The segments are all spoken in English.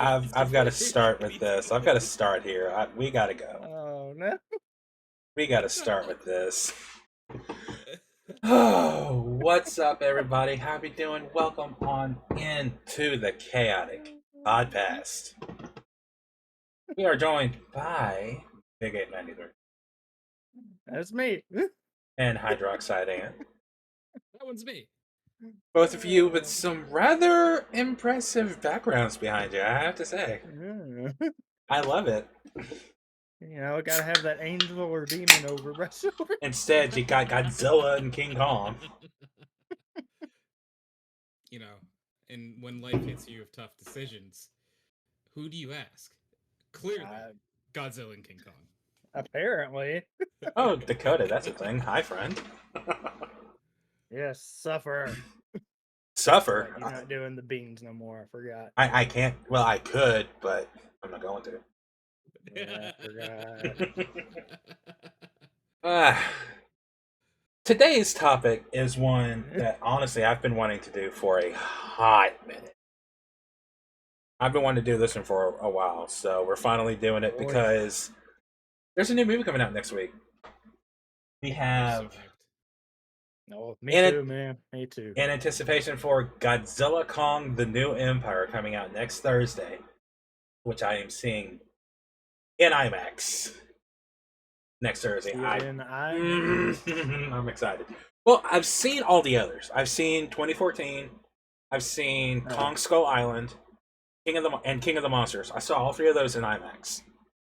I've got to start with this. I've got to start here. We got to go. Oh no. We got to start with this. Oh, what's up, everybody? How we doing? Welcome on into the chaotic Codpast. We are joined by BigApe93 That's me. and HydroxideAnt. That one's me. Both of you with some rather impressive backgrounds behind you, I have to say. I love it. You know, gotta have that angel or demon over my shoulder. Instead, you got Godzilla and King Kong. You know, and when life hits you with tough decisions, who do you ask? Clearly, Godzilla and King Kong. Apparently. Oh, Dakota, that's a thing. Hi, friend. Yes, suffer. Suffer? You're not doing the beans no more, I forgot. I can't. Well, I could, but I'm not going to. Yeah, I forgot. Today's topic is one that, honestly, I've been wanting to do for a hot minute. I've been wanting to do this one for a while, so we're finally doing it because there's a new movie coming out next week. We have... No, me too, man. Me too. In anticipation for Godzilla Kong: The New Empire coming out next Thursday, which I am seeing in IMAX next Thursday. I'm excited. Well, I've seen all the others. I've seen 2014. I've seen Kong Skull Island, King of the Monsters. I saw all three of those in IMAX,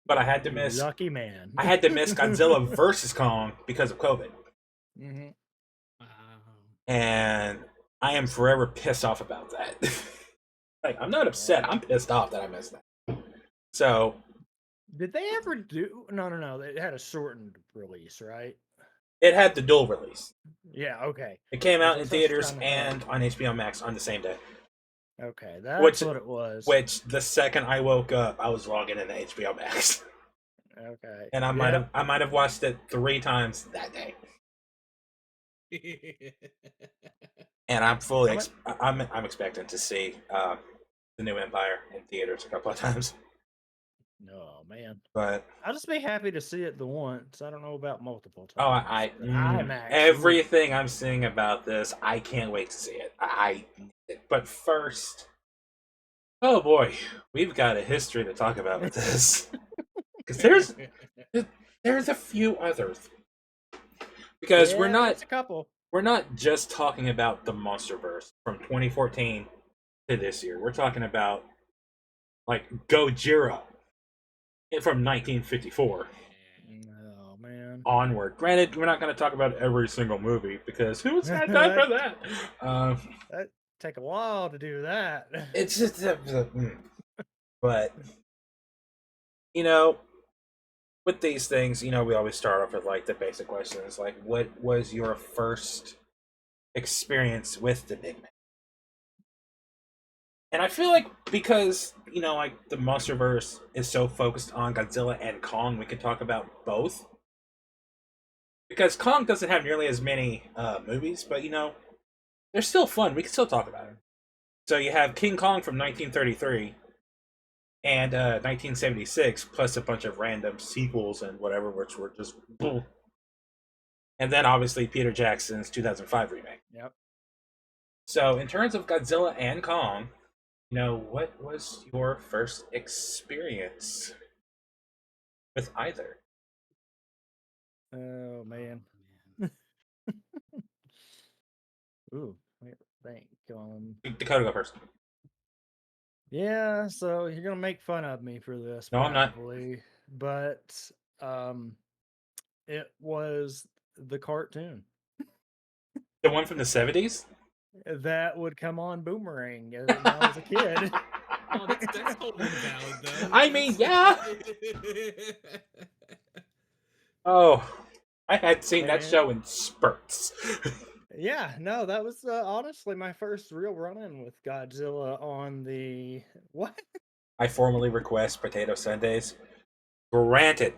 but I had to miss. Lucky man. I had to miss Godzilla versus Kong because of COVID. Mm-hmm. And I am forever pissed off about that. Like, I'm not upset. I'm pissed off that I missed that. So, did they ever do? No. It had a shortened release, right? It had the dual release. Yeah. Okay. It came out in theaters and on HBO Max on the same day. Okay, that's what it was. Which the second I woke up, I was logging into HBO Max. Okay. And I might have watched it 3 times that day. And I'm fully I'm expecting to see the New Empire in theaters a couple of times. No, man. But I'll just be happy to see it the once. I don't know about multiple times. Oh, everything I'm seeing about this, I can't wait to see it. But first, oh boy, we've got a history to talk about with this. Because there's a few others. Because we're not just talking about the MonsterVerse from 2014 to this year. We're talking about like Godzilla from 1954. Oh man. Onward. Granted, we're not going to talk about every single movie because who's got time for that? That'd take a while to do that. It's just, but you know, with these things, you know, we always start off with like the basic questions, like what was your first experience with the big man? And I feel like because, you know, like the MonsterVerse is so focused on Godzilla and Kong, we could talk about both. Because Kong doesn't have nearly as many movies, but you know, they're still fun. We can still talk about it. So you have King Kong from 1933 and 1976, plus a bunch of random sequels and whatever, which were just... And then obviously Peter Jackson's 2005 remake. Yep. So in terms of Godzilla and Kong, you know, what was your first experience with either? Oh man. Ooh, think. Dakota, go first. Yeah, so you're gonna make fun of me for this, no, probably, I'm not. But it was the cartoon. The one from the 70s? That would come on Boomerang when I was a kid. Oh, that's totally valid, though. I mean, yeah. Oh, I had seen that show in spurts. Yeah, no, that was honestly my first real run-in with Godzilla on the... What? I formally request potato sundaes. Granted.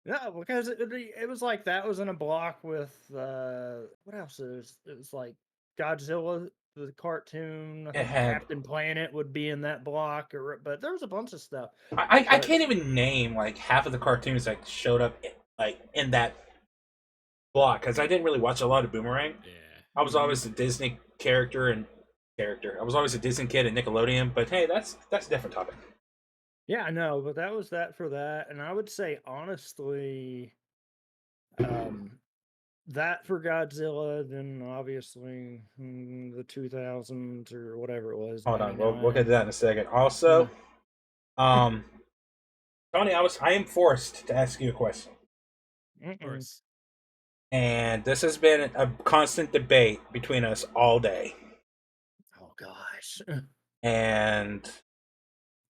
No, because it was like that was in a block with... what else is... It was like Godzilla the cartoon. I It think had- Captain Planet would be in that block, but there's a bunch of stuff. I But- can't even name like half of the cartoons that showed up in that block because I didn't really watch a lot of Boomerang. Yeah. I was always a Disney character. I was always a Disney kid at Nickelodeon. But hey, that's a different topic. Yeah, I know, but that was that for that. And I would say honestly, that for Godzilla, then obviously the 2000s or whatever it was. Hold on, we'll get to that in a second. Also, Tony, I am forced to ask you a question. Of course. And this has been a constant debate between us all day. Oh gosh. And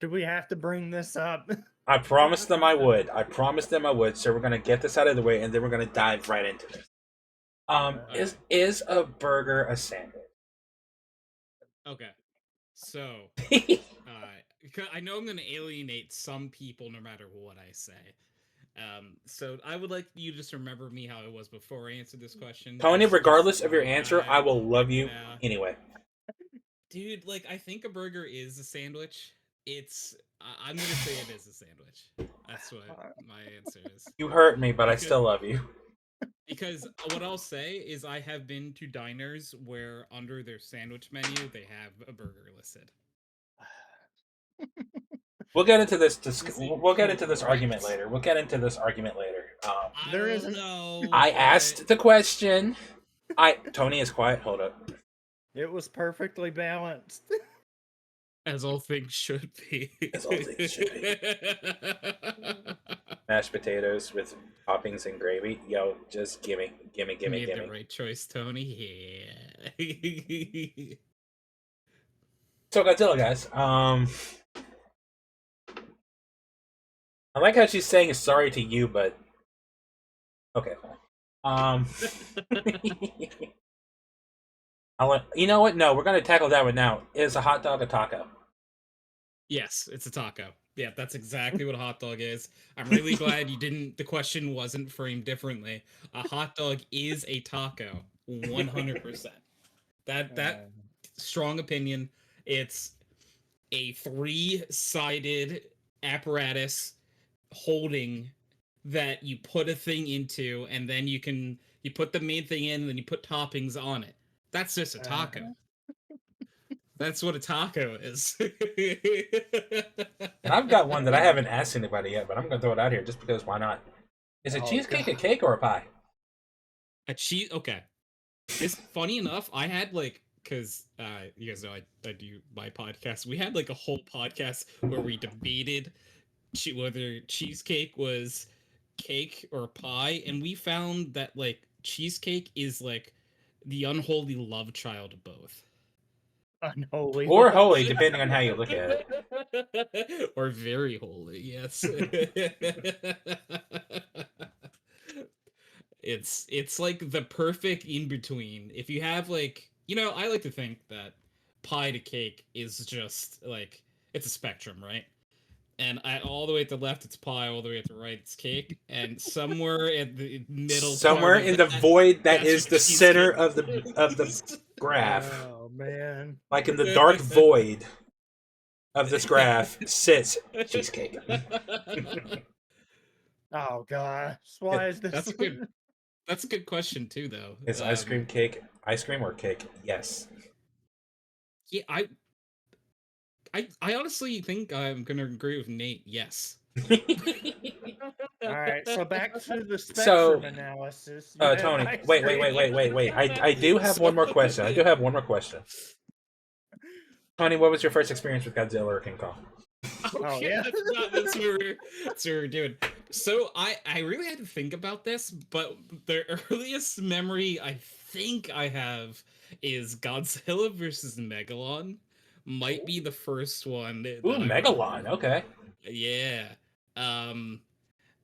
Do we have to bring this up? I promised them I would. So we're gonna get this out of the way, and then we're gonna dive right into this. Is a burger a sandwich? Okay. So, I know I'm going to alienate some people no matter what I say. So I would like you to just remember me how I was before I answered this question. Tony, regardless of your answer, I will love you anyway. Dude, like, I think a burger is a sandwich. I'm going to say it is a sandwich. That's what my answer is. You hurt me, but I still love you. Because what I'll say is I have been to diners where under their sandwich menu, they have a burger listed. We'll get into this. We'll get into this argument later. There isn't. No. I asked the question. Tony is quiet. Hold up. It was perfectly balanced. As all things should be. As all things should be. Mashed potatoes with toppings and gravy. Yo, just gimme. Made the right choice, Tony. Yeah. So Godzilla, guys. I like how she's saying sorry to you, but okay, fine. You know what? No, we're gonna tackle that one now. Is a hot dog a taco? Yes, it's a taco. Yeah, that's exactly what a hot dog is. I'm really glad the question wasn't framed differently. A hot dog is a taco, 100%. That strong opinion. It's a 3-sided apparatus holding that you put a thing into, and then you put the main thing in, and then you put toppings on it. That's just a taco. That's what a taco is. And I've got one that I haven't asked anybody yet, but I'm gonna throw it out here just because why not? Is a cheesecake a cake or a pie? Okay. It's funny enough, I had because you guys know I do my podcast. We had a whole podcast where we debated whether cheesecake was cake or pie, and we found that cheesecake is the unholy love child of both. Unholy. Or holy, depending on how you look at it. Or very holy, yes. It's like the perfect in between. If you have I like to think that pie to cake is just it's a spectrum, right? And all the way at the left, it's pie. All the way at the right, it's cake. And somewhere at the middle, somewhere in the void that is the center of the graph. Oh man! Like in the dark void of this graph sits cheesecake. Oh gosh, why is this? That's good. That's a good question too, though. Is ice cream cake? Ice cream or cake? Yes. Yeah, I honestly think I'm gonna agree with Nate. Yes. All right, so back to the spectrum analysis. Tony, wait. I do have one more question. Tony, what was your first experience with Godzilla or King Kong? Okay, yeah. That's what we're doing. So I really had to think about this, but the earliest memory I think I have is Godzilla versus Megalon. Might be the first one. Ooh, Megalon. Okay. Yeah.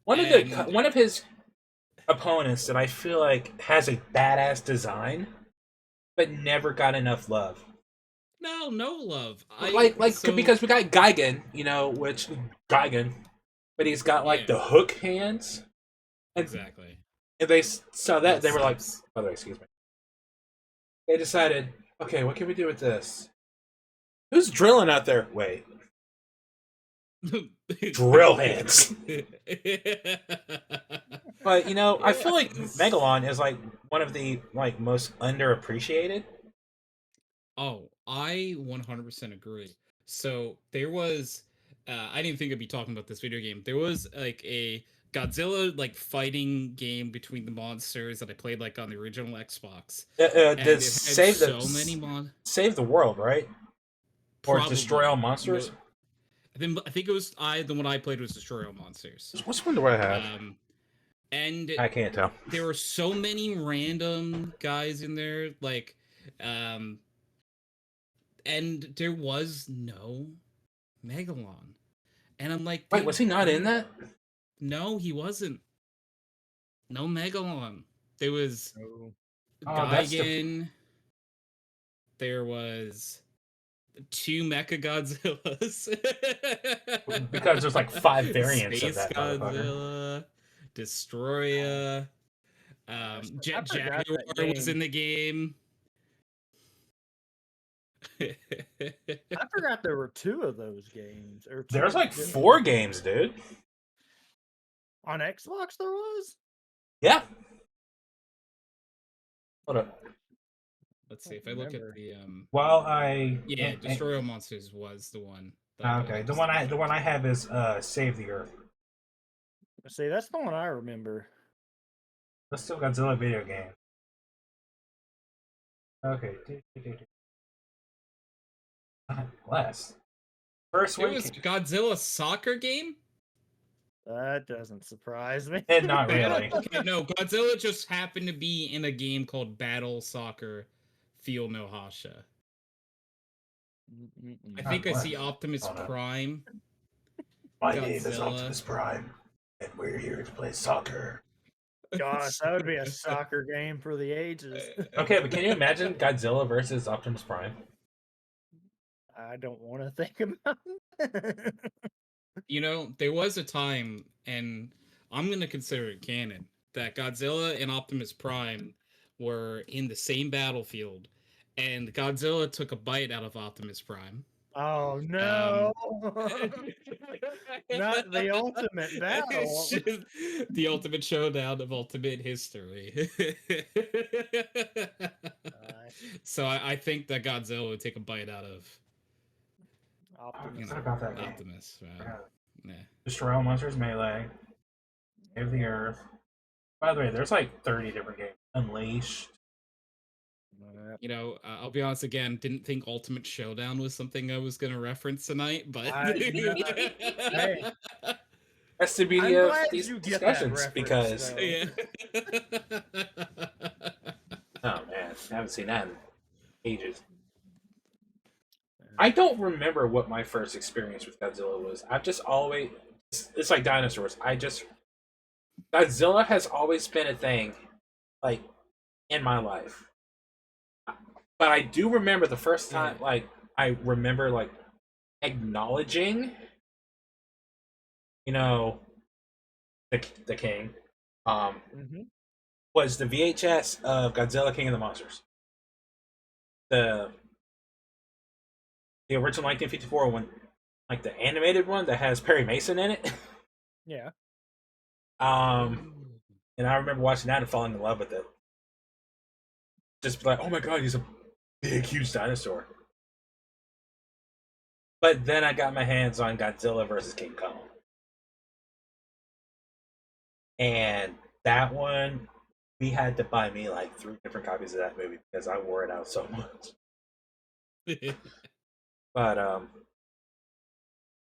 One of his opponents that I feel like has a badass design, but never got enough love. No love. Because we got Gigan, but he's got the hook hands. Exactly. And they saw that they were like, excuse me. They decided, Okay, what can we do with this? Who's drilling out there? Wait. Drill hands. But I feel like Megalon is like one of the most underappreciated. Oh, I 100% agree. So there was, I didn't think I'd be talking about this video game. There was like a Godzilla fighting game between the monsters that I played like on the original Xbox, and Did it had save save the world, right? Or destroy all probably. monsters? I think it was the one I played was Destroy All Monsters. Which one do I have? And I can't tell. there were so many random guys in there, and there was no Megalon. And I'm like, Wait, was he not in that? No, he wasn't. No Megalon. There was Gigan. There was 2 Mecha Godzillas. Because there's 5 variants Space of that Godzilla, Destroya, Jaguar was in the game. I forgot there were 2 of those games. There's 4 games, dude. On Xbox there was? Yeah. Hold up. Let's see if I look at the Destroy All Monsters was the one. Okay, the one I have is Save the Earth. See, that's the one I remember. Let's still Godzilla video game. Okay. Less. First one. It was Godzilla soccer game? That doesn't surprise me. And not really. Okay, no, Godzilla just happened to be in a game called Battle Soccer Feel No Hasha. I think I see Optimus Prime. My name is Optimus Prime, and we're here to play soccer. Gosh, that would be a soccer game for the ages. Okay, but can you imagine Godzilla versus Optimus Prime? I don't want to think about it. There was a time, and I'm going to consider it canon, that Godzilla and Optimus Prime were in the same battlefield, and Godzilla took a bite out of Optimus Prime. Oh, no. Not the ultimate battle. The ultimate showdown of ultimate history. So I think that Godzilla would take a bite out of Optimus. Yeah. Destroy All Monsters Melee. Save the Earth. By the way, there's 30 different games. Unleashed. I'll be honest again, didn't think Ultimate Showdown was something I was going to reference tonight, but hey. That's the beauty of these discussions because oh man, I haven't seen that in ages. I don't remember what my first experience with Godzilla was. I've just always it's like dinosaurs. Godzilla has always been a thing in my life. But I do remember the first time, I remember, acknowledging, the king, was the VHS of Godzilla King of the Monsters. The original 1954 one, the animated one that has Perry Mason in it. Yeah. And I remember watching that and falling in love with it. Just oh my god, he's a big, huge dinosaur. But then I got my hands on Godzilla versus King Kong. And that one, we had to buy me 3 different copies of that movie because I wore it out so much. But,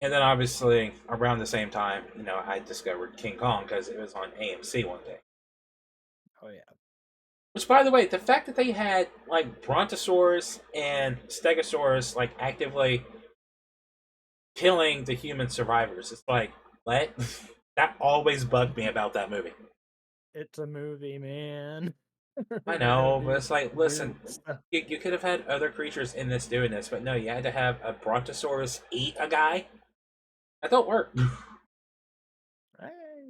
and then obviously around the same time, I discovered King Kong because it was on AMC one day. Oh, yeah. Which, by the way, the fact that they had Brontosaurus and Stegosaurus actively killing the human survivors, it's what? That always bugged me about that movie. It's a movie, man. I know, but it's listen, you could have had other creatures in this doing this, but no, you had to have a Brontosaurus eat a guy. That don't work.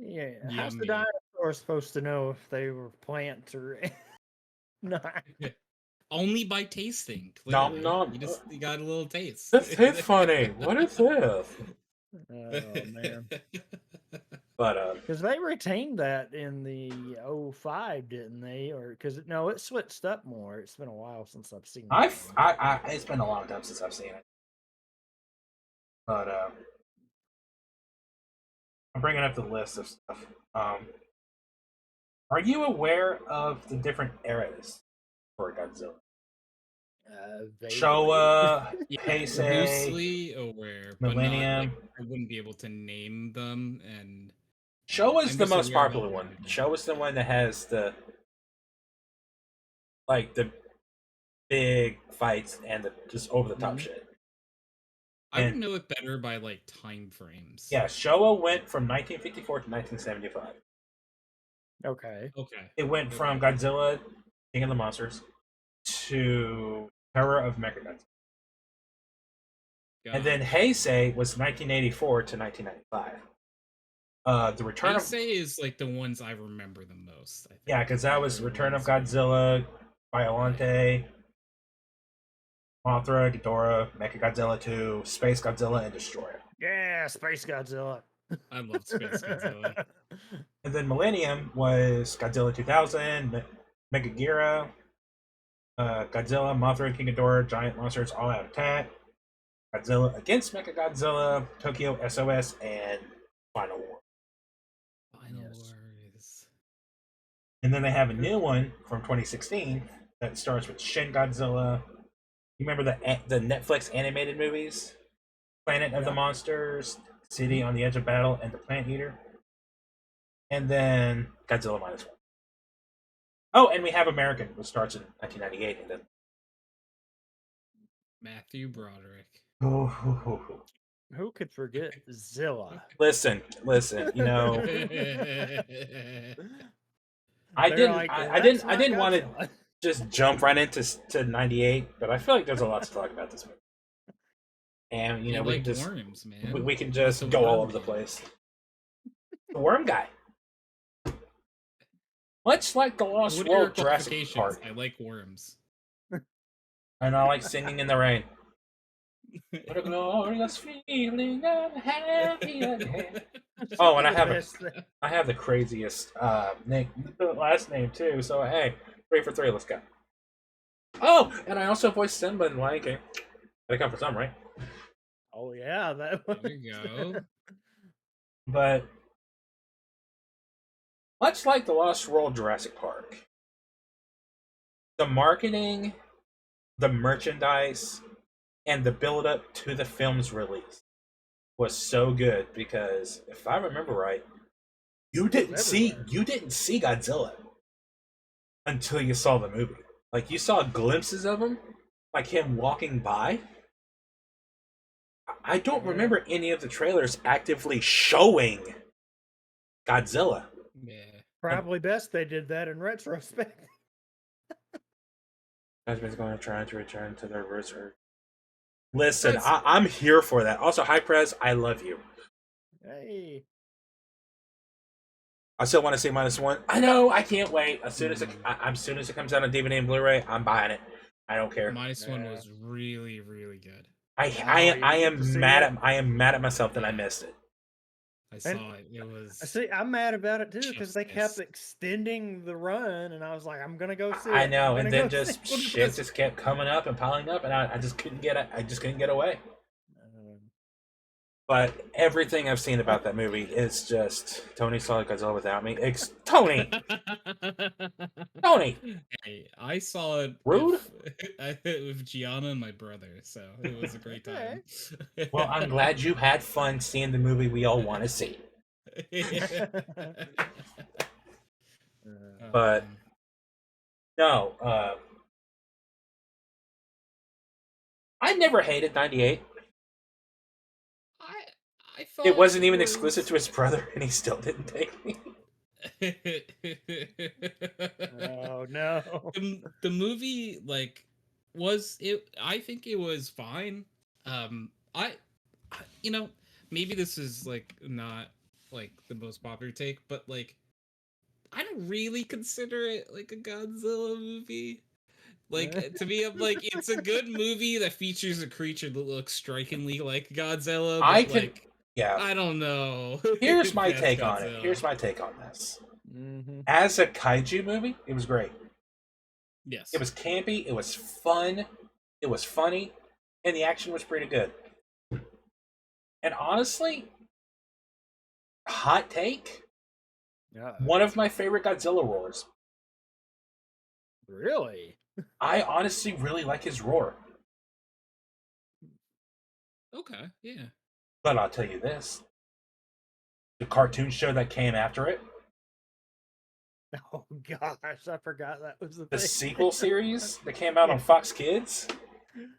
Yeah. How's the dinosaur supposed to know if they were plants or not? only by tasting. Nom Clearly, nom. you got a little taste. This is funny. What is this? Oh man. But Because they retained that in the '05, didn't they? Or because no, it switched up more. It's been a while since I've seen that one. it's been a long time since I've seen it. But I'm bringing up the list of stuff. Are you aware of the different eras for Godzilla? Vaguely. Showa, Yeah, Heisei, loosely aware, but not Millennium. like I wouldn't be able to name them. And Showa's I'm the just most aware of popular all one. of them. Showa's the one that has the big fights and the just over the top shit. I would And know it better by like time frames. yeah, Showa went from 1954 to 1975. Okay. Okay. It went from Godzilla, King of the Monsters, to Terror of Mechagodzilla. And then Heisei was 1984 to 1995. The Return of Heisei is like the ones I remember the most. I think. yeah, because that was Return of Godzilla, Violante, Mothra, Ghidorah, Mechagodzilla 2, Space Godzilla, and Destroyer. Yeah, Space Godzilla. I love Space Godzilla. And then Millennium was Godzilla 2000, Megagira, Godzilla, Mothra, King Ghidorah, Giant Monsters All Out Attack, Godzilla against Mechagodzilla, Tokyo SOS, and Final War. Final Yes. Wars. And then they have a new one from 2016 that starts with Shin Godzilla. You remember the Netflix animated movies? Planet of the Monsters, City on the Edge of Battle, and The Plant Eater. And then Godzilla -1. Oh, and we have American, which starts in 1998. And then Matthew Broderick. Who could forget Zilla? Listen, you know, I They're didn't, like, I "That's didn't, I not didn't want to Godzilla." just jump right into to 98, but I feel like there's a lot to talk about this movie. And, you know, we can just, worms, man. we can He's just a go all worm over the man. place. The worm guy. Much like the Lost What are your World Jurassic qualifications? Park. I like worms. And I like singing in the rain. What a glorious feeling, I'm happy again. Oh, and I have the craziest last name too. So hey, 3 for 3. Let's go. Oh, and I also voiced Simba in Lion King. Gotta come for some, right? Oh yeah, that was... There you go. But much like the Lost World Jurassic Park, the marketing, the merchandise, and the build-up to the film's release was so good because if I remember right, you didn't see Godzilla until you saw the movie. Like you saw glimpses of him, like him walking by. I don't remember any of the trailers actively showing Godzilla. Yeah. Probably best they did that in retrospect. Husband's going to try to return to their roots. Listen, I'm here for that. Also, High Prez, I love you. Hey. I still want to see -1. I know. I can't wait. As soon as it comes out on DVD and Blu-ray, I'm buying it. I don't care. -1 was really, really good. I am mad at myself that I missed it. I saw it. It was. See, I'm mad about it too because they kept extending the run, and I was like, I'm gonna go see it. I know, and then just shit just kept coming up and piling up, and I just couldn't get it. I just couldn't get away. But everything I've seen about that movie is just Tony saw Godzilla without me. Tony. Hey, I saw it. Rude. With Gianna and my brother, so it was a great time. Well, I'm glad you had fun seeing the movie we all want to see. But no, I never hated 98. I thought it wasn't even exclusive to his brother, and he still didn't take me. Oh no! The movie was it? I think it was fine. I maybe this is not the most popular take, but I don't really consider it like a Godzilla movie. Like to me, I'm like, it's a good movie that features a creature that looks strikingly like Godzilla, but I can, like, yeah. I don't know. Here's if my that's take on it. Godzilla. Here's my take on this. Mm-hmm. As a kaiju movie, it was great. Yes. It was campy. It was fun. It was funny, and the action was pretty good. And honestly, hot take, one of my favorite Godzilla roars. Really? I honestly really like his roar. Okay, yeah. But I'll tell you this. The cartoon show that came after it, Oh gosh, I forgot that was the the thing. sequel series that came out on Yeah. Fox Kids.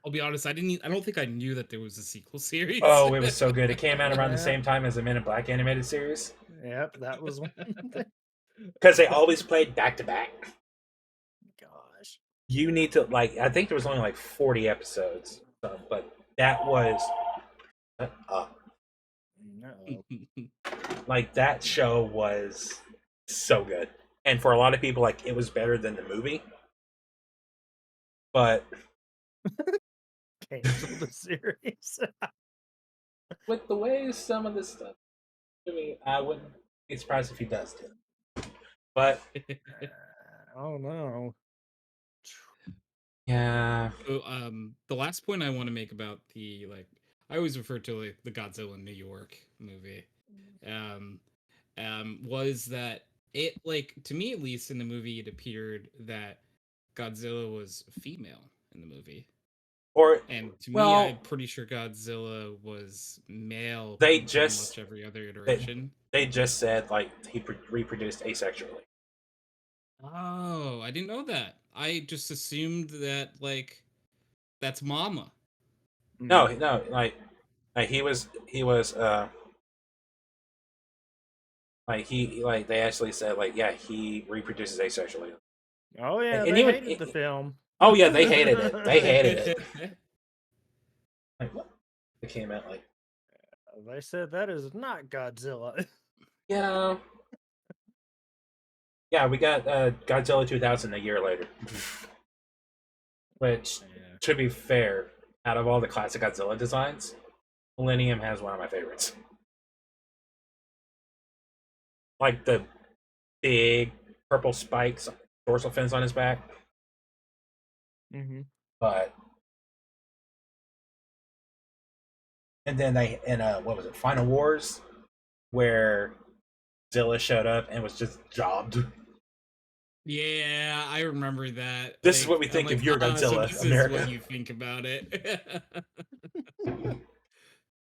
I'll be honest, I don't think I knew that there was a sequel series. Oh, it was so good. It came out around the Yeah. same time as the Men in Black animated series. Yep, that was one thing. Because they always played back to back. Gosh. You need to, like, I think there was only like 40 episodes. But that was No. like, that show was so good. And for a lot of people, like, it was better than the movie. But Cancel the series. with the way some of this stuff, I mean, I wouldn't be surprised if he does too. But Oh no. yeah, So, the last point I want to make about the, like, I always refer to like the Godzilla New York movie, was that it, like, to me at least in the movie, it appeared that Godzilla was female in the movie. or And to me, well, I'm pretty sure Godzilla was male. They in just- pretty much every other iteration. they just said like he reproduced asexually. Oh, I didn't know that. I just assumed that, like, that's Mama. No, like he was like they actually said like yeah he reproduces asexually. Oh yeah, And they even- hated the film. Oh yeah, they hated it. They hated it. Like what? It came out like They said that is not Godzilla. yeah. Yeah, we got Godzilla 2000 a year later. Which, Yeah. to be fair, out of all the classic Godzilla designs, Millennium has one of my favorites. Like the big purple spikes, dorsal fins on his back. Mm-hmm. But and then they in what was it, Final Wars, where Zilla showed up and was just jobbed. Yeah, I remember that. This is what we think I'm of your so Godzilla, this America." is what you think about it.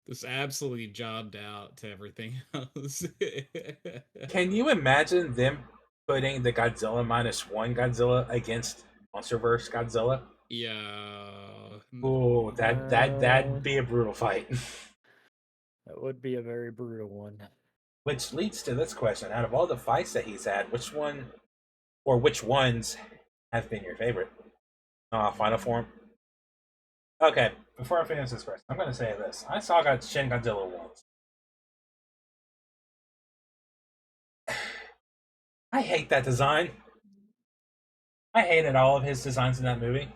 This absolutely jobbed out to everything else. Can you imagine them putting the Godzilla -1 Godzilla against MonsterVerse Godzilla? Yeah. Oh, that'd be a brutal fight. That would be a very brutal one. Which leads to this question: out of all the fights that he's had, which one or which ones have been your favorite? Final form. Okay, before I finish this question, I'm going to say this: I saw Shin Godzilla once. I hate that design. I hated all of his designs in that movie.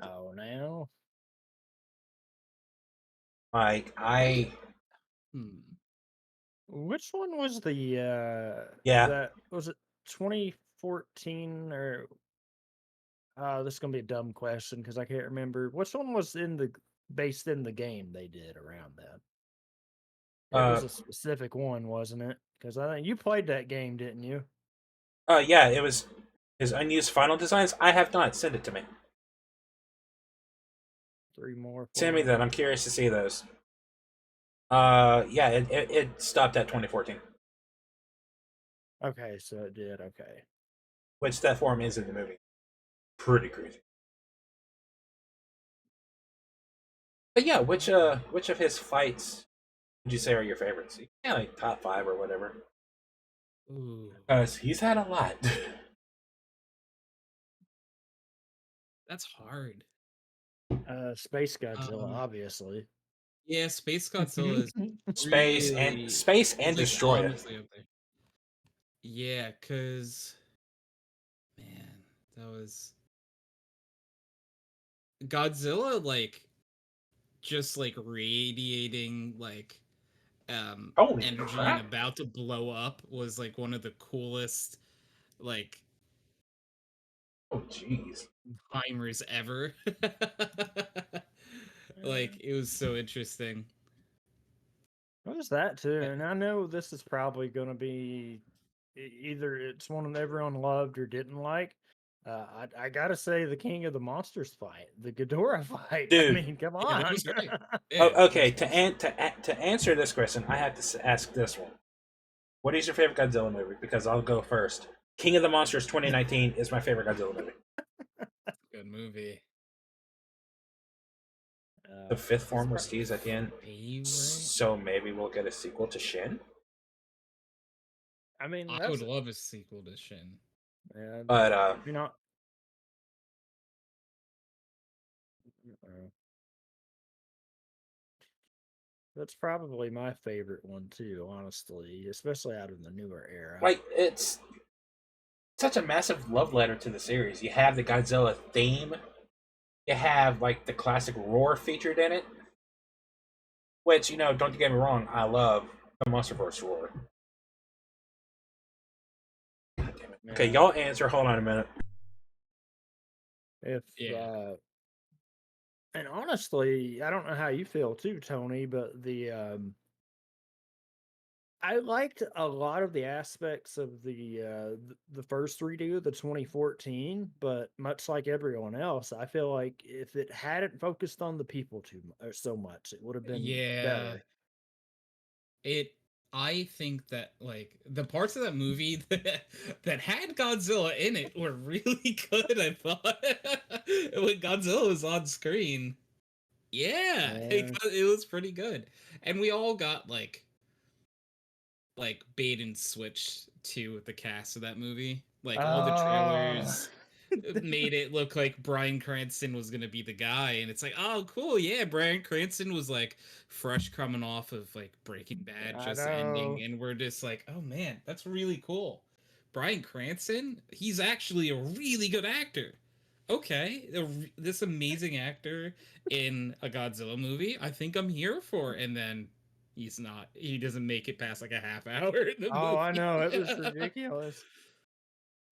Oh no. Like I. Which one was the Yeah. that was it 2014 or this is gonna be a dumb question because I can't remember which one was based in the game they did around that. It was a specific one, wasn't it? Because I think you played that game, didn't you? Yeah, it was his unused final designs. I have not. Send it to me. 3 more. Send me 4 that. more. I'm curious to see those. Yeah, it stopped at 2014, Okay, so it did. Okay. which that form is in the movie. Pretty crazy. But yeah, which of his fights would you say are your favorites? Yeah, like top 5 or whatever. Ooh, Because he's had a lot. that's hard. Space Godzilla, obviously. Yeah, Space Godzilla is Space really- and Space it's, and like, Destroyer. honestly up there. Yeah, cause man, That was Godzilla, like just like radiating like Holy energy and crap! about to blow up was like one of the coolest like Oh jeez. timers ever. Like it was so interesting. What was that too? And I know this is probably going to be either it's one that everyone loved or didn't like. I gotta say, the King of the Monsters fight, the Ghidorah fight. I Dude. mean, come Yeah, that on. was great. Oh, Yeah, okay, it was awesome. to answer this question, I have to ask this one. What is your favorite Godzilla movie? Because I'll go first. King of the Monsters 2019 is my favorite Godzilla movie. Good movie. The fifth It's form was teased at the end, Favorite? so maybe we'll get a sequel to Shin. I mean, I would that's love a sequel to Shin. yeah, But you know. That's probably my favorite one too, honestly, especially out of the newer era. like it's such a massive love letter to the series. You have the Godzilla theme. You have like the classic roar featured in it, which don't get me wrong, I love the MonsterVerse roar. God damn it. Okay, Yeah. y'all answer. Hold on a minute. If Yeah. and honestly, I don't know how you feel too, Tony, but I liked a lot of the aspects of the first redo, the 2014, but much like everyone else, I feel like if it hadn't focused on the people too or so much, it would have been Yeah. better. It I think that like the parts of that movie that had Godzilla in it were really good, I thought. When Godzilla was on screen. Yeah, Yeah. it was pretty good. And we all got like bait and switch to the cast of that movie. Like all the Oh, trailers made it look like Bryan Cranston was gonna be the guy, and it's like, oh, cool, yeah. Bryan Cranston was like fresh coming off of like Breaking Bad I just ending, know. and we're just like, oh man, that's really cool. Bryan Cranston, he's actually a really good actor. Okay, this amazing actor in a Godzilla movie. I think I'm here for. And then he's not. He doesn't make it past like a half hour in the Oh, I movie. know. It was ridiculous.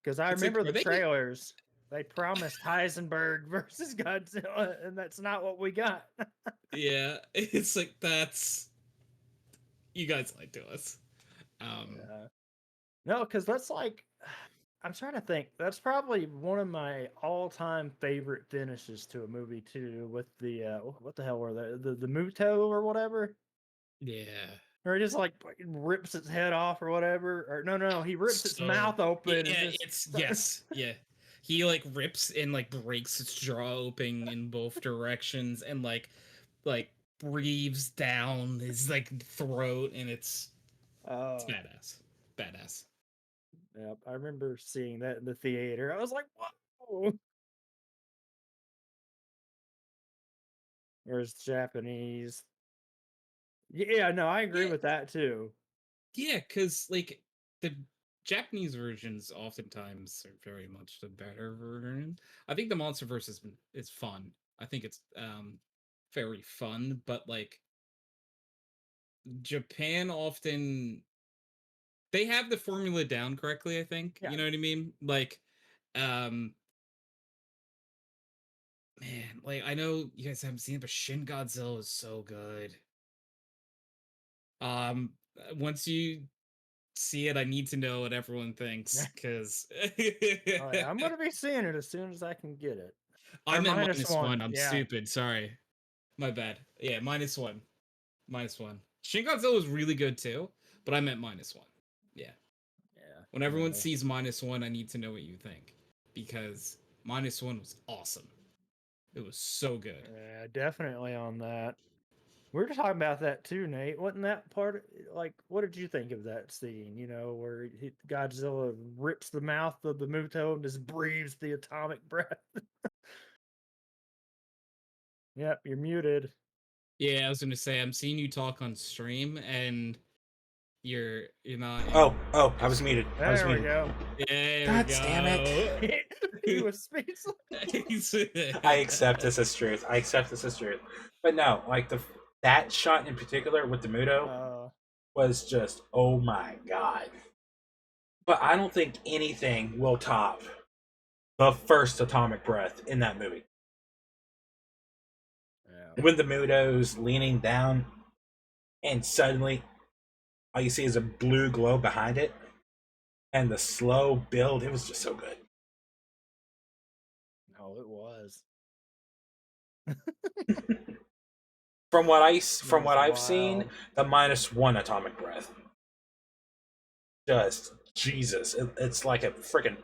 Because I It's like, remember are the they? trailers. They promised Heisenberg versus Godzilla, and that's not what we got. Yeah, it's like that's you guys lied to us. Um, Yeah. No, because that's like, I'm trying to think. That's probably one of my all-time favorite finishes to a movie too. With the what the hell were the Muto or whatever, yeah. or he just like rips its head off or whatever, or no, he rips its So mouth open and yeah, just it's yes, yeah. He like rips and like breaks its jaw open in both directions and like breathes down his like throat, and it's uh, badass, badass. yeah, I remember seeing that in the theater. I was like, whoa. Whereas Japanese. Yeah, no, I agree Yeah, with that too. yeah, because like the Japanese versions oftentimes are very much the better version. I think the MonsterVerse is fun. I think it's very fun, but like Japan often they have the formula down correctly, I think. Yeah. You know what I mean? Like um man, like I know you guys haven't seen it, but Shin Godzilla is so good. Once you see it, I need to know what everyone thinks because Oh, yeah, I'm gonna be seeing it as soon as I can get it. Or I'm at minus -1. one. I'm Yeah. stupid. Sorry. My bad. Yeah, -1. -1. Shin Godzilla was really good too, but I'm at -1. Yeah. Yeah. When everyone No. sees -1, I need to know what you think because -1 was awesome. It was so good. Yeah, definitely on that. We were talking about that too, Nate. Wasn't that part like what did you think of that scene, where Godzilla rips the mouth of the Muto and just breathes the atomic breath? Yep, you're muted. Yeah, I was gonna say I'm seeing you talk on stream, and You're not. Oh, I was muted. I was There we muted. go. There God we go. damn it. He was speechless. I accept this as truth. But no, like that shot in particular with the Muto was just, oh my god. But I don't think anything will top the first atomic breath in that movie. Yeah. When the Muto's leaning down and suddenly all you see is a blue glow behind it and the slow build, it was just so good. No, it was. From what I've wild. seen, the -1 atomic breath. Just Jesus, it's like a freaking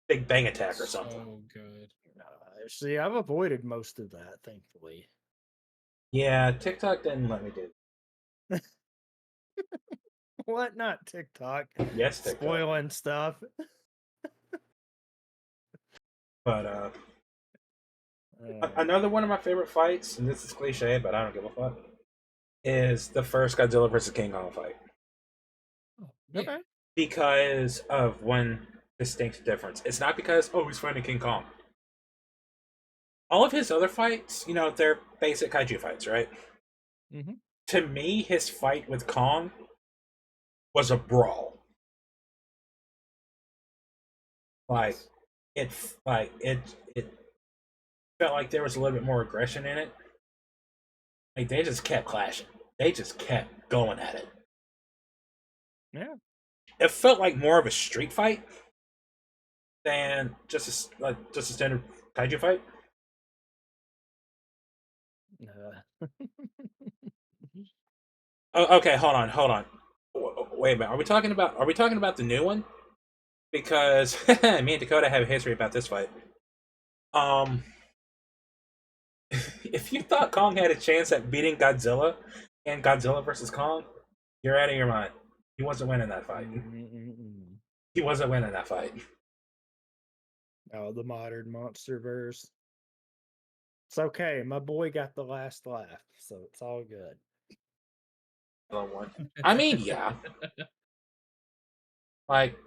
Big Bang attack or something. So good. See, I've avoided most of that, thankfully. Yeah, TikTok didn't let me do it. What? Not TikTok. Yes, TikTok. Spoiling stuff. But another one of my favorite fights, and this is cliche, but I don't give a fuck, is the first Godzilla vs. King Kong fight. Okay. Because of one distinct difference. It's not because, oh, he's fighting King Kong. All of his other fights, you know, they're basic kaiju fights, right? Mm-hmm. To me, his fight with Kong was a brawl. Like it felt like there was a little bit more aggression in it. Like they just kept clashing. They just kept going at it. Yeah. It felt like more of a street fight than just a standard kaiju fight. Oh, okay, hold on. Wait a minute. Are we talking about the new one? Because me and Dakota have a history about this fight. If you thought Kong had a chance at beating Godzilla in Godzilla vs. Kong, you're out of your mind. He wasn't winning that fight. He wasn't winning that fight. Oh, the modern MonsterVerse. It's okay. My boy got the last laugh, so it's all good. I mean, yeah. Like,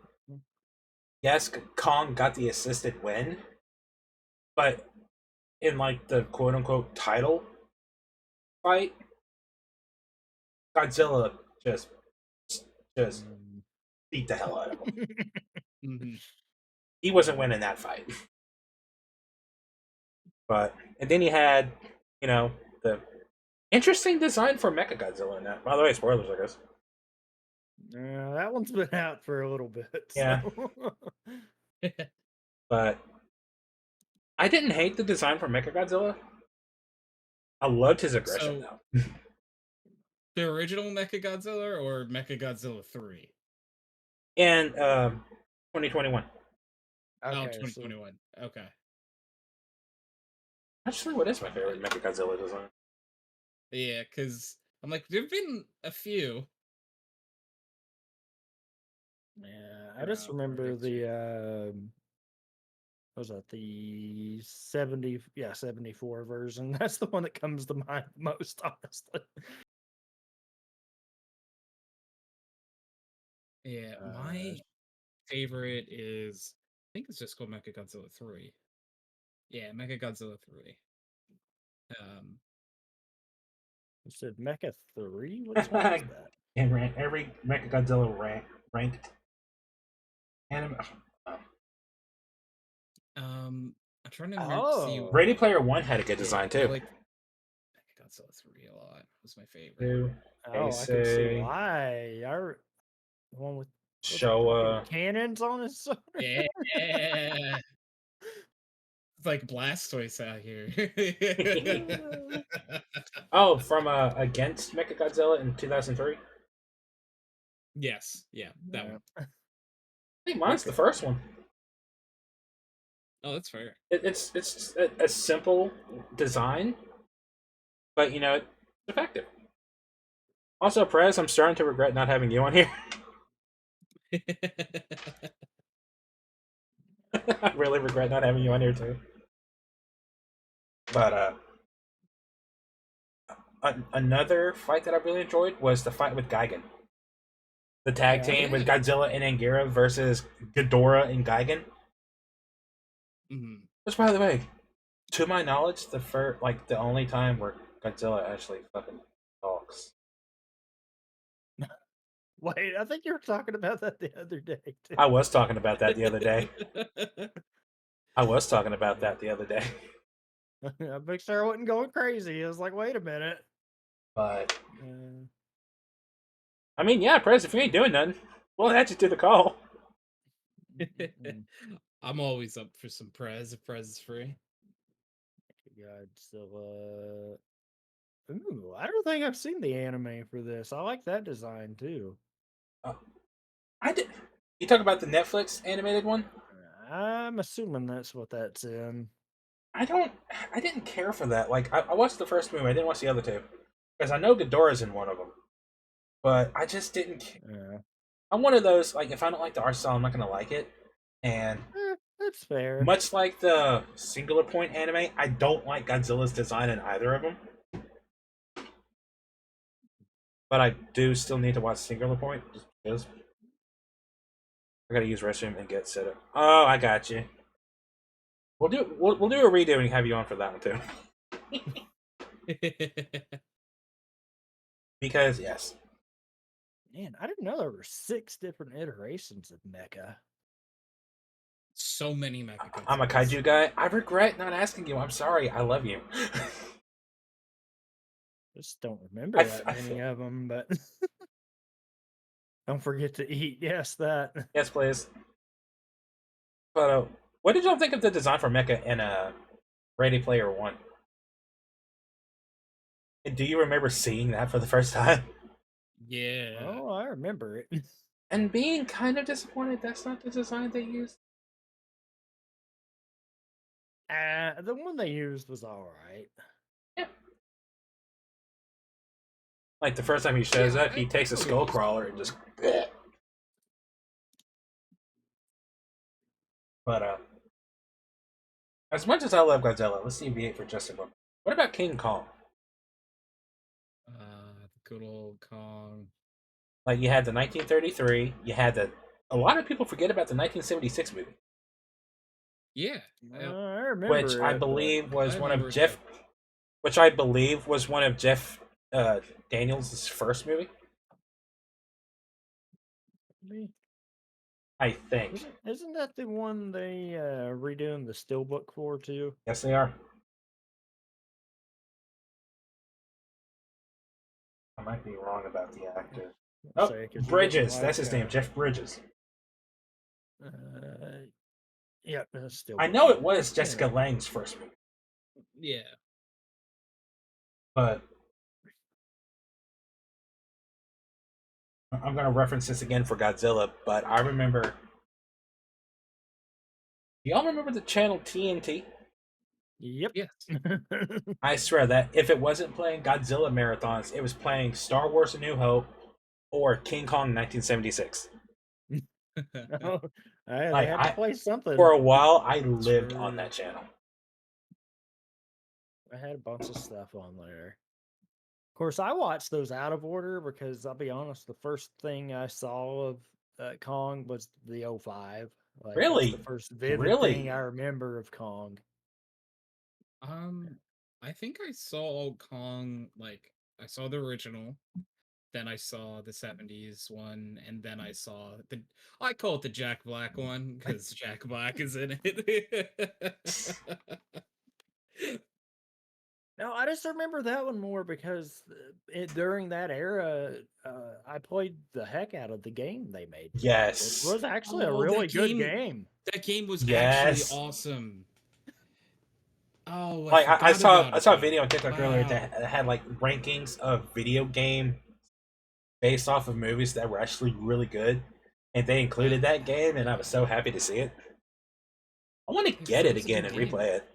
yes, Kong got the assisted win, but in like the quote unquote title fight, Godzilla just beat the hell out of him. Mm-hmm. He wasn't winning that fight. And then he had, you know, the interesting design for Mechagodzilla in that. By the way, spoilers, I guess. Yeah, that one's been out for a little bit. Yeah. But I didn't hate the design for Mechagodzilla. I loved his aggression, though. The original Mechagodzilla or Mechagodzilla 3? And 2021. Okay, 2021. So... Okay. Actually, what is my favorite Mechagodzilla design? Yeah, because I'm like, there've been a few. Yeah, I just remember the what was that, the 74 version. That's the one that comes to mind most, honestly. Yeah, my favorite is, I think it's just called Mechagodzilla 3. Yeah, Mechagodzilla 3. You said Mecha 3? Which one is that? And every Mechagodzilla ranked anime. I'm trying to remember to see. Ready Player One had a good design too. I like Mechagodzilla 3 a lot. It was my favorite. I can see why. The one with Showa cannons on his sword. Yeah. It's like Blastoise out here. Oh, from Against Mechagodzilla in 2003? Yes. Yeah, that one. I think mine's the first one. Oh, that's fair. It's a simple design, but you know, it's effective. Also, Prez, I'm starting to regret not having you on here. I really regret not having you on here too. But another fight that I really enjoyed was the fight with Gigan. The tag Yeah. team with Godzilla and Anguirra versus Ghidorah and Gigan. Mhm. Which, by the way, to my knowledge, the only time where Godzilla actually fucking talks. Wait, I think you were talking about that the other day too. I was talking about that the other day. I was talking about that the other day. I make sure I wasn't going crazy. I was like, wait a minute. But Uh, I mean, yeah, Prez, if you ain't doing nothing, we'll add you to the call. I'm always up for some Prez if Prez is free. Godzilla. Ooh, I don't think I've seen the anime for this. I like that design too. I did. You talk about the Netflix animated one? I'm assuming that's what that's in. I didn't care for that. Like, I watched the first movie. I didn't watch the other two because I know Ghidorah's in one of them, but I just didn't. Yeah. I'm one of those, like, if I don't like the art style, I'm not gonna like it. And That's fair. much like the Singular Point anime, I don't like Godzilla's design in either of them. But I do still need to watch Singular Point just because I gotta use restroom and get set up. Oh, I got you. We'll do a redo and have you on for that one too. Because yes. Man, I didn't know there were 6 different iterations of Mecha. So many mecha cutscenes. I'm a kaiju guy. I regret not asking you. I'm sorry. I love you. Just don't remember that many of them, but don't forget to eat. Yes, that. Yes, please. But what did y'all think of the design for Mecha in Ready Player One? And do you remember seeing that for the first time? Yeah. Oh, I remember it. And being kind of disappointed that's not the design they used? The one they used was alright. Yeah. Like the first time he shows up, he takes a skull crawler and just. Bleh. But as much as I love Godzilla, let's deviate for just a moment. What about King Kong? The good old Kong. Like you had the 1933, you had a lot of people forget about the 1976 movie. Yeah. I remember Which I it, believe was I one of remember it Jeff. Which I believe was one of Jeff Daniels' first movie. I think. Isn't that the one they redoing the steelbook for too? Yes, they are. I might be wrong about the actor. Oh, Bridges. That's his name, Jeff Bridges. Yeah, still. I know it was Jessica Lange's first movie. Yeah. But I'm going to reference this again for Godzilla, but I remember. Y'all remember the channel TNT? Yep. Yes. I swear that if it wasn't playing Godzilla marathons, it was playing Star Wars: A New Hope or King Kong 1976. I had to play something. For a while, I lived on that channel. I had a bunch of stuff on there. Of course, I watched those out of order because I'll be honest, the first thing I saw of Kong was the 05. Like, Really? That's the first vivid thing I remember of Kong. I think I saw Kong, like, I saw the original, then I saw the 70s one, and then I saw I call it the Jack Black one, because Jack Black is in it. No, I just remember that one more because during that era, I played the heck out of the game they made. Yes. It was actually a really good game. That game was actually awesome. Oh, like I saw a video on TikTok earlier that had like rankings of video game based off of movies that were actually really good, and they included that game, and I was so happy to see it. I want to get it again and replay it.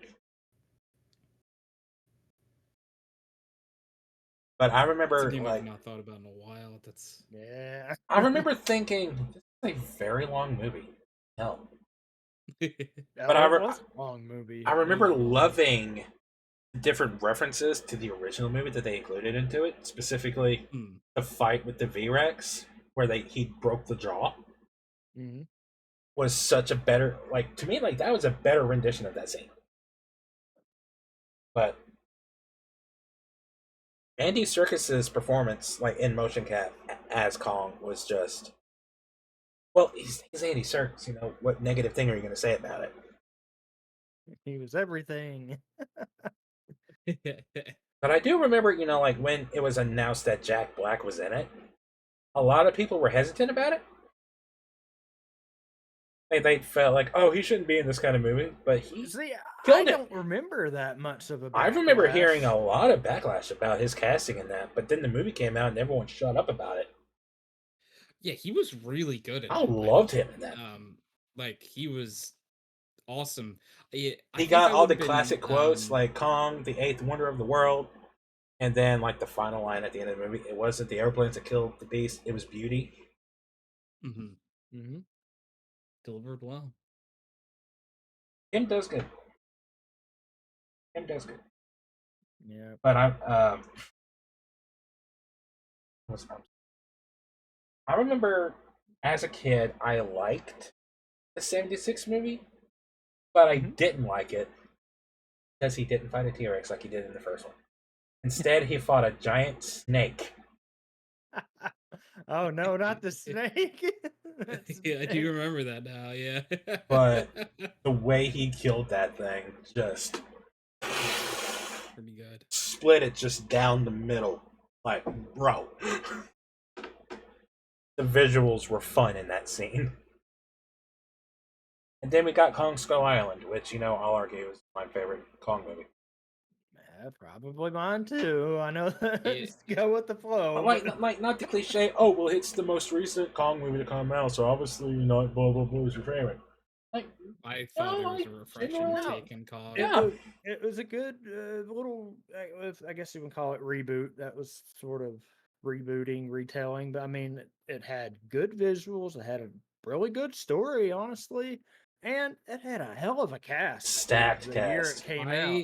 But I remember, that's a game like, I've not thought about in a while. That's I remember thinking this is a very long movie. No. But it was a long movie. I remember loving different references to the original movie that they included into it, specifically the fight with the V-Rex, where he broke the jaw Mhm. was such a better, like, to me, like, that was a better rendition of that scene. But Andy Serkis's performance, like, in motion cap as Kong was just, well, he's Andy Serkis, you know, what negative thing are you going to say about it? He was everything. But I do remember, you know, like, when it was announced that Jack Black was in it, a lot of people were hesitant about it. They felt like, oh, he shouldn't be in this kind of movie, but he See, I killed it. don't remember that much of a I remember hearing backlash. a lot of backlash about his casting in that, but then the movie came out and everyone shut up about it. Yeah, he was really good in I it. loved him in that. Like he was awesome. I He think got I all would the have been classic quotes like Kong, the eighth wonder of the world, and then like the final line at the end of the movie. It wasn't the airplanes that killed the beast; it was beauty. Delivered well. Him does good. Him does good. Yeah. But I remember as a kid, I liked the '76 movie, but I didn't like it because he didn't fight a T-Rex like he did in the first one. Instead, he fought a giant snake. Oh no, not the snake. Yeah, I do remember that now. Yeah, But the way he killed that thing, just pretty good. split it just down the middle. Like, bro. The visuals were fun in that scene. And then we got Kong Skull Island, which, you know, I'll argue is my favorite Kong movie. Yeah, probably mine too. I know Yeah. go with the flow. Like, not the cliche, oh, well, it's the most recent Kong movie to come out, so obviously, you know, blah, blah, blah is your favorite. Like, I thought it was a refreshing take in Kong. Yeah. It was a good little, I guess you would call it reboot. That was sort of rebooting, retelling, but I mean, it had good visuals. It had a really good story, honestly, and it had a hell of a cast. Stacked the year cast. it came out.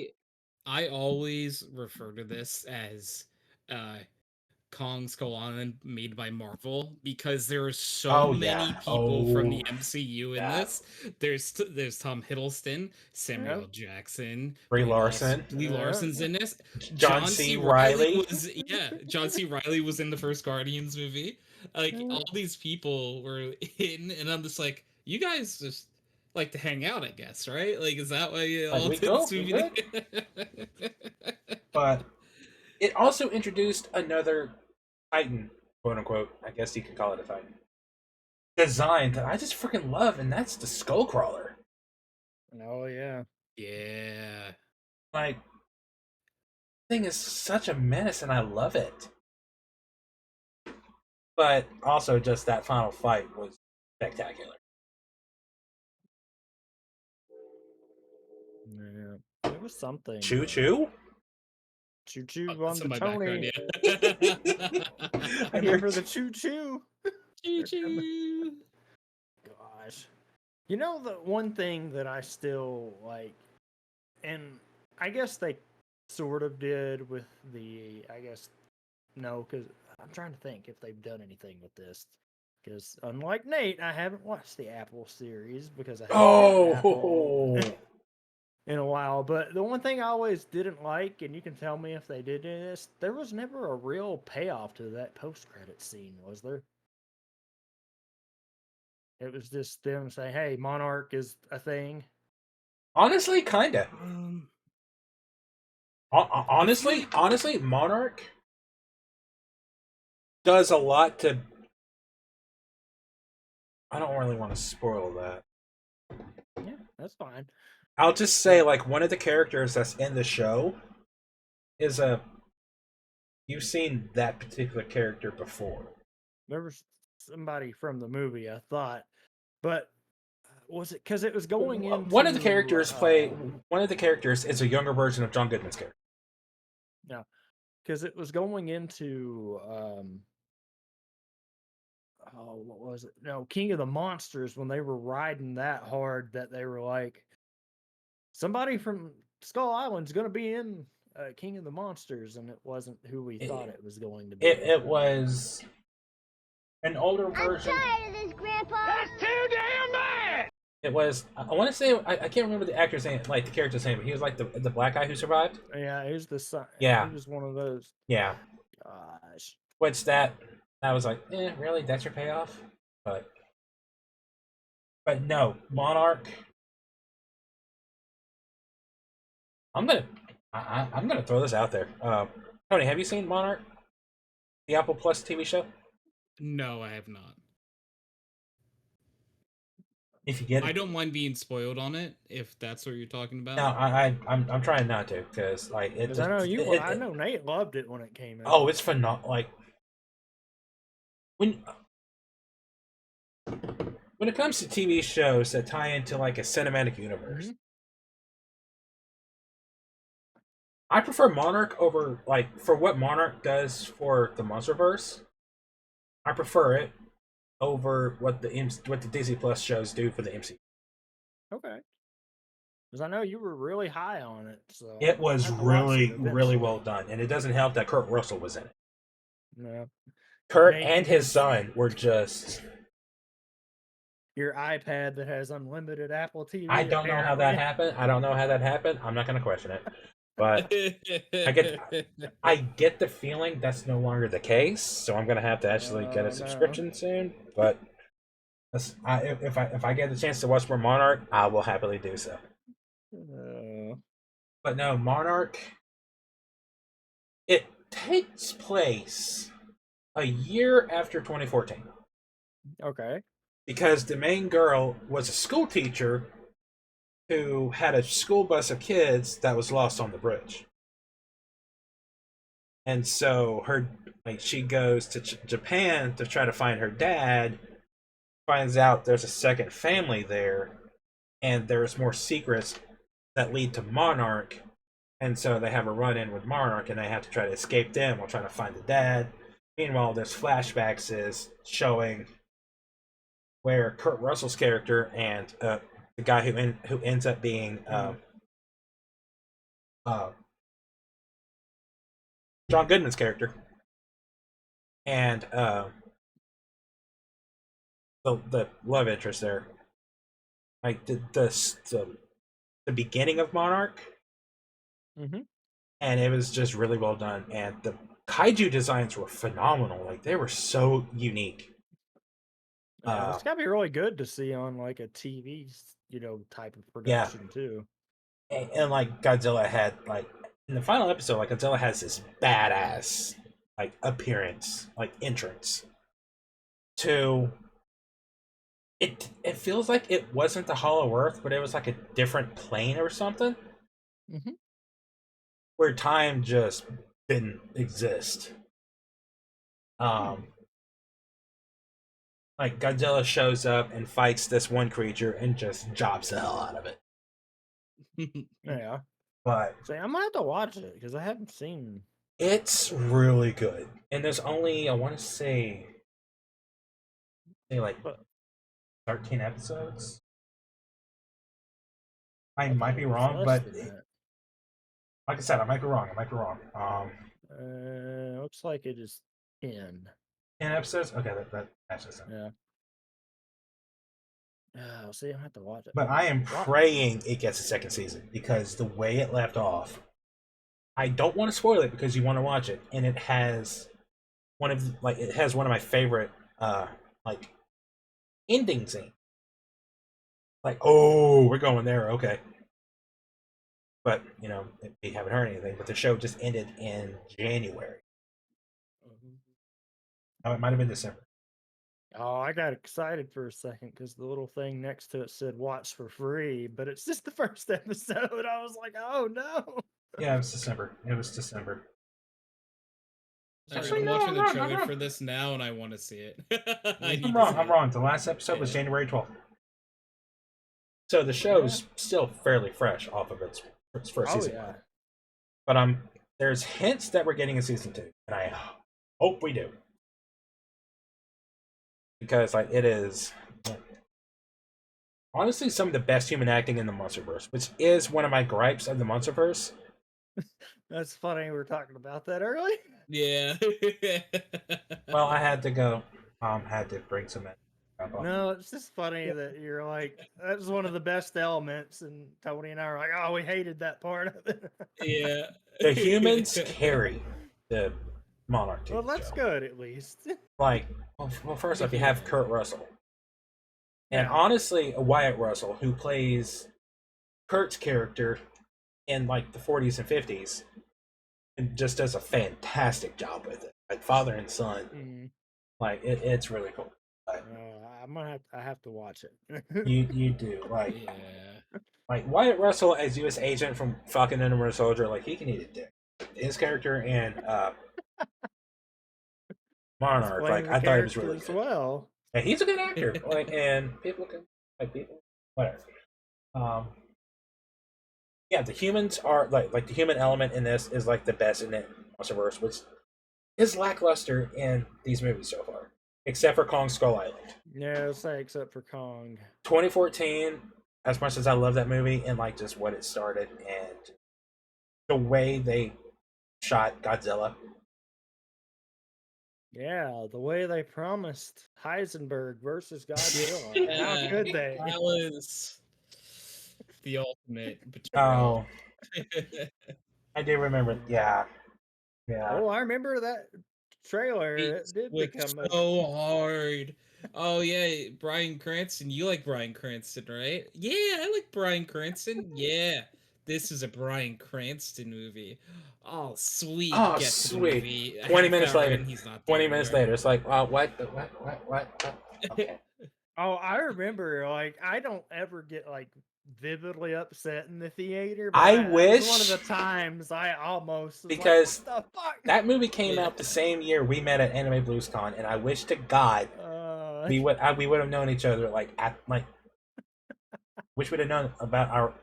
I always refer to this as Kong Skull Island made by Marvel because there are so many people from the MCU in this. There's Tom Hiddleston, Samuel L. Jackson, Brie Larson. Brie Larson's in this. John C. Reilly was John C. Reilly was in the first Guardians movie. Like all these people were in, and I'm just like, you guys just like to hang out, I guess, right? Like, is that why you all we did go, this movie? But it also introduced another Titan, quote unquote. I guess you could call it a Titan. Design that I just freaking love, and that's the Skullcrawler. Oh yeah. Yeah. Like, thing is such a menace, and I love it. But also, just that final fight was spectacular. Yeah, it was something. Choo choo. Choo choo Oh, on the my Tony. background, I remember the choo choo. Choo choo. Gosh. You know, the one thing that I still like, and I guess they sort of did with no, because I'm trying to think if they've done anything with this. Because unlike Nate, I haven't watched the Apple series because I haven't had Apple in a while. But the one thing I always didn't like, and you can tell me if they did this, there was never a real payoff to that post-credit scene, was there? It was just them saying, "Hey, Monarch is a thing." Honestly, kinda. Honestly, Monarch does a lot to. I don't really want to spoil that. Yeah, that's fine. I'll just say, like, one of the characters that's in the show is you've seen that particular character before. There was somebody from the movie, I thought, but was it because it was going into one of the characters one of the characters is a younger version of John Goodman's character. Yeah, because it was going into what was it? No, King of the Monsters, when they were riding that hard that they were like, somebody from Skull Island's going to be in King of the Monsters, and it wasn't who we thought it was going to be. It was an older version. I'm tired of this, Grandpa. That's too damn bad. It was. I want to say. I can't remember the actor's name, like the character's name, but he was like the black guy who survived. Yeah, he was the son. Yeah. He was one of those. Yeah. Gosh. Which that I was like, really? That's your payoff? But no, Monarch. I'm gonna throw this out there. Tony, have you seen Monarch, the Apple Plus TV show? No, I have not. If you get it. I don't mind being spoiled on it, if that's what you're talking about. No, I'm trying not to, because like it. I know I know Nate loved it when it came out. Oh, it's phenomenal! Like when it comes to TV shows that tie into like a cinematic universe, I prefer Monarch over, like, for what Monarch does for the MonsterVerse. I prefer it over what the Disney Plus shows do for the MCU. Okay. Because I know you were really high on it. So It was really well done, and it doesn't help that Kurt Russell was in it. No. Kurt and his son were just. Your iPad that has unlimited Apple TV. I don't know how that happened. I'm not going to question it. But I get the feeling that's no longer the case, so I'm gonna have to actually get a subscription soon. But if I get the chance to watch more Monarch, I will happily do so. But no, Monarch. It takes place a year after 2014. Okay. Because the main girl was a school teacher who had a school bus of kids that was lost on the bridge. And so she goes to Japan to try to find her dad, finds out there's a second family there, and there's more secrets that lead to Monarch, and so they have a run-in with Monarch, and they have to try to escape them while trying to find the dad. Meanwhile, there's flashbacks is showing where Kurt Russell's character and the guy who ends up being John Goodman's character, and the love interest there, like the beginning of Monarch, and it was just really well done, and the kaiju designs were phenomenal. Like they were so unique. It's gotta be really good to see on like a TV, type of production too. And like Godzilla had, like in the final episode, like Godzilla has this badass like appearance, like entrance to it. It feels like it wasn't the Hollow Earth, but it was like a different plane or something, where time just didn't exist. Like Godzilla shows up and fights this one creature and just jobs the hell out of it. Yeah. But I might have to watch it because I haven't seen. It's really good, and there's only, I want to say like 13 episodes. I might be wrong, but like I said, I might be wrong. Looks like it is 10. 10 episodes? Okay, that matches up. Yeah. I'll see. I have to watch it. But I am praying it gets a second season, because the way it left off, I don't want to spoil it because you want to watch it, and it has one of my favorite like ending scene. Like, oh, we're going there, okay. But we haven't heard anything. But the show just ended in January. Oh, it might have been December. Oh, I got excited for a second because the little thing next to it said "watch for free," but it's just the first episode. I was like, "Oh no!" Yeah, it was December. Actually, I'm watching the trailer for this now, and I want to see it. I'm wrong. The last episode was January 12th. So the show's still fairly fresh off of its first season. Yeah. But there's hints that we're getting a season 2, and I hope we do. Because like it is honestly some of the best human acting in the MonsterVerse, which is one of my gripes of the MonsterVerse. That's funny. We were talking about that earlier. Yeah. Well, I had to go. Had to bring some. No, it's just funny that you're like, that was one of the best elements, and Tony and I are like, oh, we hated that part of it. Yeah. The humans carry the Monarch Well, TV that's show. good at least. Like, well, first off, you have Kurt Russell, and Yeah. honestly, Wyatt Russell, who plays Kurt's character in like the 40s and 50s, and just does a fantastic job with it. Like father and son, Mm. like it's really cool. But I have to watch it. you do Yeah. like Wyatt Russell as U.S. agent from fucking Winter Soldier. Like he can eat a dick. His character and Monarch, Playing like the I thought it was really character good. as well. And he's a good actor. Like, and people can like people, whatever. Um, yeah, the humans are like the human element in this is like the best in the MonsterVerse, which is lackluster in these movies so far, except for Kong Skull Island. Yeah, say except for Kong. 2014, as much as I love that movie and like just what it started and the way they shot Godzilla. Yeah, the way they promised Heisenberg versus Godzilla. Yeah, How could they? that was the ultimate betrayal. Oh, I do remember. Yeah. Oh, I remember that trailer. It did Went become so hard. Oh yeah, Bryan Cranston. You like Bryan Cranston, right? Yeah, I like Bryan Cranston. Yeah, this is a Bryan Cranston movie. Oh sweet, Oh, get to the sweet. movie. 20 minutes Half hour later. in, he's not 20 there minutes anymore. later, it's like, what? Okay. Oh, I remember. Like, I don't ever get like vividly upset in the theater. But I that was wish- one of the times I almost was Because like, what the fuck? That movie came Yeah. out the same year we met at Anime BluesCon, and I wish to God we would have known each other wish we'd have known about our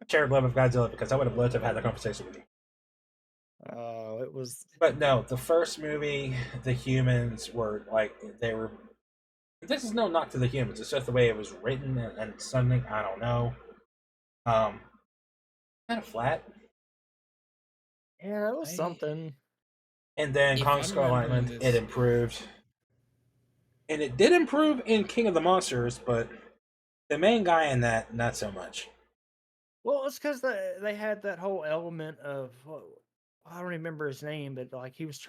shared love of Godzilla, because I would have loved to have had that conversation with you. Oh, it was. But no, the first movie, the humans were like they were. This is no knock to the humans. It's just the way it was written and something I don't know. Kind of flat. Yeah, it was something. And then If Kong I'm Skull remembering Island, this- it improved. And it did improve in King of the Monsters, but the main guy in that, not so much. Well, it's because they had that whole element of I don't remember his name, but like he was.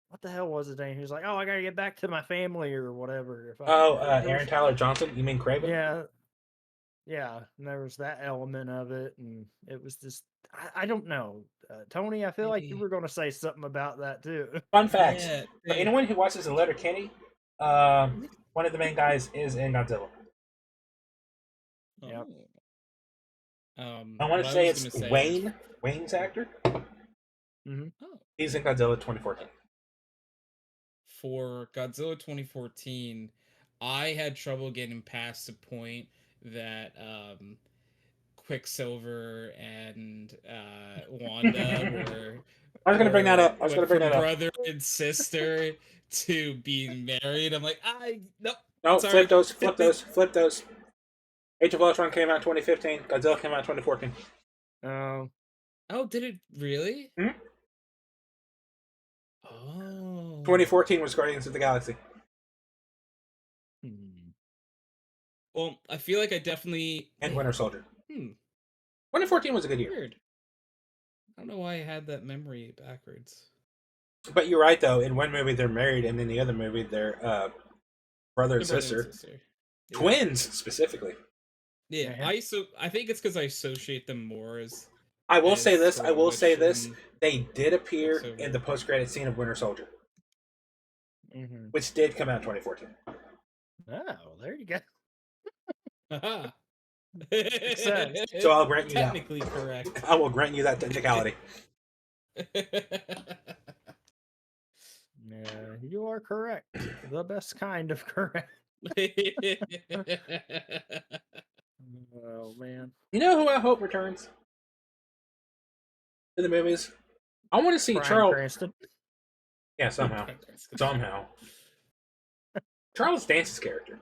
What the hell was his name? He was like, "Oh, I gotta get back to my family or whatever." Aaron Tyler Johnson? You mean Craven? Yeah, and there was that element of it, and it was just I don't know, Tony. I feel like you were going to say something about that too. Fun fact: Yeah, for anyone who watches the letter Kenny, one of the main guys is in Godzilla. Yep. I want to say it's Wayne. Wayne's actor. Mm-hmm. Oh. He's in Godzilla 2014. For Godzilla 2014, I had trouble getting past the point that Quicksilver and Wanda were. I was going to bring that up. From brother and sister to being married. I'm like, No, sorry. flip those. Age of Ultron came out in 2015. Godzilla came out in 2014. Oh, did it really? Hmm? Oh. 2014 was Guardians of the Galaxy. Well, I feel like I definitely... And Winter Soldier. 2014 was a good year. Weird. I don't know why I had that memory backwards. But you're right, though. In one movie, they're married, and in the other movie, they're brother and sister. Yeah. Twins, specifically. Yeah, I think it's because I associate them more as... I will say this. and They did appear Quicksilver. in the post-credit scene of Winter Soldier, Mm-hmm. which did come out in 2014. Oh, there you go. Haha. So I'll grant you that. Technically correct. I will grant you that technicality. Yeah, you are correct. The best kind of correct. Oh man. You know who I hope returns to the movies? I want to see Bryan Charles. Cranston. Yeah, somehow. Charles Dance's character.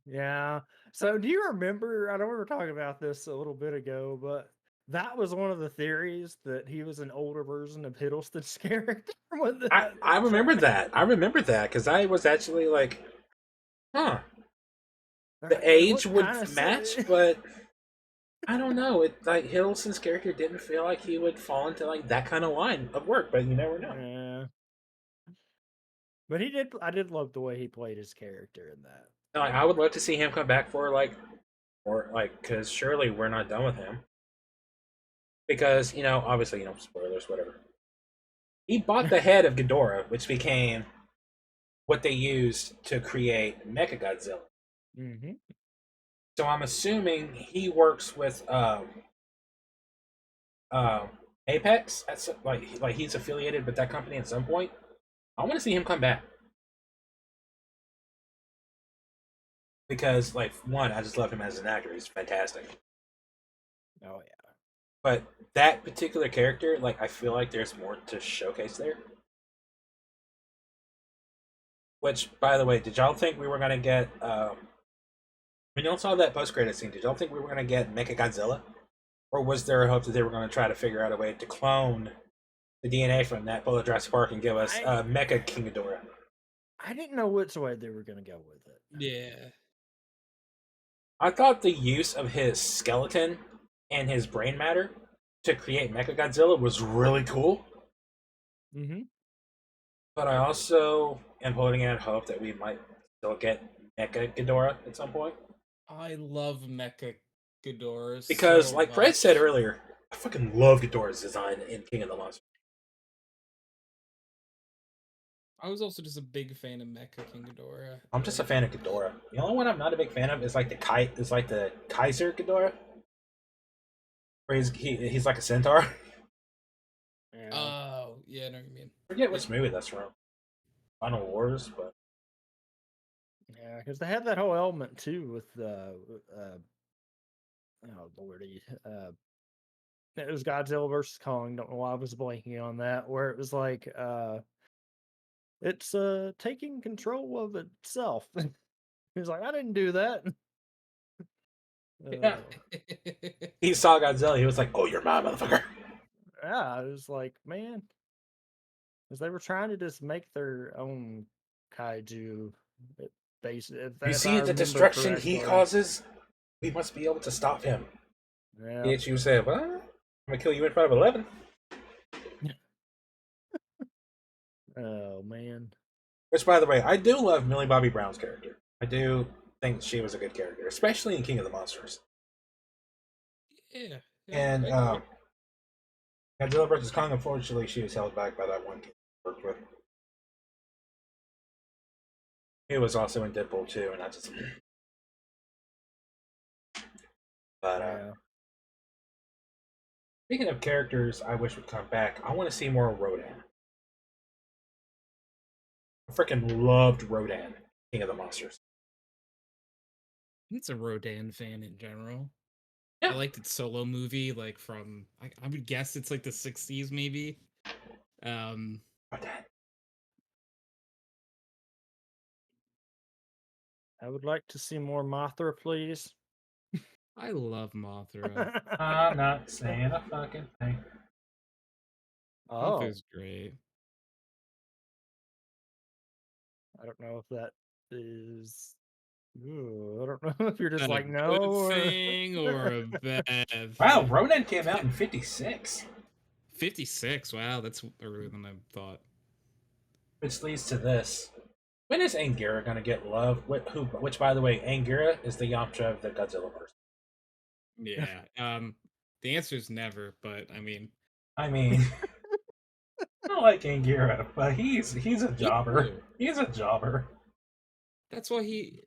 Yeah. So do you remember? I know we were talking about this a little bit ago, but That was one of the theories that he was an older version of Hiddleston's character. When I remember that. I remember that because I was actually like, huh, the age would match, but I don't know. It like Hiddleston's character didn't feel like he would fall into like that kind of line of work, but you never know. Yeah. But he did. I did love the way he played his character in that. Like, I would love to see him come back for like, or like, because surely we're not done with him. Because obviously, spoilers, whatever. He bought the head of Ghidorah, which became what they used to create Mechagodzilla. Mm-hmm. So I'm assuming he works with Apex. That's like he's affiliated with that company at some point. I want to see him come back because, like, one, I just love him as an actor. He's fantastic. Oh yeah. But that particular character, like, I feel like there's more to showcase there. Which, by the way, did y'all think we were gonna get? When y'all saw that post-credit scene, did y'all think we were gonna get Mechagodzilla, or was there a hope that they were gonna try to figure out a way to clone the DNA from that bullet Jurassic Park and give us Mecha King Ghidorah? I didn't know which way they were going to go with it. Yeah. I thought the use of his skeleton and his brain matter to create Mechagodzilla was really cool. Mm-hmm. But I also am holding out hope that we might still get Mecha Ghidorah at some point. I love Mecha Ghidorah Because, so like much. Fred said earlier, I fucking love Ghidorah's design in King of the Monsters. I was also just a big fan of Mecha King Ghidorah. I'm just a fan of Ghidorah. The only one I'm not a big fan of is like the Kaiser Ghidorah, where he's like a centaur. Yeah. Oh, yeah, I know what you mean. I forget which movie that's from. Final Wars, but Yeah, because they had that whole element too with oh lordy, it was Godzilla versus Kong. Don't know why I was blanking on that. Where it was like, it's taking control of itself. He's like, I didn't do that. yeah. He saw Godzilla. He was like, "Oh, you're my motherfucker." Yeah, it was like, man, because they were trying to just make their own kaiju. You see the destruction he causes? We must be able to stop him. Yeah. You said, "What? I'm gonna kill you in front of 11." Oh man. Which, by the way, I do love Millie Bobby Brown's character. I do think she was a good character, especially in King of the Monsters. Yeah. And Godzilla vs. Kong, unfortunately, she was held back by that one kid she worked with. He was also in Deadpool 2, and I just. But Yeah. speaking of characters I wish would come back, I want to see more Rodan. I freaking loved Rodan, King of the Monsters. It's a Rodan fan in general. Yeah. I liked its solo movie, like from I would guess it's like the 60s maybe. Rodan. I would like to see more Mothra, please. I love Mothra. I'm not saying a fucking thing. Oh, Mothra's great. I don't know if that is. Ooh, I don't know if you're just Is that like a no good thing or a bad thing? Wow, Rodan came out in 56. 56. Wow, that's earlier than I thought. Which leads to this. When is Anguirra gonna get love? Which, by the way, Anguirra is the Yamcha of the Godzilla verse. Yeah. The answer is never, but I mean, I don't like Anguirra, but he's a jobber. He's a jobber. That's why he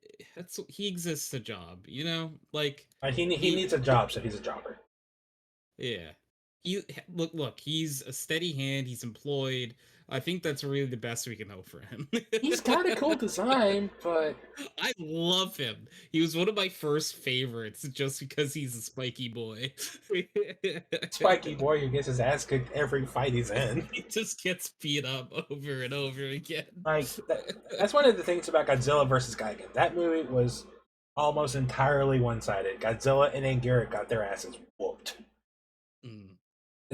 exists a job, you know? Like He needs a job, so he's a jobber. yeah. Look, he's a steady hand, he's employed. I think that's really the best we can hope for him. He's got a cool design, but I love him. He was one of my first favorites just because he's a spiky boy. Spiky boy who gets his ass kicked every fight he's in. He just gets beat up over and over again. Like that's one of the things about Godzilla versus Gigan. That movie was almost entirely one-sided. Godzilla and Anguirra got their asses whooped.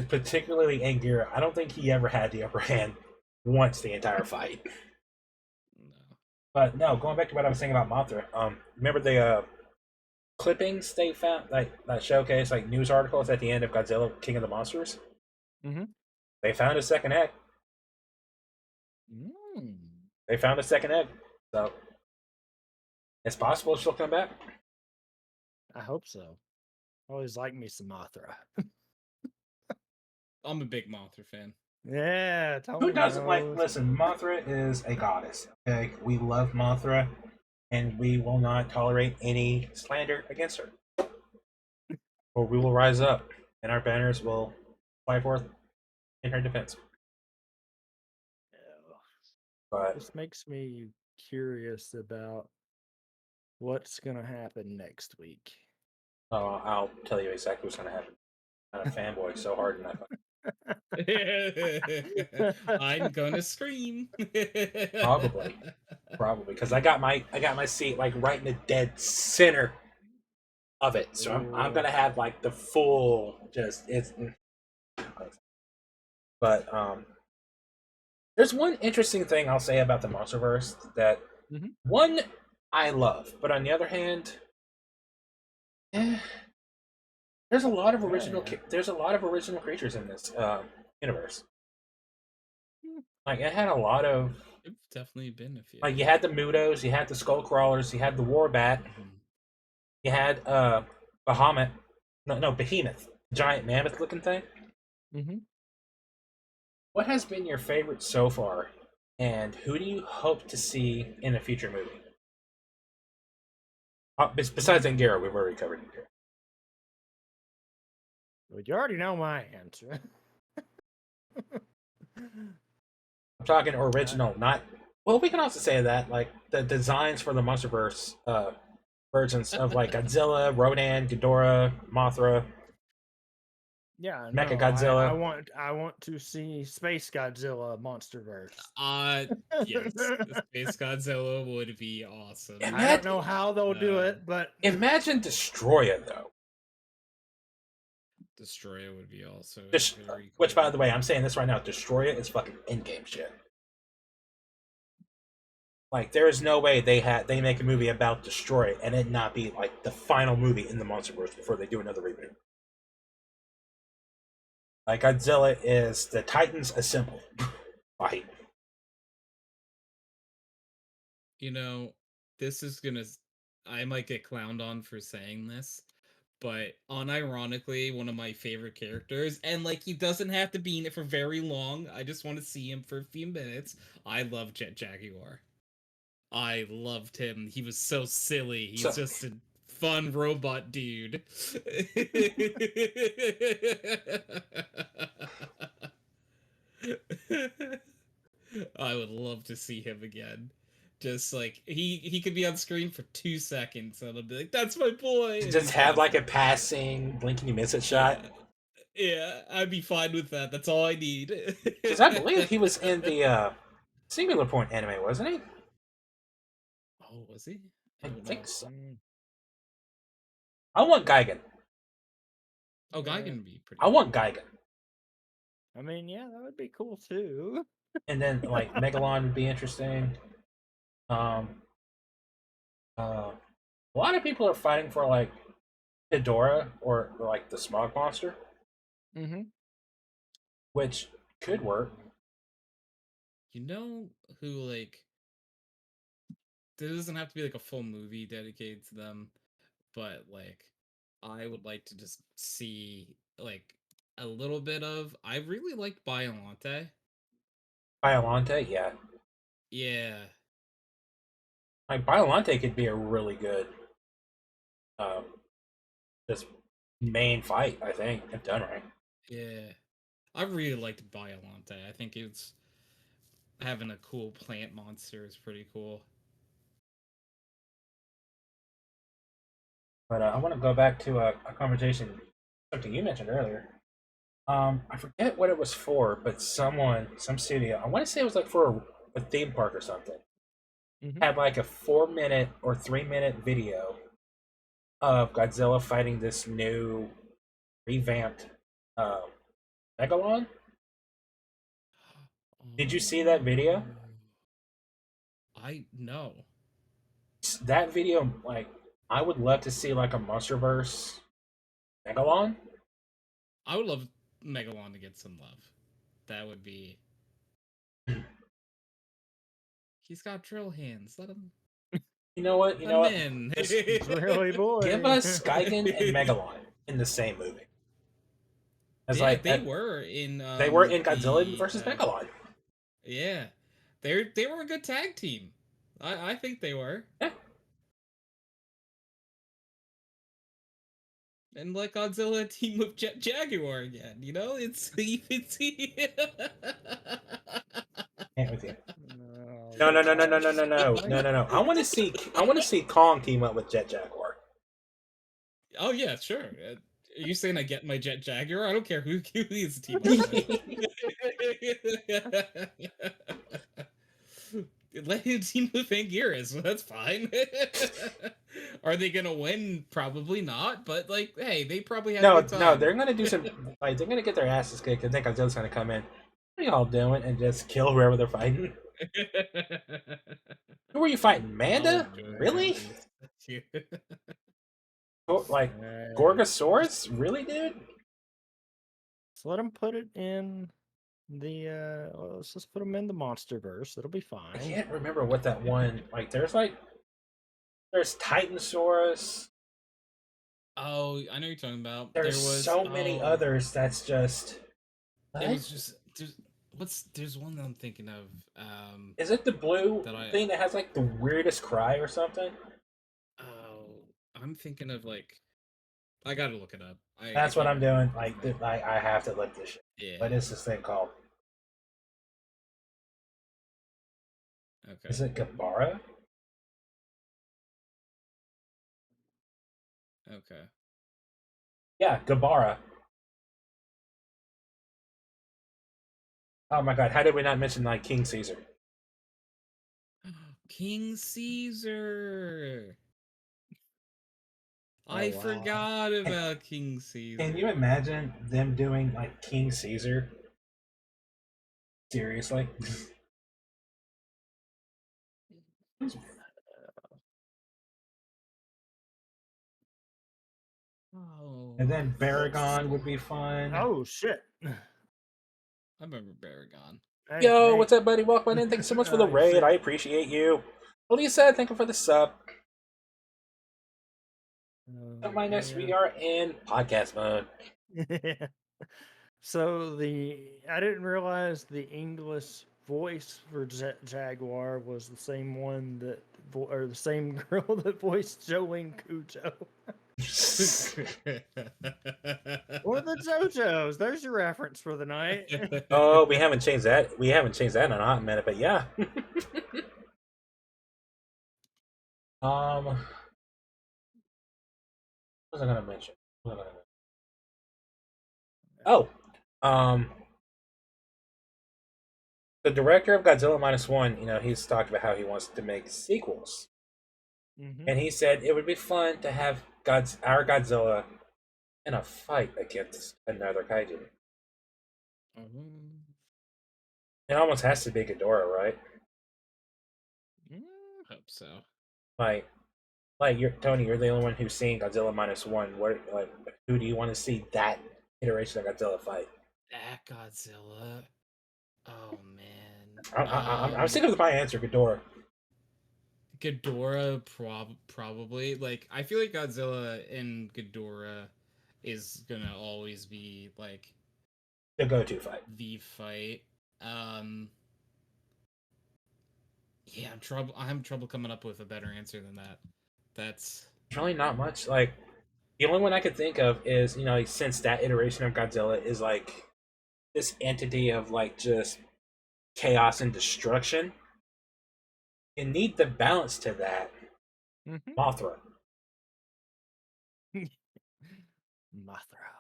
particularly Angira, I don't think he ever had the upper hand once the entire fight. No. But no, going back to what I was saying about Mothra. Remember the clippings they found, like that showcase, like news articles at the end of Godzilla, King of the Monsters? Mm-hmm. They found a second egg. Mm. They found a second egg, so it's possible she'll come back. I hope so. Always like me some Mothra. I'm a big Mothra fan. Yeah, Who Tony doesn't like? knows. Listen, Mothra is a goddess. Okay, we love Mothra, and we will not tolerate any slander against her. Or we will rise up, and our banners will fly forth in her defense. Yeah. But This makes me curious about what's gonna happen next week. I'll tell you exactly what's going to happen. I'm a fanboy so hard in that fight. I'm gonna scream. Probably, because I got my seat like right in the dead center of it, so I'm gonna have like the full just it's. But there's one interesting thing I'll say about the MonsterVerse that one I love, but on the other hand, there's a lot of original there's a lot of original creatures in this universe. Like it had a lot of. It's definitely been a few. Like you had the Mudos, you had the Skull Crawlers, you had the Warbat, you had Behemoth, giant mammoth looking thing. What has been your favorite so far, and who do you hope to see in a future movie? Besides Angira, we've already covered Angira. Well, you already know my answer. I'm talking original, not. Well, we can also say that like the designs for the MonsterVerse versions of like Godzilla, Rodan, Ghidorah, Mothra. Yeah, Mechagodzilla. I want to see Space Godzilla MonsterVerse. Yes, Space Godzilla would be awesome. I don't know how they'll do it, but imagine Destroya though. Destroya would be also very cool. Which, by the way, I'm saying this right now. Destroya is fucking in-game shit. Like, there is no way they make a movie about Destroya and it not be like the final movie in the MonsterVerse before they do another reboot. Like, Godzilla is the Titans assemble fight. You know, this is gonna. I might get clowned on for saying this, but unironically, one of my favorite characters, and like he doesn't have to be in it for very long. I just want to see him for a few minutes. I love Jet Jaguar. I loved him. He was so silly. He's just a fun robot dude. I would love to see him again. Just like he could be on screen for 2 seconds and I'll be like, that's my boy. Just have like a passing blink and you miss it shot. Yeah, I'd be fine with that. That's all I need. Because I believe he was in the Singular Point anime, wasn't he? Oh, was he? I think so. I want Gigan. Oh, Gigan would be pretty. I want Gigan. I mean, yeah, that would be cool too. And then like Megalon would be interesting. A lot of people are fighting for like Ghidorah or like the Smog Monster, which could work. You know who like? There doesn't have to be like a full movie dedicated to them, but like I would like to just see like a little bit of. I really liked Biollante. Biollante, yeah. Yeah. Like Biollante could be a really good just main fight, I think, if done right. Yeah. I really liked Biollante. I think it's having a cool plant monster is pretty cool. But I want to go back to a conversation, something you mentioned earlier. I forget what it was for, but some studio, I want to say it was like for a theme park or something, had like a 4-minute or 3-minute video of Godzilla fighting this new revamped Megalon? Did you see that video? I know. That video, like, I would love to see like a MonsterVerse Megalon. I would love Megalon to get some love. That would be. He's got drill hands. Let him. You know what? You know Let what? him in. Really, boy. Give us Skygan and Megalon in the same movie. As Yeah, like they were in. they were in Godzilla versus Megalon. Yeah, they were a good tag team. I think they were. Yeah. And like Godzilla team with Jet Jaguar again, you know, it's Can't with you. No. I want to see Kong team up with Jet Jaguar. Oh yeah, sure. Are you saying I get my Jet Jaguar? I don't care who is team. Let him team with Anguirus. That's fine. Are they gonna win? Probably not. But like, hey, they probably have a good time. No, they're gonna do some like they're gonna get their asses kicked. I think Godzilla's gonna come in. What are y'all doing? And just kill whoever they're fighting. Who were you fighting? Manda? Really? Like Gorgosaurus? Really, dude? So let them put it in the. Let's just put them in the MonsterVerse. It'll be fine. I can't remember what that one. Like, there's Titanosaurus. Oh, I know what you're talking about. There's so many others. That's just. It was just there's one that I'm thinking of. Is it the blue thing that has like the weirdest cry or something? Oh, I'm thinking of like. I gotta look it up. That's what I'm doing. Like, I have to look this shit. Yeah. What is this thing called? Okay. Is it Gabara? Okay. Yeah, Gabara. Oh my god, how did we not mention like King Caesar? King Caesar. Oh, I wow. forgot about King Caesar. Can you imagine them doing like King Caesar? Seriously? Oh. And then Baragon would be fun. Oh shit! I remember Baragon. Hey, Yo, hey. what's up, buddy? Welcome in. Thanks so much for the raid. Shit. I appreciate you. Lisa, thank you for the sub. Don't mind us. We are in podcast mode. So I didn't realize the English voice for Jaguar was the same one that, or the same girl that voiced Jolene Cujo. Or the JoJo's. There's your reference for the night. Oh, we haven't changed that. We haven't changed that in a hot minute, but yeah. What was I gonna mention? Oh, the director of Godzilla -1, you know, he's talked about how he wants to make sequels, and he said it would be fun to have our Godzilla in a fight against another kaiju. It almost has to be Ghidorah, right? Hope so. Like you're Tony. You're the only one who's seen Godzilla -1. What, like, who do you want to see that iteration of Godzilla fight? That Godzilla. Oh man. I'm sick of my answer, Ghidorah. Ghidorah probably. Like, I feel like Godzilla and Ghidorah is gonna always be like The go-to fight. The fight. Yeah, I'm trouble coming up with a better answer than that. That's really not much. Like, the only one I could think of is, you know, since that iteration of Godzilla is like this entity of like just chaos and destruction, you need the balance to that. Mothra. Mothra.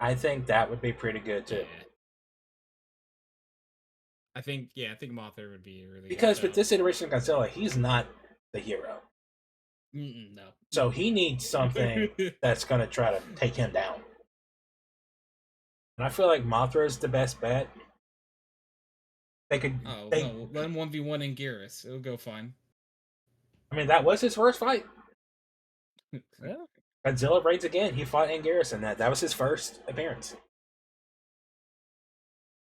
I think that would be pretty good too. Yeah. I think Mothra would be really because good with this iteration of Godzilla, he's not the hero. No. So he needs something that's going to try to take him down. And I feel like Mothra is the best bet. They could. Oh They, no, let him 1v1 in Geras. It'll go fine. I mean, that was his first fight. Yeah. Godzilla raids again. He fought in Garrison. That was his first appearance.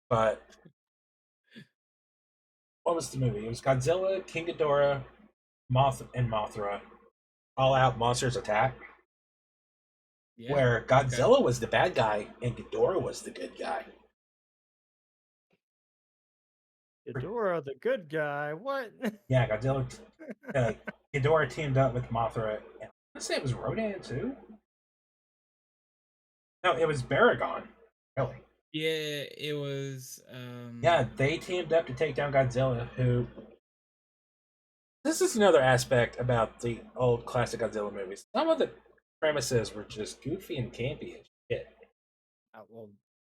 But what was the movie? It was Godzilla, King Ghidorah, and Mothra. All out monsters attack. Yeah. Where Godzilla was the bad guy and Ghidorah was the good guy. Ghidorah, the good guy. What? Yeah, Ghidorah teamed up with Mothra. And I want to say it was Rodan too. No, it was Baragon. Really? Yeah, it was. Yeah, they teamed up to take down Godzilla. Who? This is another aspect about the old classic Godzilla movies. Some of the premises were just goofy and campy as shit. Well,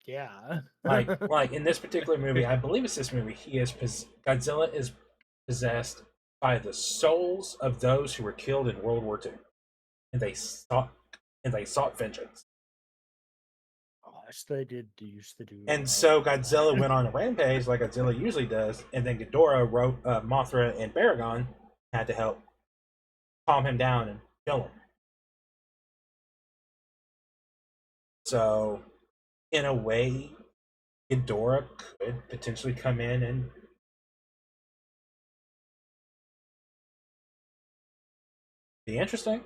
yeah. Like in this particular movie, I believe it's this movie. Godzilla is possessed by the souls of those who were killed in World War II, and they sought vengeance. Gosh, they used to do. And so Godzilla went on a rampage like Godzilla usually does, and then Ghidorah, Mothra, and Baragon had to help calm him down and kill him. So, in a way, Ghidorah could potentially come in and be interesting.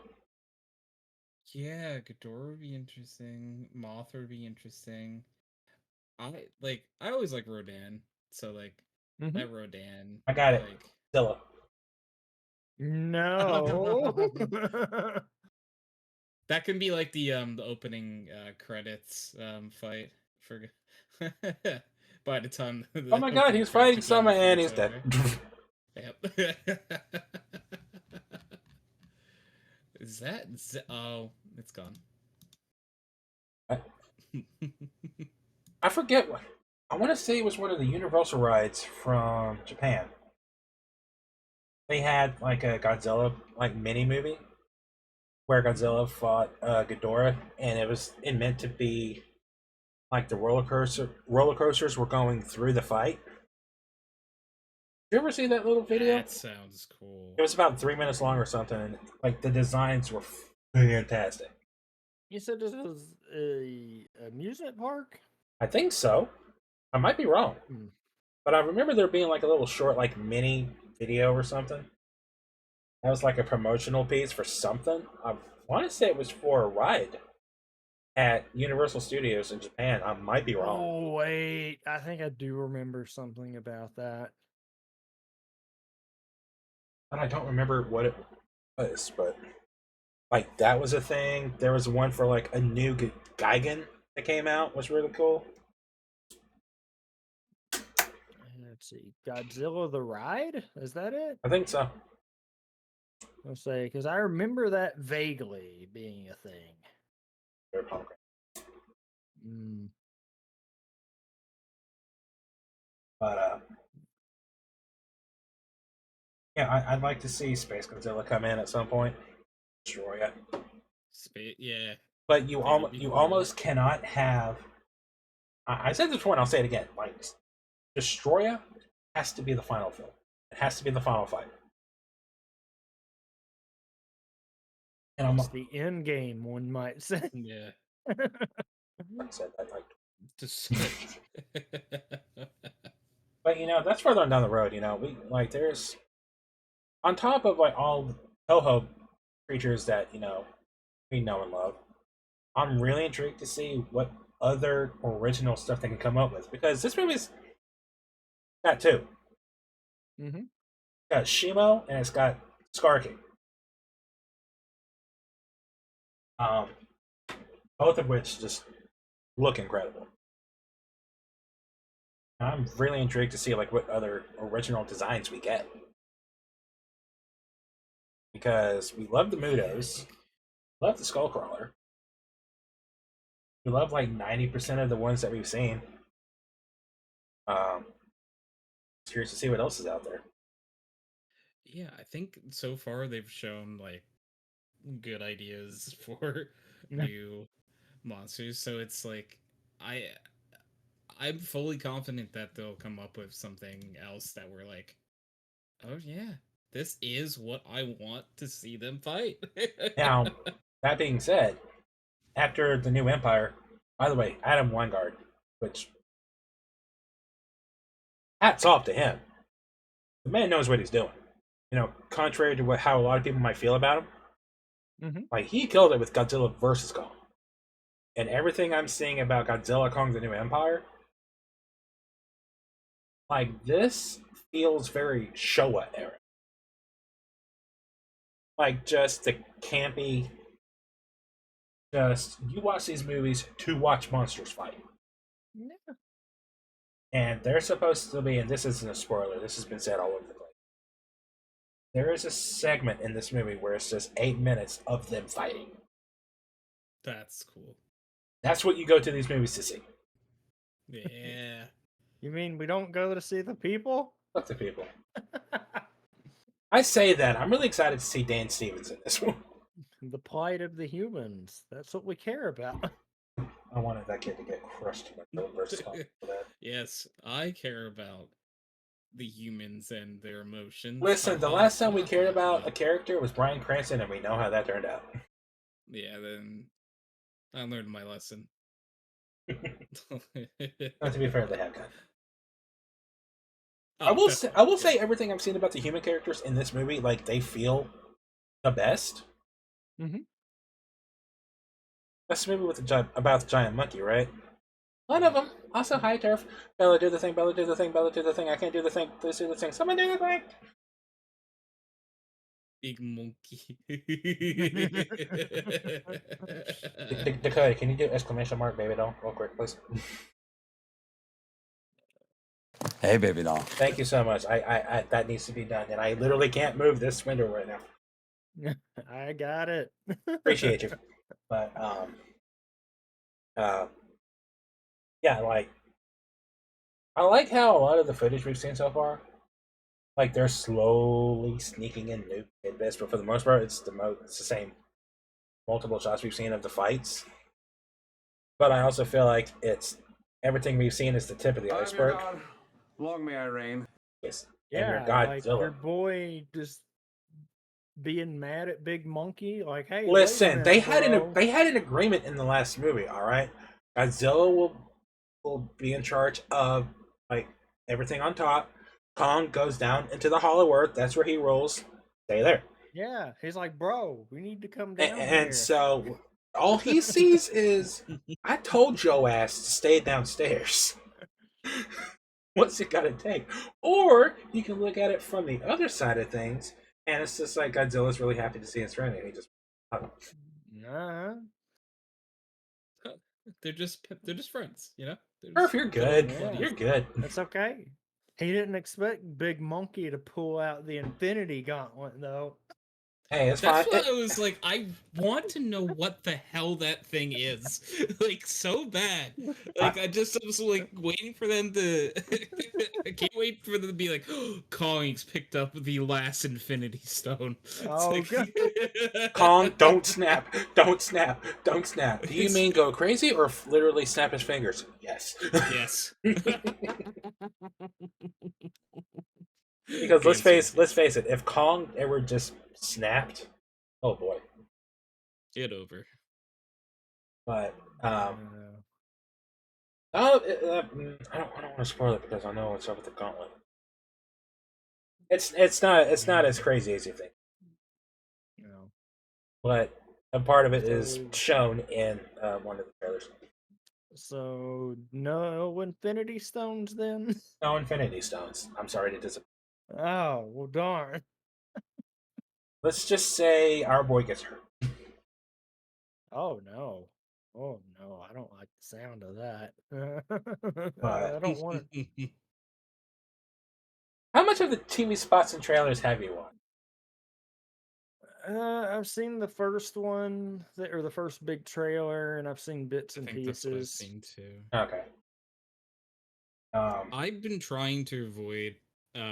Yeah, Ghidorah would be interesting. Mothra would be interesting. I always like Rodan, so that Rodan. I got it. Godzilla. No. That can be like the opening credits fight for by the time. Oh my god, he's fighting Summer and he's dead. Yep. Is that? Oh, it's gone. I forget what. I want to say it was one of the Universal rides from Japan. They had like a Godzilla mini movie where Godzilla fought Ghidorah, and it meant to be like the roller coasters were going through the fight. Did you ever see that little video? That sounds cool. It was about 3 minutes long or something, and like the designs were fantastic. You said this was a amusement park? I think so. I might be wrong. But I remember there being like a little short mini video or something. That was like a promotional piece for something. I want to say it was for a ride at Universal Studios in Japan. I might be wrong. Oh, wait. I think I do remember something about that. But I don't remember what it was. But that was a thing. There was one for a new Gigan that came out, was really cool. Let's see. Godzilla the Ride? Is that it? I think so. I'll say, because I remember that vaguely being a thing. They're pomegranate. But yeah, I'd like to see Space Godzilla come in at some point, destroy it. Yeah. But you almost cannot have. I said this before, and I'll say it again. Destroya has to be the final film. It has to be the final fight. And It's the end game, one might say. Yeah. I said that Just. But that's further down the road. We there's on top of all the Toho creatures that we know and love. I'm really intrigued to see what other original stuff they can come up with, because this movie's got two. It's got Shimo and it's got Scar King. Both of which just look incredible. And I'm really intrigued to see what other original designs we get, because we love the Mutos, love the Skullcrawler, we love 90% of the ones that we've seen. Curious to see what else is out there. Yeah, I think so far they've shown good ideas for new monsters. So it's I'm fully confident that they'll come up with something else that we're like, oh yeah, this is what I want to see them fight. Now, that being said, after the new Empire, by the way, Adam Wingard, which hats off to him. The man knows what he's doing. You know, contrary to how a lot of people might feel about him, like he killed it with Godzilla versus Kong. And everything I'm seeing about Godzilla Kong the New Empire, like this feels very Showa era. Like just the campy, just you watch these movies to watch monsters fight. Yeah. And they're supposed to be, and this isn't a spoiler, this has been said all over the place. There is a segment in this movie where it's just 8 minutes of them fighting. That's cool. That's what you go to these movies to see. Yeah. You mean we don't go to see the people? Fuck the people. I say that. I'm really excited to see Dan Stevens in this one. The plight of the humans. That's what we care about. I wanted that kid to get crushed in the versus for that. Yes, I care about the humans and their emotions. Listen, the last time we cared about a character was Bryan Cranston, and we know how that turned out. Yeah, then I learned my lesson. Not to be fair, they have kind. Oh, I will say everything I've seen about the human characters in this movie, like they feel the best. Mm-hmm. That's the movie with about the giant monkey, right? One of them. Also, hi, Turf. Bella, do the thing. Bella, do the thing. Bella, do the thing. I can't do the thing. Please do the thing. Someone do the thing. Big monkey. Dakota, can you do exclamation mark baby doll real quick, please? Hey, baby doll. Thank you so much. I that needs to be done, and I literally can't move this window right now. I got it. Appreciate you, but yeah, like I like how a lot of the footage we've seen so far, like they're slowly sneaking in new tidbits, but for the most part, it's the same multiple shots we've seen of the fights. But I also feel like it's everything we've seen is the tip of the iceberg. Long may I reign. Yes. Yeah, and your like Godzilla. your boy just being mad at Big Monkey. Like, hey, Listen, they had bro. they had an agreement in the last movie. All right, Godzilla will be in charge of like everything on top. Kong goes down into the Hollow Earth. That's where he rolls. Stay there. Yeah, he's like, bro, we need to come down And here. so all he sees is, I told your ass to stay downstairs. What's it gotta take? Or you can look at it from the other side of things, and it's just like Godzilla's really happy to see his friend, and he just. Uh-huh. They're just friends, you know. Perf, you're good. Yeah. You're good. That's okay. He didn't expect Big Monkey to pull out the Infinity Gauntlet, though. Hey, it's That's fine. why I was like, I want to know what the hell that thing is, like so bad. Like I was like waiting for them to. I can't wait for them to be like, oh, Kong's picked up the last Infinity Stone. It's Oh, like, God. Kong, don't snap. Don't snap. Don't snap. Do you mean go crazy or literally snap his fingers? Yes. Yes. Because let's face it, if Kong ever just snapped, oh boy. Get over. But I don't want to spoil it because I know what's up with the gauntlet. It's not as crazy as you think. No. But a part of it is shown in one of the trailers. So, no Infinity Stones then? No Infinity Stones. I'm sorry to disappoint. Oh, well, darn. Let's just say our boy gets hurt. Oh, no. Oh, no. I don't like the sound of that. But- I don't want it. How much of the TV spots and trailers have you watched? I've seen the first one, or the first big trailer, and I've seen bits I and think that's what I've pieces. seen too. Okay. I've been trying to avoid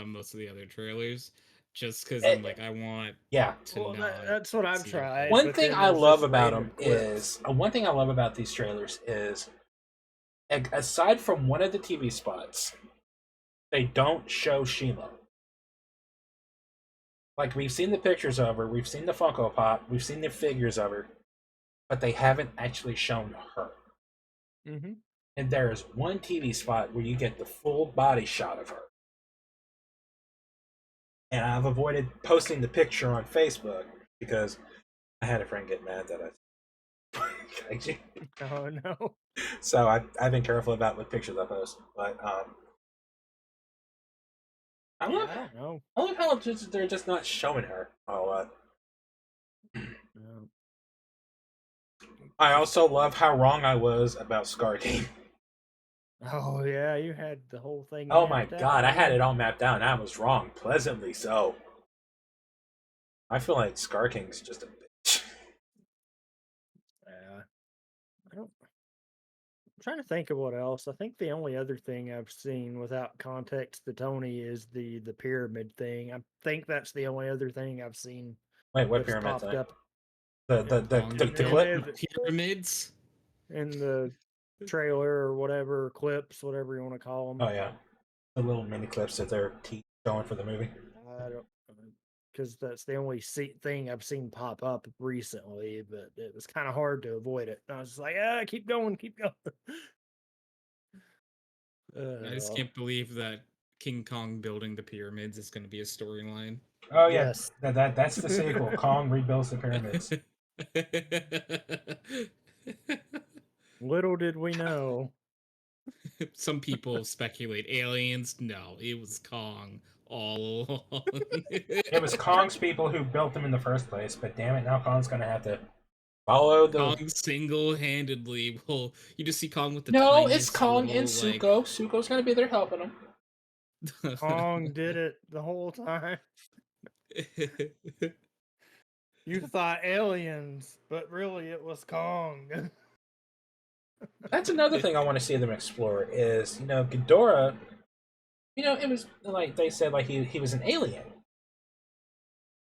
most of the other trailers, just because I'm like, I want Yeah. to Well, not. that's what I've see tried. One but thing then I there's love just about random them clips. is one thing I love about these trailers is aside from one of the TV spots, they don't show Shima. Like, we've seen the pictures of her, we've seen the Funko Pop, we've seen the figures of her, but they haven't actually shown her. Mm-hmm. And there is one TV spot where you get the full body shot of her. And I've avoided posting the picture on Facebook because I had a friend get mad that I Oh no. So I've been careful about what pictures I post. But I love how they're just not showing her a lot. No. I also love how wrong I was about Scar King. Oh yeah, you had the whole thing. Oh my mapped god, out, I had man. it all mapped out and I was wrong. Pleasantly so. I feel like Scar King's just a bitch. Yeah. I'm trying to think of what else. I think the only other thing I've seen without context to Tony is the pyramid thing. I think that's the only other thing I've seen Wait, what that's pyramid popped thing? up The in clip? Pyramids. the trailer or whatever, clips, whatever you want to call them. Oh yeah. The little mini clips that they're showing for the movie. I don't, because that's the only thing I've seen pop up recently, but it was kind of hard to avoid it. I was just like, keep going, keep going. I just can't believe that King Kong building the pyramids is going to be a storyline. Oh yeah, Yes. that's the sequel. Kong rebuilds the pyramids. Little did we know. Some people speculate aliens. No, it was Kong all along. It was Kong's people who built them in the first place, but damn it, now Kong's gonna have to follow the. Kong single-handedly will. You just see Kong with the No, tiniest it's Kong little, and Zuko. Zuko's gonna be there helping him. Kong did it the whole time. You thought aliens, but really it was Kong. That's another thing I want to see them explore is, Ghidorah, it was like they said like he was an alien.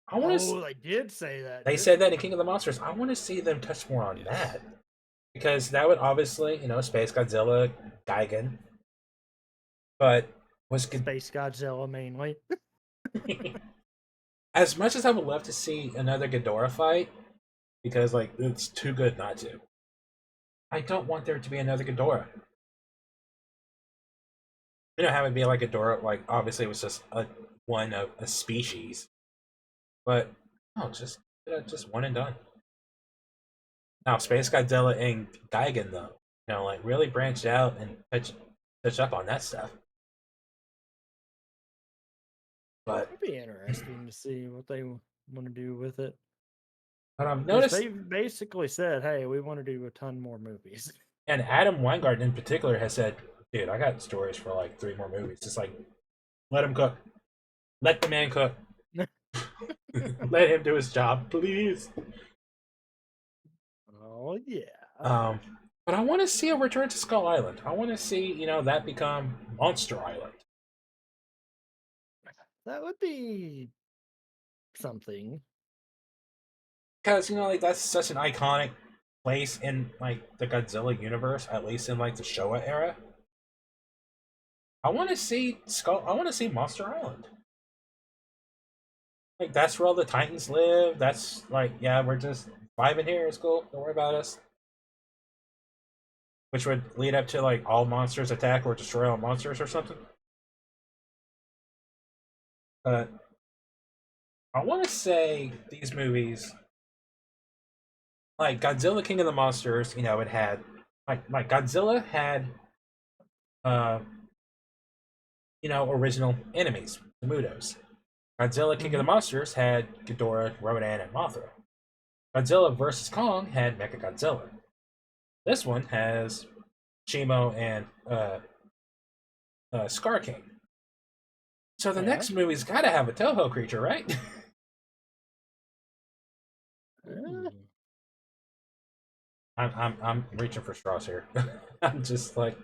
I want to they did say that. They said that in King of the Monsters. I want to see them touch more on that. Because that would obviously, Space Godzilla, Gigan. But was Space Godzilla mainly. As much as I would love to see another Ghidorah fight, because like it's too good not to. I don't want there to be another Ghidorah. Have it be like Ghidorah, like obviously it was just one of a species. But no, just one and done. Now Space Godzilla and Gigan though, like really branched out and touch up on that stuff. But it'd be interesting to see what they want to do with it. But I've noticed they basically said, "Hey, we want to do a ton more movies." And Adam Wingard in particular has said, "Dude, I got stories for like 3 more movies. Just like, let him cook. Let the man cook. Let him do his job, please." Oh yeah. But I want to see a return to Skull Island. I want to see, that become Monster Island. That would be something. Because, like that's such an iconic place in like the Godzilla universe, at least in like the Showa era. I want to see Monster Island. Like that's where all the Titans live. That's like, yeah, we're just vibing here. It's cool. Don't worry about us. Which would lead up to like all monsters attack or destroy all monsters or something. But I want to say these movies, like Godzilla King of the Monsters, it had like Godzilla had original enemies, the Mutos. Godzilla King of the Monsters had Ghidorah, Rodan, and Mothra. Godzilla vs. Kong had Mechagodzilla. This one has Shimo and Scar King. So the next movie's got to have a Toho creature, right? I'm reaching for straws here. I'm just like,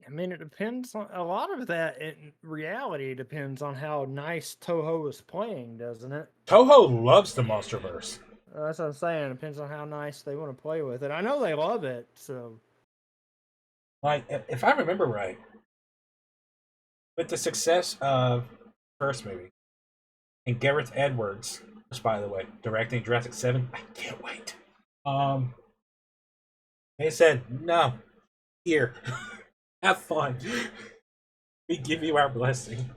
I mean, it depends on a lot of that. In reality, depends on how nice Toho is playing, doesn't it? Toho loves the MonsterVerse. That's what I'm saying. It depends on how nice they want to play with it. I know they love it, so Like, if I remember right, with the success of first movie and Gareth Edwards, which by the way, directing Jurassic 7, I can't wait. They said, no, here, have fun. We give you our blessing.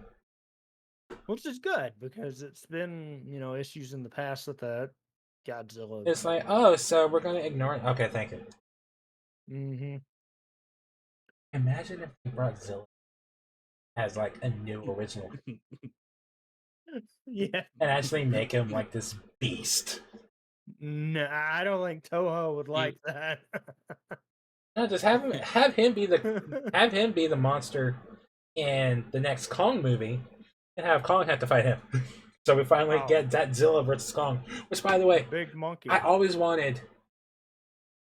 Which is good because it's been, issues in the past with that Godzilla. It's like, oh, so we're gonna ignore it. Okay, thank you. Mm-hmm. Imagine if they brought Zilla as like a new original Yeah. and actually make him like this beast. No, I don't think Toho would like that. No, just have him be the monster in the next Kong movie, and have Kong have to fight him. So we finally get that Zilla versus Kong. Which, by the way, big monkey. I always wanted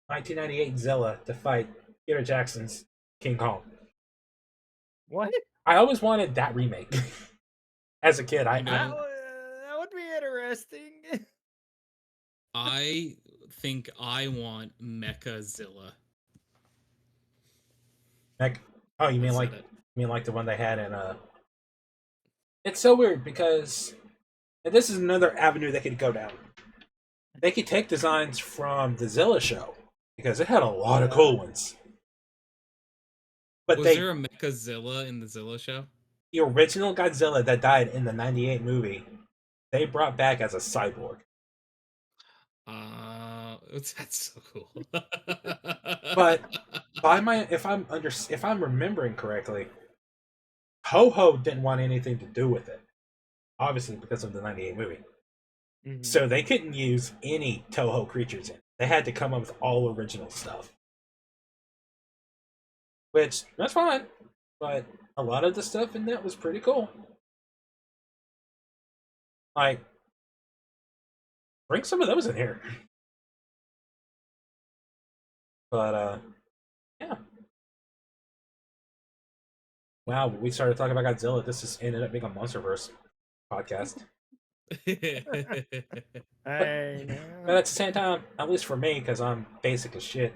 1998 Zilla to fight Peter Jackson's King Kong. What? I always wanted that remake. As a kid, that would be interesting. I think I want Mechazilla. Oh, you mean like the one they had in It's so weird because, and this is another avenue they could go down. They could take designs from the Zilla show because it had a lot of cool ones. But was there a Mechazilla in the Zilla show? The original Godzilla that died in the '98 movie, they brought back as a cyborg. That's so cool. But if I'm remembering correctly, Toho didn't want anything to do with it, obviously because of the '98 movie. Mm-hmm. So they couldn't use any Toho creatures in. They had to come up with all original stuff, which that's fine. But a lot of the stuff in that was pretty cool. Like, bring some of those in here. But yeah. Wow, we started talking about Godzilla. This just ended up being a MonsterVerse podcast. But at the same time, at least for me, because I'm basic as shit,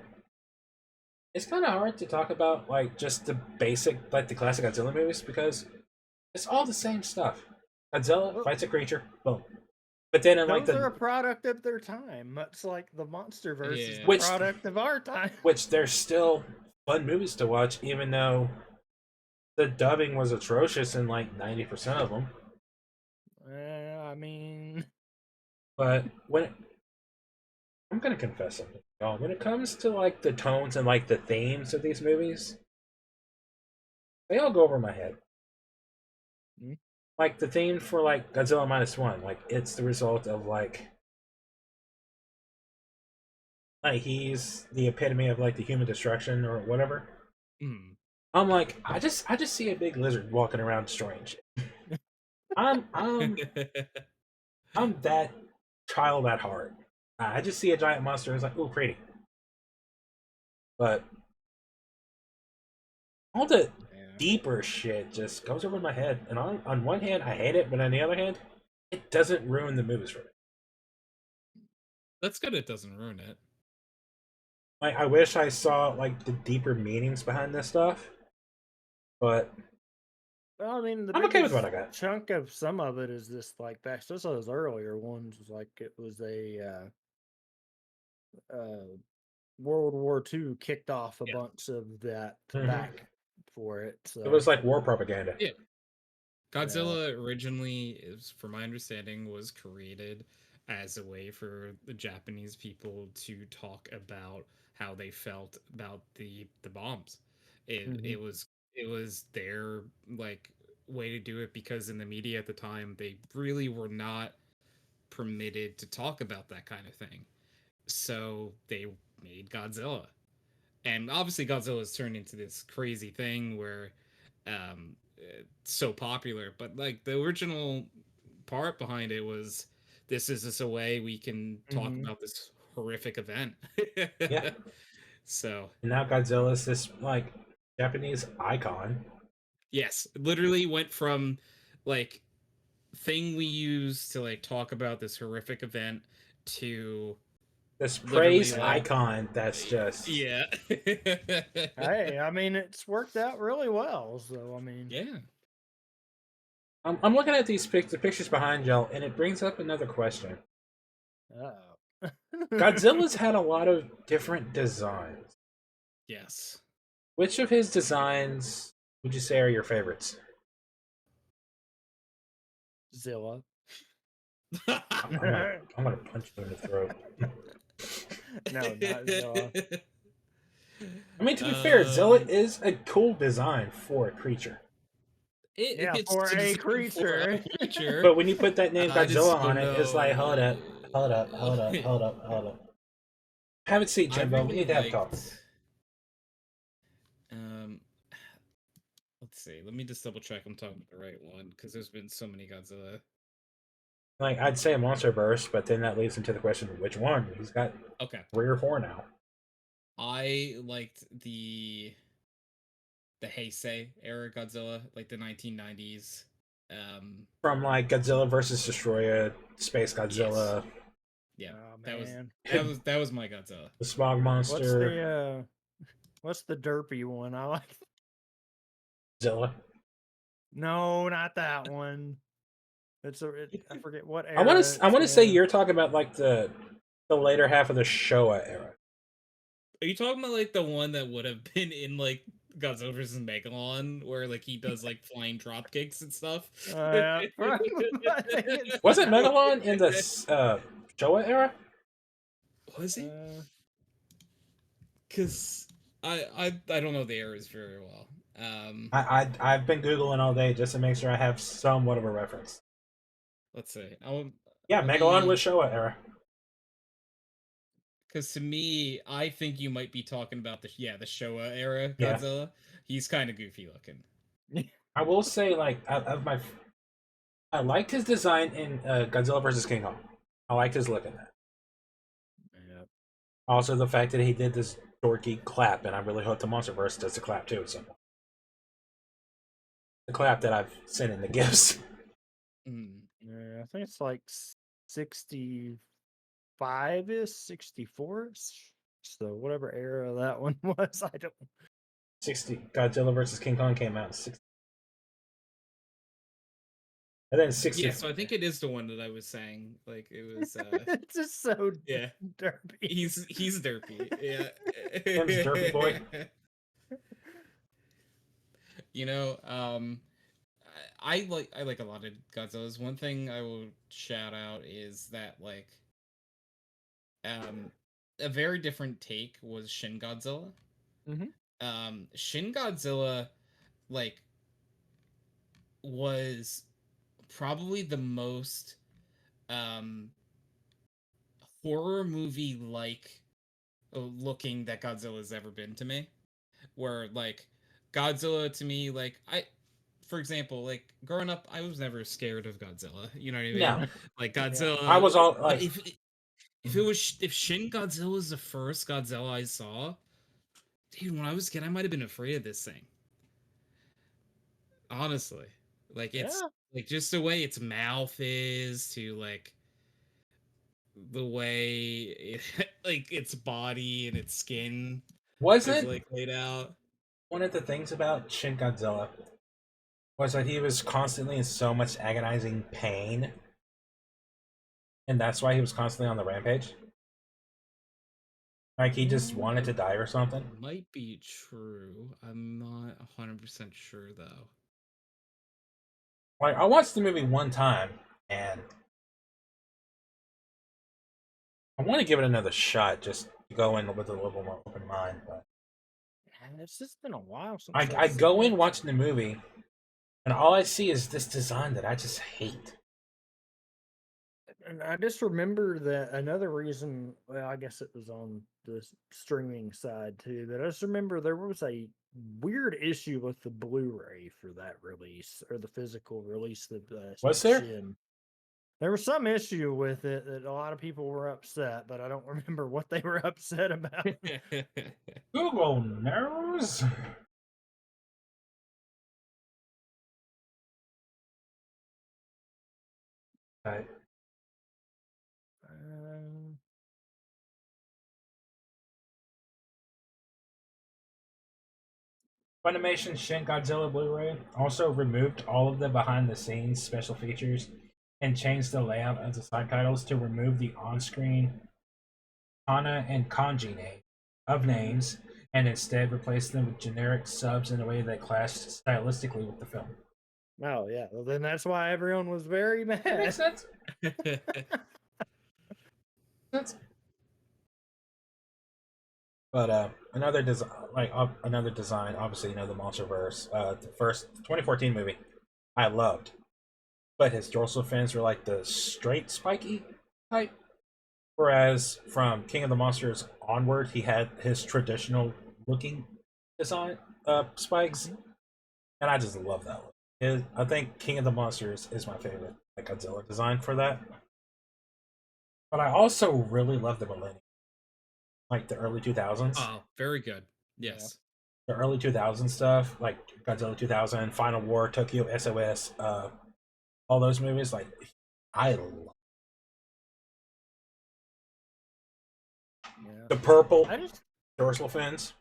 it's kind of hard to talk about like just the basic, like the classic Godzilla movies, because it's all the same stuff. Godzilla fights a creature, boom. But then, those are a product of their time, much like the MonsterVerse is the product of our time. Which they're still fun movies to watch, even though the dubbing was atrocious in like 90% of them. I mean, but I'm gonna confess something, y'all. When it comes to like the tones and like the themes of these movies, they all go over my head. Mm-hmm. Like the theme for like Godzilla -1, like it's the result of like he's the epitome of like the human destruction or whatever. Mm. I'm like, I just see a big lizard walking around destroying shit. I'm that child at heart. I just see a giant monster and it's like, ooh, pretty. But all the deeper shit just goes over my head. And on one hand, I hate it, but on the other hand, it doesn't ruin the movies for me. That's good it doesn't ruin it. Like, I wish I saw like the deeper meanings behind this stuff. But well, I mean, I'm okay with what I got. Chunk of some of it is this, like back to those earlier ones, like it was a World War II kicked off a bunch of that back for it. So it was like war propaganda. Yeah. Godzilla originally, from my understanding, was created as a way for the Japanese people to talk about how they felt about the bombs. It was their like way to do it, because in the media at the time they really were not permitted to talk about that kind of thing. So they made Godzilla. And obviously Godzilla has turned into this crazy thing where it's so popular, but like the original part behind it was, this is just a way we can talk about this horrific event. Yeah. So and now Godzilla is this like Japanese icon. Yes, literally went from like thing we use to like talk about this horrific event to this Literally, praise like- icon that's just Yeah. Hey, I mean, it's worked out really well. So, I mean, Yeah. I'm looking at these the pictures behind y'all, and it brings up another question. oh. Godzilla's had a lot of different designs. Yes. Which of his designs would you say are your favorites? Zilla. I'm gonna punch you in the throat. No, not Zilla. I mean, to be fair, Zilla is a cool design for a creature. Yeah, It's for a designed creature. For a creature. But when you put that name I just Godzilla on don't it, it's like, hold up, know. hold up, hold up, hold up, hold up. Have a seat, I Jimbo. We really need to have a talk. liked. Let's see. Let me just double check I'm talking about the right one because there's been so many Godzilla. Like, I'd say MonsterVerse, but then that leads into the question of which one. He's got Okay. 3 or 4 now. I liked the Heisei era Godzilla, like the 1990s. From like Godzilla versus Destroyer, Space Godzilla, Yeah, Oh, that man. was my Godzilla. the Smog Monster, What's the derpy one? I like. Zilla. No, not that one. I forget what era. I want to it's say in. you're talking about like the later half of the Showa era. Are you talking about like the one that would have been in like Godzilla vs Megalon, where like he does like flying drop kicks and stuff? Yeah, I think it's Was it that one. Megalon in the Showa era? Was he? Uh, Because I don't know the eras very well. I've been googling all day just to make sure I have somewhat of a reference. Let's see. Yeah, Megalon was Showa era. Because to me, I think you might be talking about the Showa era Yeah. Godzilla. He's kind of goofy looking. I will say, like, I liked his design in Godzilla vs King Kong. I liked his look in that. yeah. Also, the fact that he did this dorky clap, and I really hope the MonsterVerse does the clap too at some point. The clap that I've sent in the gifts. Yeah, I think it's like 65 ish, 64 ish. So whatever era that one was, I don't. 60 Godzilla vs King Kong came out in 60. And then 60. Yeah, so I think it is the one that I was saying. Like it was. It's just so Yeah, derpy. he's derpy. Yeah, Him's derpy boy. You know, I like a lot of Godzillas. One thing I will shout out is that like, a very different take was Shin Godzilla. Shin Godzilla, like, was probably the most horror movie like looking that Godzilla's ever been to me. Where like Godzilla to me, like for example, like growing up, I was never scared of Godzilla. You know what I mean? No. Like Godzilla, I was all like, if Shin Godzilla was the first Godzilla I saw, dude, when I was a kid, I might have been afraid of this thing. Honestly, like it's like just the way its mouth is, to like the way like its body and its skin is like laid out. One of the things about Shin Godzilla was that he was constantly in so much agonizing pain, and that's why he was constantly on the rampage. Like he just wanted to die or something. Might be true. I'm not 100% sure though. Like I watched the movie one time, and I want to give it another shot, just to go in with a little more open mind. But it's just been a while since I go in watching the movie, and all I see is this design that I just hate. And I just remember that another reason, well, I guess it was on the streaming side too, but I just remember there was a weird issue with the Blu-ray for that release, or the physical release of Was there? Shin. There was some issue with it that a lot of people were upset, but I don't remember what they were upset about. Google knows. Right. Funimation Shin Godzilla Blu-ray also removed all of the behind-the-scenes special features and changed the layout of the subtitles to remove the on-screen kana and kanji names, and instead replaced them with generic subs in a way that clashed stylistically with the film. Oh yeah, well then that's why everyone was very mad. That makes sense. But another design, obviously, the MonsterVerse, the first 2014 movie, I loved, but his dorsal fins were like the straight spiky type, whereas from King of the Monsters onward, he had his traditional looking design spikes, and I just love that one. I think King of the Monsters is my favorite Godzilla design for that. But I also really love the Millennium, like the early 2000s. Oh, very good. Yes. The early 2000s stuff, like Godzilla 2000, Final War, Tokyo SOS, all those movies, like, I love the purple dorsal fins.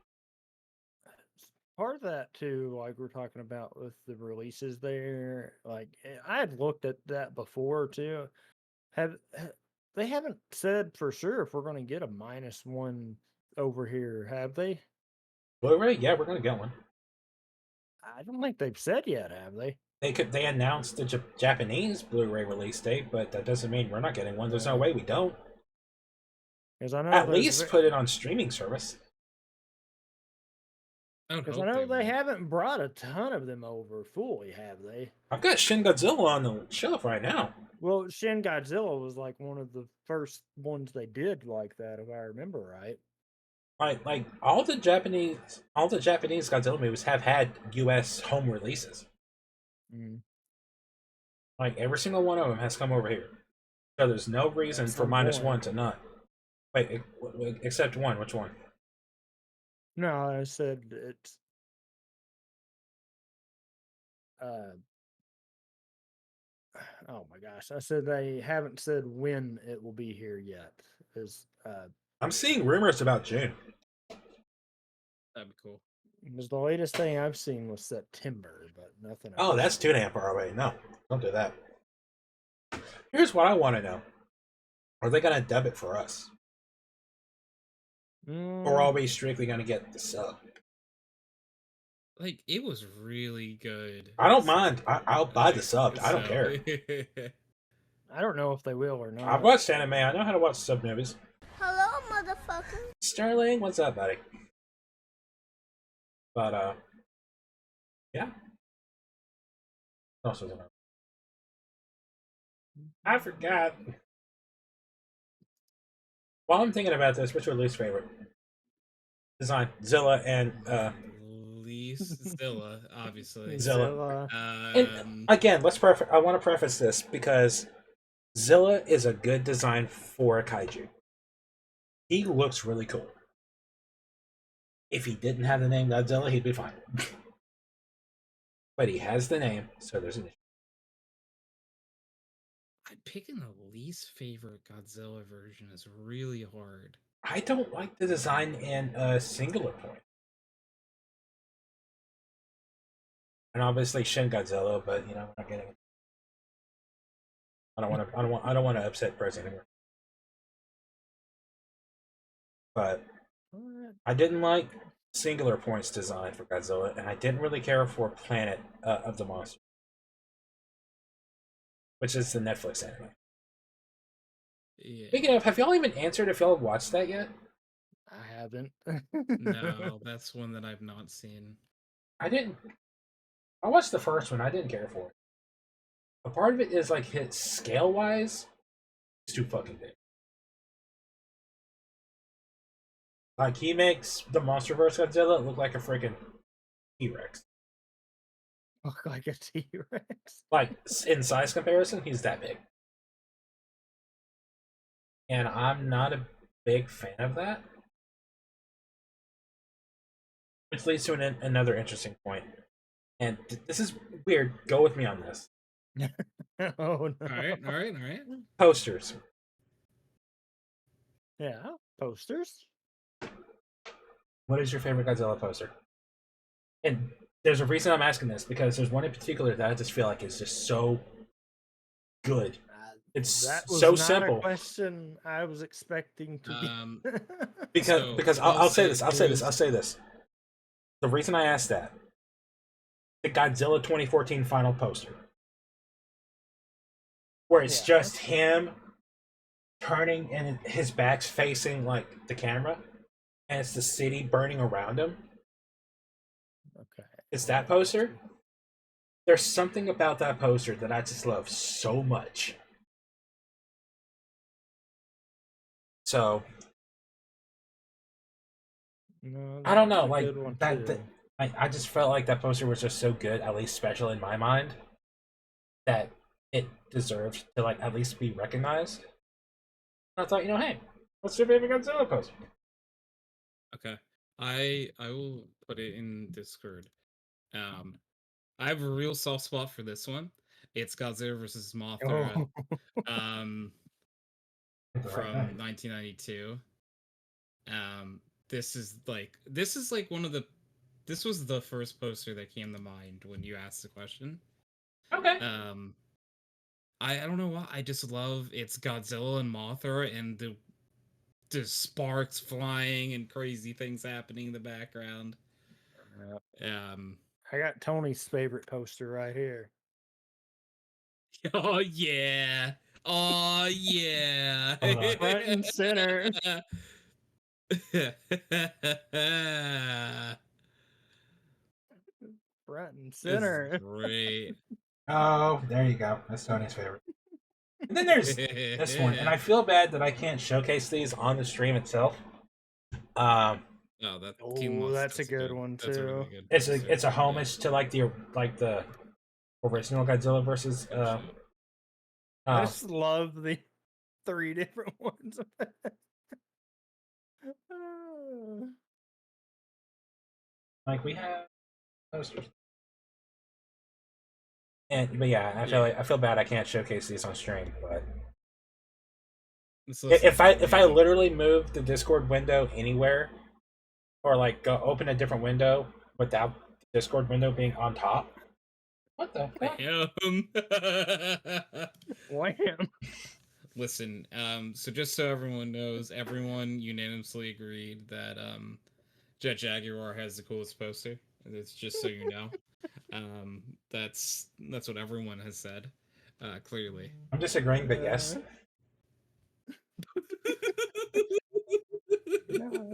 Part of that too, like we're talking about with the releases there, like I had looked at that before too. They haven't said for sure if we're going to get a -1 over here, have they? Blu-ray? Yeah, we're gonna get one. I don't think they've said yet, have they? They announced the Japanese Blu-ray release date, but that doesn't mean we're not getting one. There's no way we don't. Because I know at least put it on streaming service. Because I know they haven't brought a ton of them over fully, have they? I've got Shin Godzilla on the shelf right now. Well, Shin Godzilla was like one of the first ones they did like that, if I remember right. Like all the Japanese Godzilla movies have had U.S. home releases. Like every single one of them has come over here, so there's no reason for -1 to not. Wait, except one. Which one? No, I said it's. Oh my gosh! I said they haven't said when it will be here yet. I'm seeing rumors about June. That'd be cool. Because the latest thing I've seen was September, but nothing else. Oh, that's too damn far away. No, don't do that. Here's what I want to know: are they gonna dub it for us, or are we strictly gonna get the sub? Like, it was really good. I don't mind. I'll buy the sub. I don't care. I don't know if they will or not. I've watched anime. I know how to watch sub movies. Hello, motherfucker. Sterling, what's up, buddy? But yeah. What else was it? I forgot. While I'm thinking about this, what's your least favorite design? Zilla and Zilla, obviously. Zilla. And again, I want to preface this because Zilla is a good design for a kaiju. He looks really cool. If he didn't have the name Godzilla, he'd be fine. But he has the name, so there's an issue. Picking the least favorite Godzilla version is really hard. I don't like the design in Singular Point. And obviously Shin Godzilla, but we're not getting it. I don't want to upset Prez anymore. But I didn't like Singular Point's design for Godzilla, and I didn't really care for Planet of the Monster, which is the Netflix anime. Yeah. Speaking of, have y'all even answered if y'all have watched that yet? I haven't. No, that's one that I've not seen. I didn't. I watched the first one. I didn't care for it. A part of it is like his scale wise, it's too fucking big. Like he makes the MonsterVerse Godzilla look like a freaking T-Rex. Look like a T-Rex. Like in size comparison, he's that big. And I'm not a big fan of that. Which leads to another interesting point. And this is weird. Go with me on this. Oh, no. All right. Posters. Yeah, posters. What is your favorite Godzilla poster? And there's a reason I'm asking this, because there's one in particular that I just feel like is just so good. It's That was so not simple. a question I was expecting to be. Because So, I'll say this. here's- I'll say this. The reason I asked that, the Godzilla 2014 final poster, where it's Yeah. just him turning and his back's facing like the camera, and it's the city burning around him. Okay. It's that poster. There's something about that poster that I just love so much. So No, I don't that's know, a like good one that. too. I just felt like that poster was just so good, at least special in my mind, that it deserved to like at least be recognized. And I thought, hey, what's your favorite Godzilla poster? Okay. I will put it in Discord. I have a real soft spot for this one. It's Godzilla versus Mothra. Oh. From 1992. This is like one of the this was the first poster that came to mind when you asked the question. Okay. I don't know why, I just love it's Godzilla and Mothra and the sparks flying and crazy things happening in the background. I got Tony's favorite poster right here. Oh yeah. Oh yeah. Front and center. Front and center. This is great. Oh, there you go. That's Tony's favorite. And then there's this one, and I feel bad that I can't showcase these on the stream itself. Oh, that's a good one That's a too. really good It's poster. a homage to like the original Godzilla versus. I just love the 3 different ones. Like we have posters. But yeah, I feel bad I can't showcase these on stream. But if I literally move the Discord window anywhere, or like go open a different window without the Discord window being on top, what the fuck? Wham. Listen, so just so everyone knows, everyone unanimously agreed that Jet Jaguar has the coolest poster. It's just so you know. That's what everyone has said. Clearly. I'm disagreeing, but yes. No.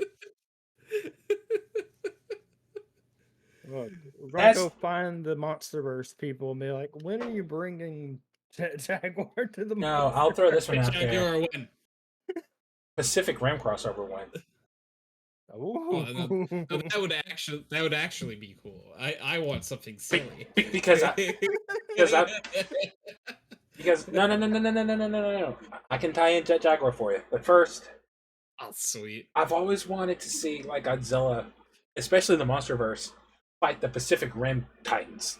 Look, we're gonna go find the MonsterVerse people and be like, when are you bringing Jaguar to the No, I'll throw this one out there. Jaguar win. Pacific Rim crossover win. Oh, that would actually be cool. I want something silly. Because no. I can tie in Jet Jaguar for you. But first, oh sweet. I've always wanted to see like Godzilla, especially the MonsterVerse, fight the Pacific Rim Titans.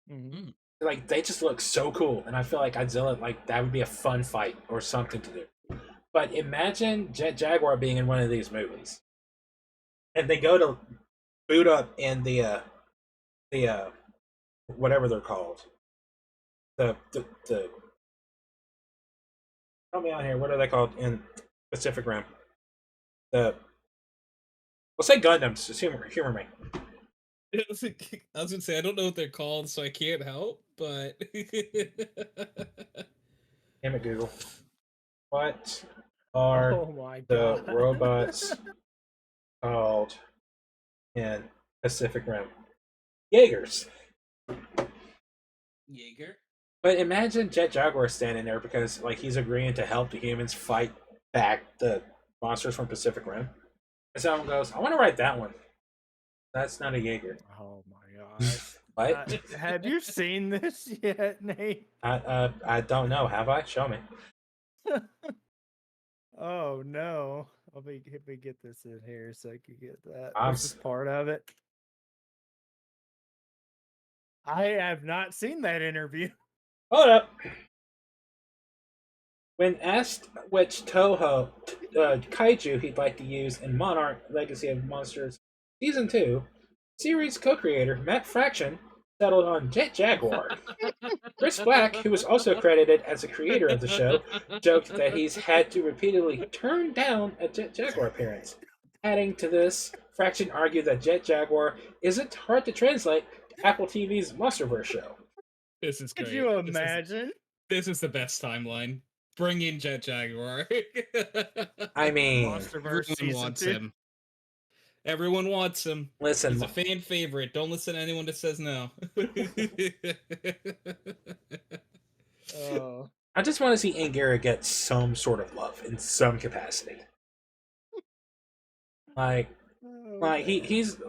Mm-hmm. Like they just look so cool, and I feel like Godzilla, like that would be a fun fight or something to do. But imagine Jet Jaguar being in one of these movies, and they go to boot up in the whatever they're called, the help me out here. What are they called in Pacific Rim? We'll say Gundams. Just humor me. I was gonna say I don't know what they're called, so I can't help. But Damn it, Google. What are the robots called in Pacific Rim? Jaegers. Jaeger. But imagine Jet Jaguar standing there because like he's agreeing to help the humans fight back the monsters from Pacific Rim. And someone goes, I want to write that one. That's not a Jaeger. Oh my god. What? Have you seen this yet, Nate? I don't know. Have I? Show me. Oh no. Let me get this in here so I can get that. I'm This is part of it. I have not seen that interview. Hold up. When asked which Toho kaiju he'd like to use in Monarch Legacy of Monsters Season 2, Series co-creator Matt Fraction settled on Jet Jaguar. Chris Black, who was also credited as the creator of the show, joked that he's had to repeatedly turn down a Jet Jaguar appearance. Adding to this, Fraction argued that Jet Jaguar isn't hard to translate to Apple TV's MonsterVerse show. This is great. Could you imagine? This is the best timeline. Bring in Jet Jaguar. I mean, MonsterVerse Everyone season wants 2. him. Everyone wants him. listen, He's a fan favorite. Don't listen to anyone that says no. Oh, I just want to see Angara get some sort of love in some capacity. Like he's the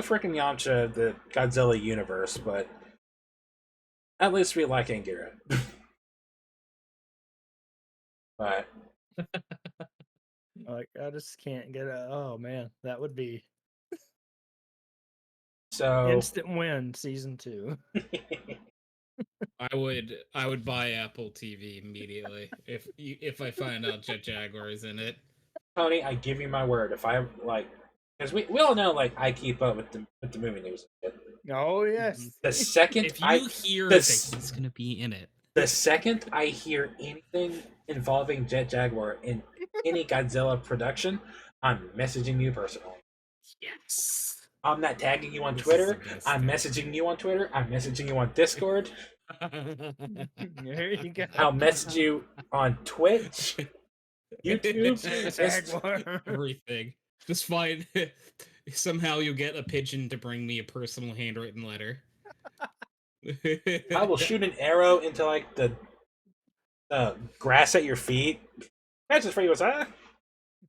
freaking Yamcha of the Godzilla universe, but at least we like Angara. But like I just can't get a. Oh man, that would be so instant win season 2. I would buy Apple TV immediately if I find out Jet Jaguar is in it. Tony, I give you my word. If I because we all know I keep up with the movie news. Oh yes. The second If you hear that he's gonna be in it, the second I hear anything involving Jet Jaguar in any Godzilla production, I'm messaging you personally. yes. I'm not tagging you on This is Twitter. the best I'm thing. messaging you on Twitter. I'm messaging you on Discord. There you go. I'll message you on Twitch, YouTube. Jaguar. Everything. Just find somehow you'll get a pigeon to bring me a personal handwritten letter. I will shoot an arrow into the grass at your feet. That's just for you, huh?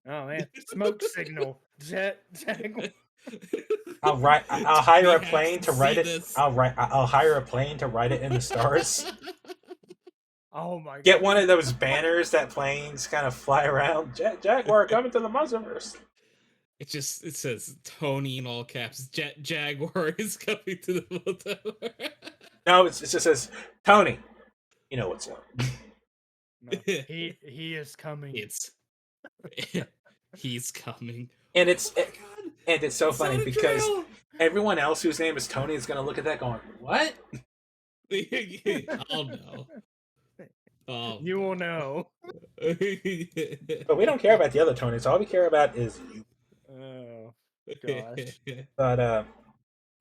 Oh man, smoke signal. Jaguar. I'll hire a We plane have to write see it. this. I'll hire a plane to write it in the stars. Oh my god. Get one of those banners that planes kind of fly around. Jaguar coming to the MonsterVerse. It says Tony in all caps. Jet Jaguar is coming to the multiverse. No, it just says Tony. You know what's up. No, he is coming. It's he's coming. And it's Oh my God. and it's so funny Sonic because Trail! everyone else whose name is Tony is gonna look at that going, "What?" I'll know. Oh, You will know. But we don't care about the other Tonys. All we care about is you. Oh gosh. But I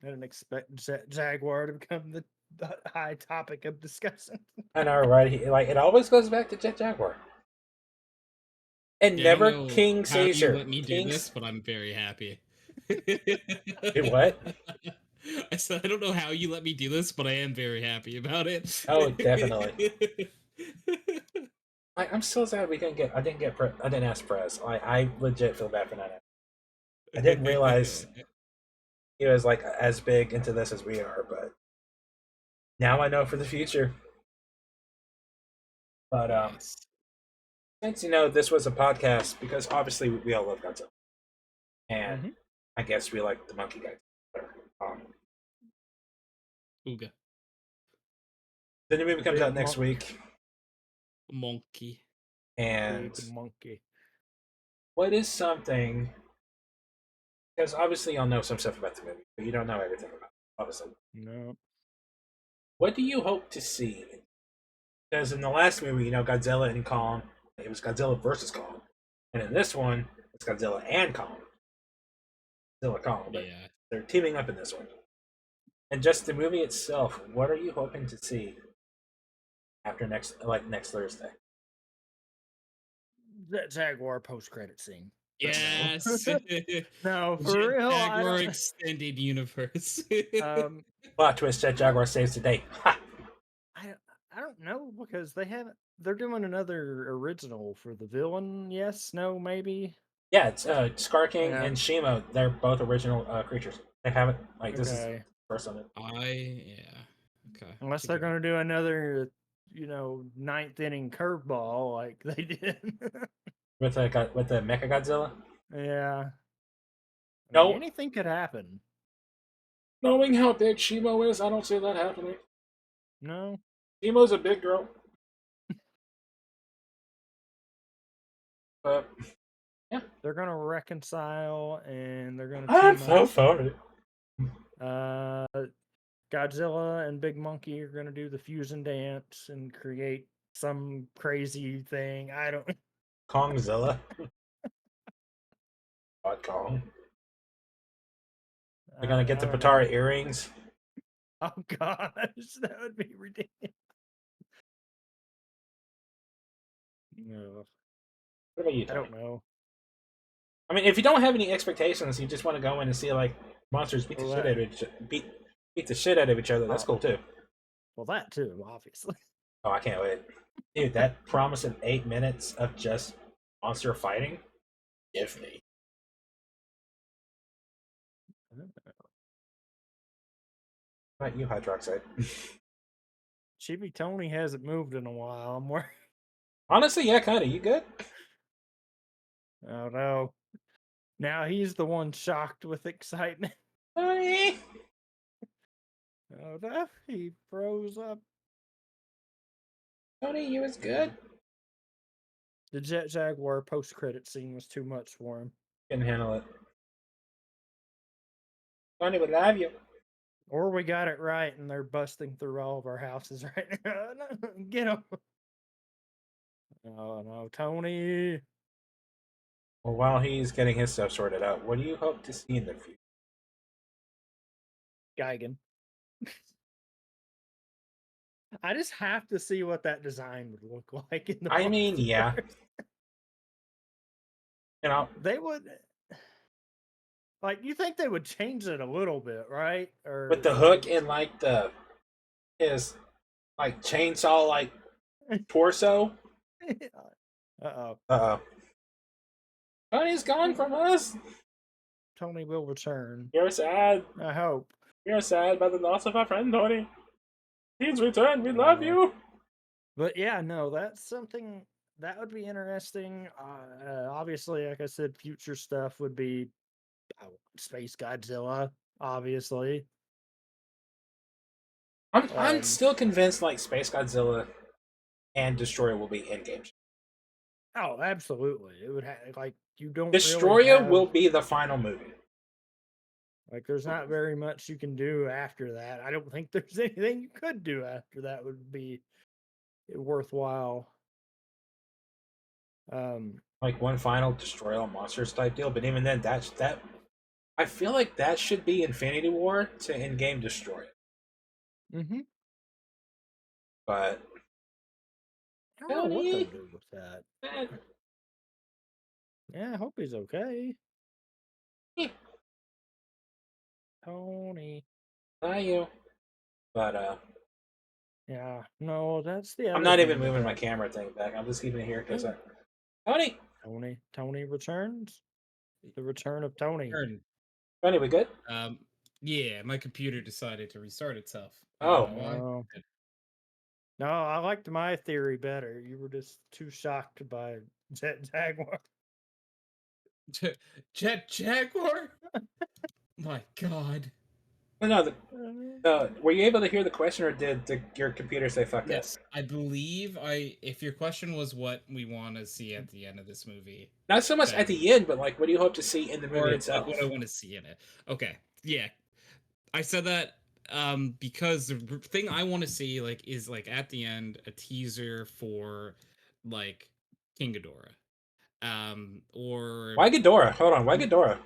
didn't expect Jaguar to become the high topic of discussion. I know, right? It always goes back to Jet Jaguar. And Yeah, I don't never know King how you Caesar. let me do this, but I'm very happy. Wait, what? I said I don't know how you let me do this, but I am very happy about it. Oh, definitely. I'm so sad we didn't get. I didn't ask Prez. I legit feel bad for not. I didn't realize he was as big into this as we are, but now I know for the future. But Yes. since this was a podcast, because obviously we all love Godzilla, and I guess we like the monkey guy better. Ooga. The new movie comes Big out next monk. week, Monkey. and Big monkey. what is something? Because obviously y'all know some stuff about the movie, but you don't know everything about it, obviously. No. What do you hope to see? Because in the last movie, Godzilla and Kong, it was Godzilla versus Kong. And in this one, it's Godzilla and Kong. Godzilla Kong, but Yeah. they're teaming up in this one. And just the movie itself, what are you hoping to see after next Thursday? That Jaguar post-credit scene. Yes. No, for real. I Jaguar don't- extended universe. Plot twist: Jet Jaguar saves the day. Ha! I don't know because they're doing another original for the villain. Yes, no, maybe. Yeah, it's Scar King Yeah. and Shimo. They're both original creatures. They haven't this is Okay. first on it. Okay. Unless they're going to do another, ninth inning curveball like they did. With the Mecha Godzilla. Yeah. No. Anything could happen. Knowing how big Shimo is, I don't see that happening. No. Shimo's a big girl. But They're going to reconcile and they're going to I'm team so up. sorry. Godzilla and Big Monkey are gonna do the fusion dance and create some crazy thing. I don't. Kongzilla. Kong. They're gonna get the I don't know. Patara earrings. Oh gosh, that would be ridiculous. No, What about you, I Tony? don't know. I mean, if you don't have any expectations, you just want to go in and see like monsters beat the Well, shit out of beat the shit out of each other. That's cool too. Well, that too, obviously. Oh, I can't wait, dude! That promise of 8 minutes of just monster fighting, give me. What about you, Hydroxide? Chibi Tony hasn't moved in a while. I'm worried. Honestly, yeah, kind of. You good? Oh no. Now he's the one shocked with excitement. Tony? Oh no, he froze up. Tony, you was good. The Jet Jaguar post-credit scene was too much for him. Couldn't handle it. Tony would love you. Or we got it right and they're busting through all of our houses right now. Get him. Oh no, Tony. Well, while he's getting his stuff sorted out, what do you hope to see in the future? Geigen. I just have to see what that design would look like in the I mean, yeah. multiverse. You know, They would like you think they would change it a little bit, right? Or with the hook and like his like chainsaw like torso. Uh-oh. Uh-oh. Tony's gone from us. Tony will return. You're sad. I hope. You're sad by the loss of our friend Tony. He's returned. We love you. But yeah, no, that's something that would be interesting. Obviously, like I said, future stuff would be Space Godzilla, obviously. I'm still convinced like Space Godzilla and Destroyer will be in game. Oh, absolutely. It would have like you don't. Destroyer really have, will be the final movie. Like, there's not very much you can do after that. I don't think there's anything you could do after that would be worthwhile. Like one final Destroy All Monsters type deal, but even then, that I feel like that should be Infinity War to in-game destroy it. Mm-hmm. But I don't know what they'll Tony? do with that. eh, Yeah, I hope he's okay. eh, Tony. not you. But Yeah, no, that's the other I'm not even thing moving my about camera thing back. I'm just keeping it here because Tony, Tony returns. The return of Tony. Turn. Tony, we good? Yeah, my computer decided to restart itself. I Oh. don't know why. Oh. No, I liked my theory better. You were just too shocked by Jet Jaguar. Jet Jaguar? My God. No. Were you able to hear the question, or did your computer say "fuck Yes, this"? I believe if your question was what we want to see at the end of this movie, Not so much at the end, but like, what do you hope to see in the movie or itself? what I want to see in it. Okay, yeah, I said that because the thing I want to see is at the end a teaser for like King Ghidorah, or Why Ghidorah? Hold on, why Ghidorah?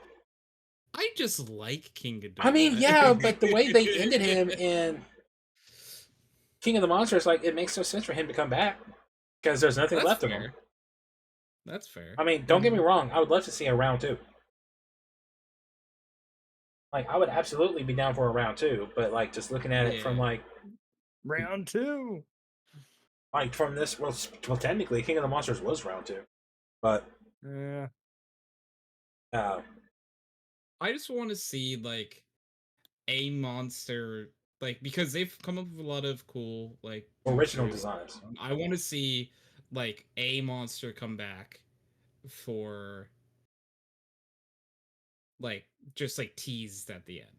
I just like King Ghidorah. I mean, yeah, but the way they ended him in King of the Monsters, like, it makes no sense for him to come back because there's nothing left of him. That's fair. I mean, don't get me wrong. I would love to see a round 2. Like, I would absolutely be down for a round 2, but like, just looking at it from like round 2. Like from this, well, technically, King of the Monsters was round 2, but Yeah. I just want to see like a monster, like, because they've come up with a lot of cool like original monsters. designs. I want to see like a monster come back for like just like teased at the end.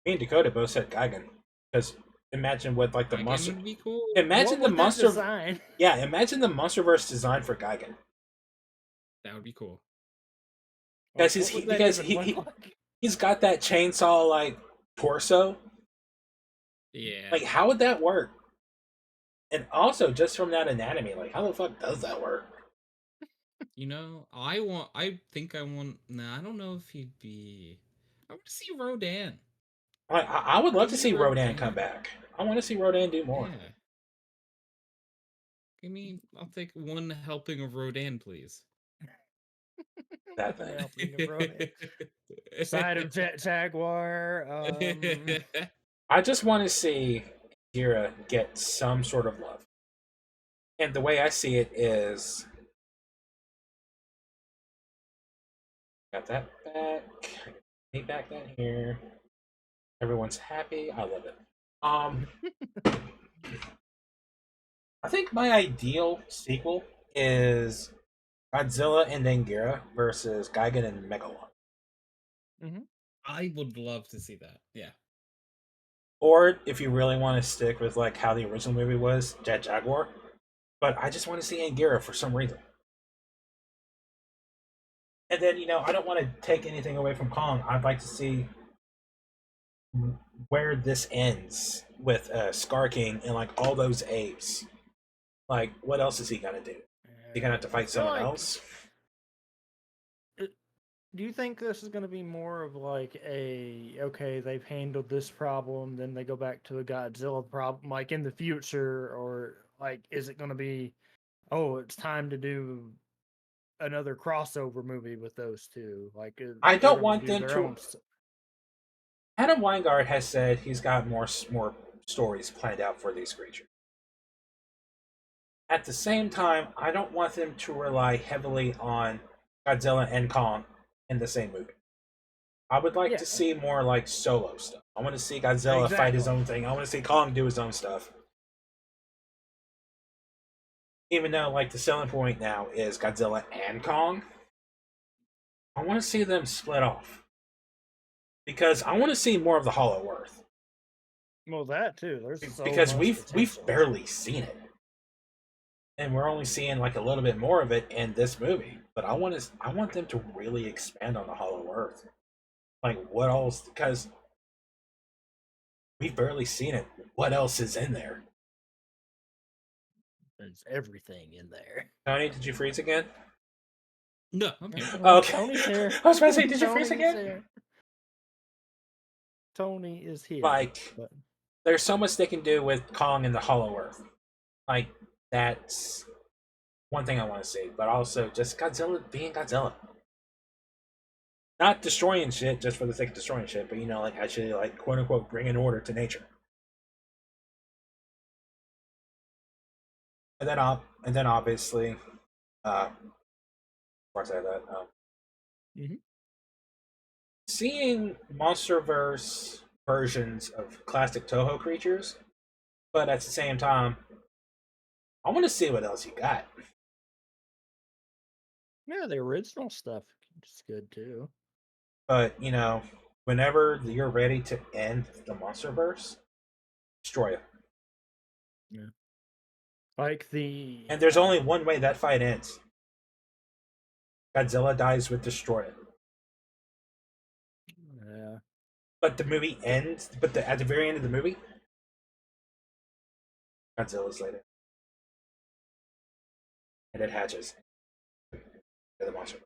Me and Dakota both said Geigen, because imagine what like the Geigen monster. would be cool. Imagine What the would that monster. design? Yeah, imagine the MonsterVerse design for Geigen. That would be cool. Because What would that even look like? he's got that chainsaw like torso. Yeah. Like, how would that work? And also, just from that anatomy, like, how the fuck does that work? You know, I think I want. Nah, I don't know if he'd be. I want to see Rodan. I would love to Give see me Rodan come Rodan. back. I want to see Rodan do more. Yeah. I'll take one helping of Rodan, please. That One thing. helping of Rodan. Side of Jaguar. I just want to see Gira get some sort of love. And the way I see it is, got that back, me back that here. Everyone's happy. I love it. I think my ideal sequel is Godzilla and Ghidorah versus Gigan and Megalon. I would love to see that. Yeah. Or if you really want to stick with like how the original movie was, Jet Jaguar. But I just want to see Anguirra for some reason. And then, I don't want to take anything away from Kong. I'd like to see where this ends with Scar King and like all those apes. Like, what else is he gonna do? Is he gonna have to fight someone else? Do you think this is going to be more of like okay, they've handled this problem, then they go back to the Godzilla problem, like in the future, or like is it going to be, oh, it's time to do another crossover movie with those two? Like, I they're don't gonna want do them their to. own Adam Weingart has said he's got more stories planned out for these creatures. At the same time, I don't want them to rely heavily on Godzilla and Kong in the same movie. I would like to see more like solo stuff. I want to see Godzilla fight his own thing. I want to see Kong do his own stuff. Even though like the selling point now is Godzilla and Kong, I want to see them split off. Because I want to see more of the Hollow Earth. Well, that too. There's because we've barely seen it. And we're only seeing like a little bit more of it in this movie. But I want them to really expand on the Hollow Earth. Like, what else? Because we've barely seen it. What else is in there? There's everything in there. Tony, did you freeze again? No, I'm here. Okay. Tony's here. I was about to say, did you freeze again? Here. Tony is here. Like, there's so much they can do with Kong and the Hollow Earth. Like, that's one thing I want to see. But also, just Godzilla being Godzilla. Not destroying shit just for the sake of destroying shit, but like actually like quote unquote bringing order to nature. And then obviously, before I say that, seeing MonsterVerse versions of classic Toho creatures, but at the same time, I want to see what else you got. Yeah, the original stuff is good too. But whenever you're ready to end the MonsterVerse, destroy it. Yeah. Like and there's only one way that fight ends. Godzilla dies with Destroy It. Yeah. But the movie ends. But at the very end of the movie, Godzilla's later, and it hatches. The monster.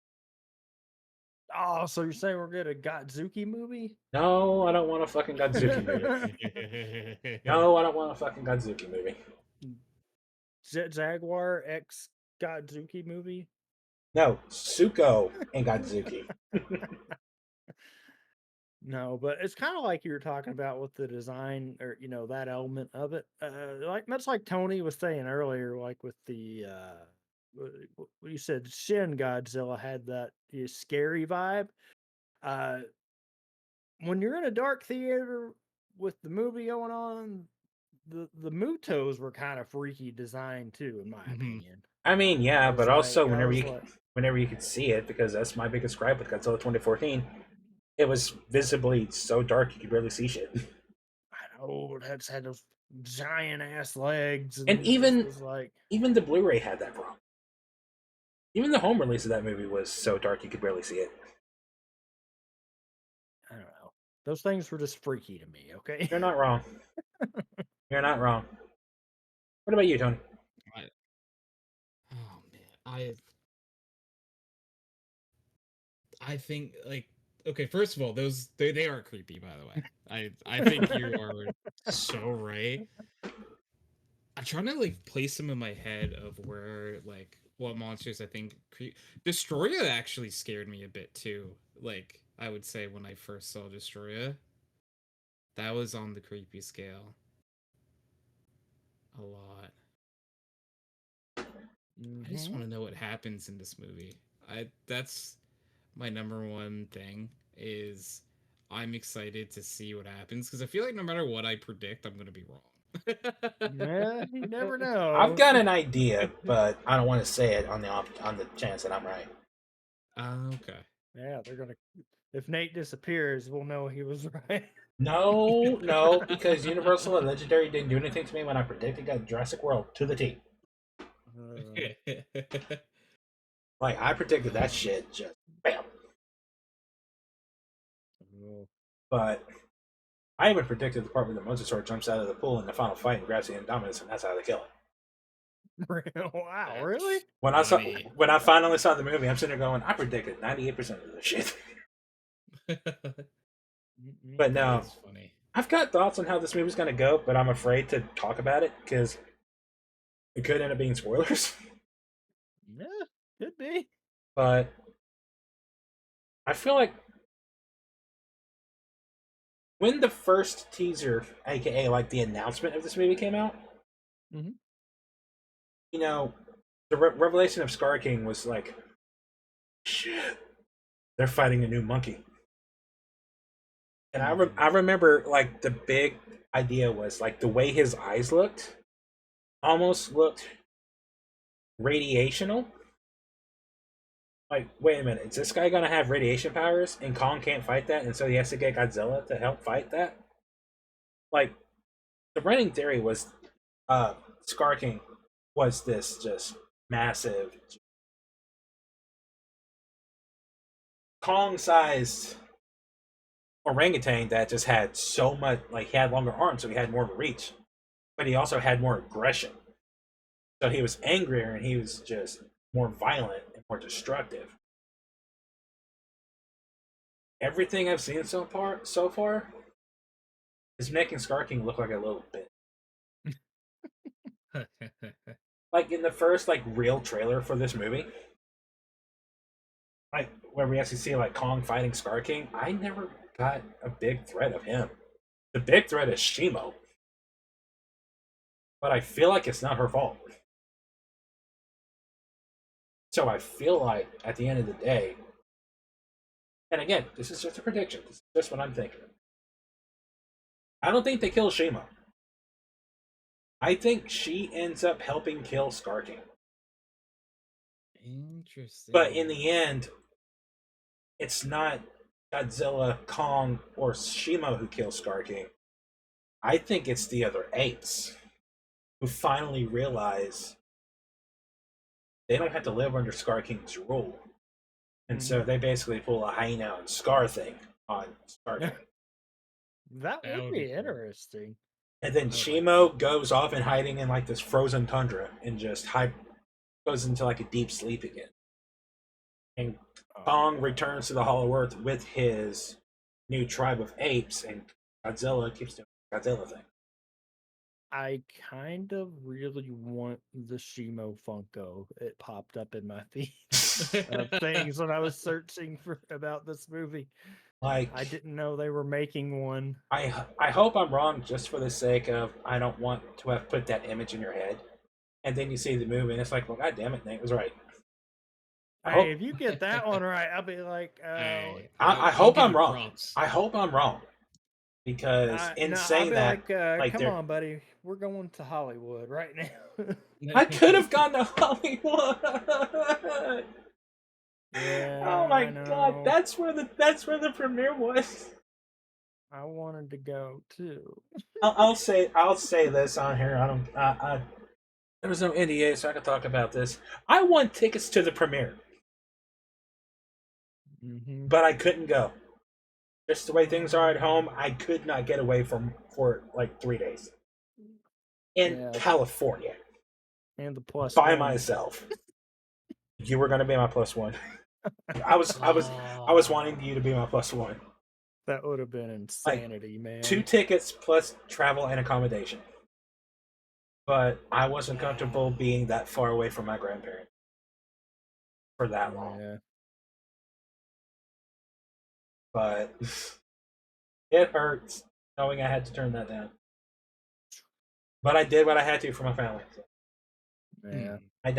Oh, so you're saying we're getting a Godzuki movie? No, I don't want a fucking Godzuki movie. No, I don't want a fucking Godzuki movie. Jaguar X Godzuki movie? No, Suko and Godzuki. No, but it's kind of like you were talking about with the design, or that element of it. Like much like Tony was saying earlier, like with the you said Shin Godzilla had that scary vibe. When you're in a dark theater with the movie going on, the Mutos were kind of freaky design too, in my opinion. I mean, yeah, but also whenever you could see it, because that's my biggest gripe with Godzilla 2014. It was visibly so dark you could barely see shit. I know, that's had those giant ass legs, and even the Blu-ray had that problem. Even the home release of that movie was so dark you could barely see it. Those things were just freaky to me. Okay. You're not wrong. You're not wrong. What about you, Tony? Oh man, I think like okay. First of all, those they are creepy. By the way, I think you are so right. I'm trying to like place them in my head of where like what monsters I think Destroya actually scared me a bit too. Like I would say when I first saw Destroya, that was on the creepy scale a lot. I just want to know what happens in this movie. That's my number one thing is I'm excited to see what happens because I feel like no matter what I predict, I'm going to be wrong. Yeah, you never know. I've got an idea, but I don't want to say it on the chance that I'm right. Okay. Yeah, they're gonna. If Nate disappears, we'll know he was right. No, because Universal and Legendary didn't do anything to me when I predicted Jurassic World to the T. Like I predicted that shit, just bam. But I even predicted the part where the Mosasaur jumps out of the pool in the final fight and grabs the Indominus, and that's how they kill it. Wow, really? When I finally saw the movie, I'm sitting there going, I predicted 98% of this shit. But no, funny. I've got thoughts on how this movie's gonna go, but I'm afraid to talk about it because it could end up being spoilers. Yeah, could be. But I feel like when the first teaser, aka like the announcement of this movie came out, you know, the revelation of Scar King was like, shit, they're fighting a new monkey. And I remember like the big idea was like the way his eyes looked, almost looked radiational. Like, wait a minute, is this guy gonna have radiation powers and Kong can't fight that, and so he has to get Godzilla to help fight that? Like, the running theory was Scar King was this just massive Kong-sized orangutan that just had so much, like he had longer arms, so he had more of a reach, but he also had more aggression. So he was angrier and he was just more violent and more destructive. Everything I've seen so far is making Scar King look like a little bit. Like in the first like real trailer for this movie, like where we actually see like Kong fighting Scar King, I never got a big threat of him. The big threat is Shimo. But I feel like it's not her fault. So I feel like at the end of the day, and again, this is just a prediction. This is just what I'm thinking. I don't think they kill Shimo. I think she ends up helping kill Scar King. Interesting. But in the end, it's not Godzilla, Kong, or Shimo who kills Scar King. I think it's the other apes who finally realize they don't have to live under Scar King's rule. And so they basically pull a hyena and Scar thing on Scar King. That would be interesting. And then Shimo goes off and hiding in like this frozen tundra and just goes into like a deep sleep again. And Kong returns to the Hollow Earth with his new tribe of apes, and Godzilla keeps doing the Godzilla thing. I kind of really want the Shimo Funko. It popped up in my feed of things when I was searching about this movie. Like, I didn't know they were making one. I hope I'm wrong, just for the sake of I don't want to have put that image in your head, and then you see the movie and it's like, well, god damn it, Nate was right. Hey, if you get that one right, I'll be like, I hope I'm wrong. Props. I hope I'm wrong. Because saying that, like come on, buddy, we're going to Hollywood right now. I could have gone to Hollywood. Yeah, oh my god, that's where the premiere was. I wanted to go too. I'll say this on here. There was no NDA, so I could talk about this. I won tickets to the premiere, but I couldn't go just the way things are at home, I could not get away for like 3 days in California and the plus by one. myself. You were going to be my plus one. I was wanting you to be my plus one. That would have been insanity, man. 2 tickets plus travel and accommodation. But I wasn't comfortable being that far away from my grandparents for that long. Yeah. But it hurts knowing I had to turn that down. But I did what I had to for my family. So. Yeah. I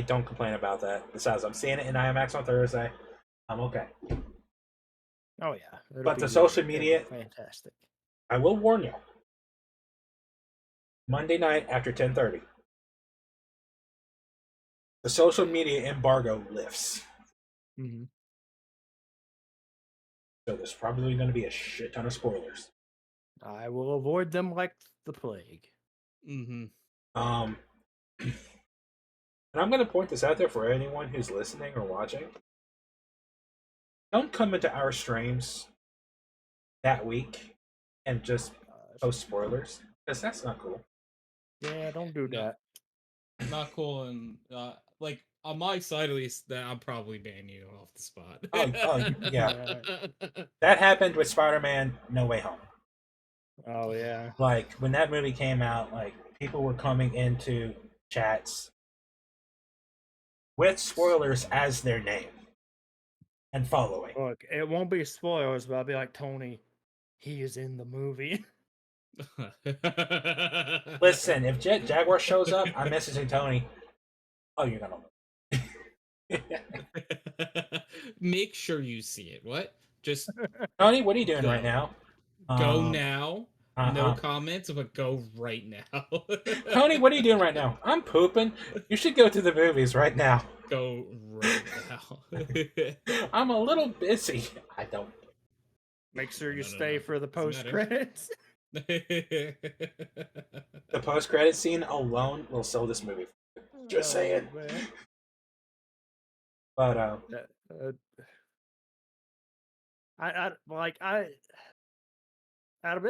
don't complain about that. Besides, I'm seeing it in IMAX on Thursday. I'm okay. Oh yeah. But the social media, fantastic. I will warn you. Monday night after 10:30, the social media embargo lifts. Mm-hmm. So there's probably going to be a shit ton of spoilers. I will avoid them like the plague. Mm-hmm. And I'm going to point this out there for anyone who's listening or watching. Don't come into our streams that week and just post spoilers, because that's not cool. Yeah, don't do that. Not cool, and like on my side at least, that I'll probably ban you off the spot. Oh yeah. That happened with Spider-Man No Way Home. Oh yeah. Like when that movie came out, like people were coming into chats with spoilers as their name and following. Look, it won't be spoilers, but I'll be like, Tony, he is in the movie. Listen, if Jet Jaguar shows up, I'm messaging Tony. Oh, you're gonna make sure you see it. What? Just Tony, what are you doing right now? Go now. No comments, but go right now. Tony, what are you doing right now? I'm pooping. You should go to the movies right now. Go right now. I'm a little busy. I don't. Make sure you stay for the post credits. The post credit scene alone will sell this movie. Just saying. Man. But out of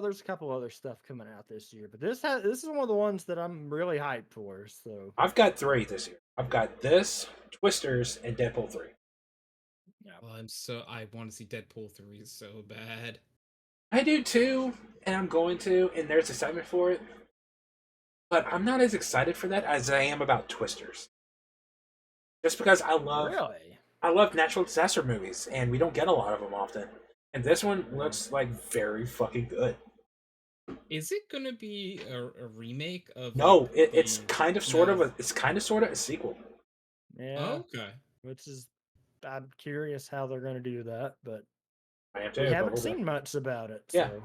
there's a couple other stuff coming out this year, but this is one of the ones that I'm really hyped for. So I've got 3 this year. I've got this, Twisters, and Deadpool 3. Yeah, well, I want to see Deadpool 3 so bad. I do too, and I'm going to, and there's excitement for it. But I'm not as excited for that as I am about Twisters. Just because I love natural disaster movies, and we don't get a lot of them often. And this one looks like very fucking good. Is it gonna be a remake of? No, it's kind of sort of a sequel. Yeah. Oh, okay. Which is, I'm curious how they're gonna do that, but I am too. We haven't seen much about it. Yeah. So.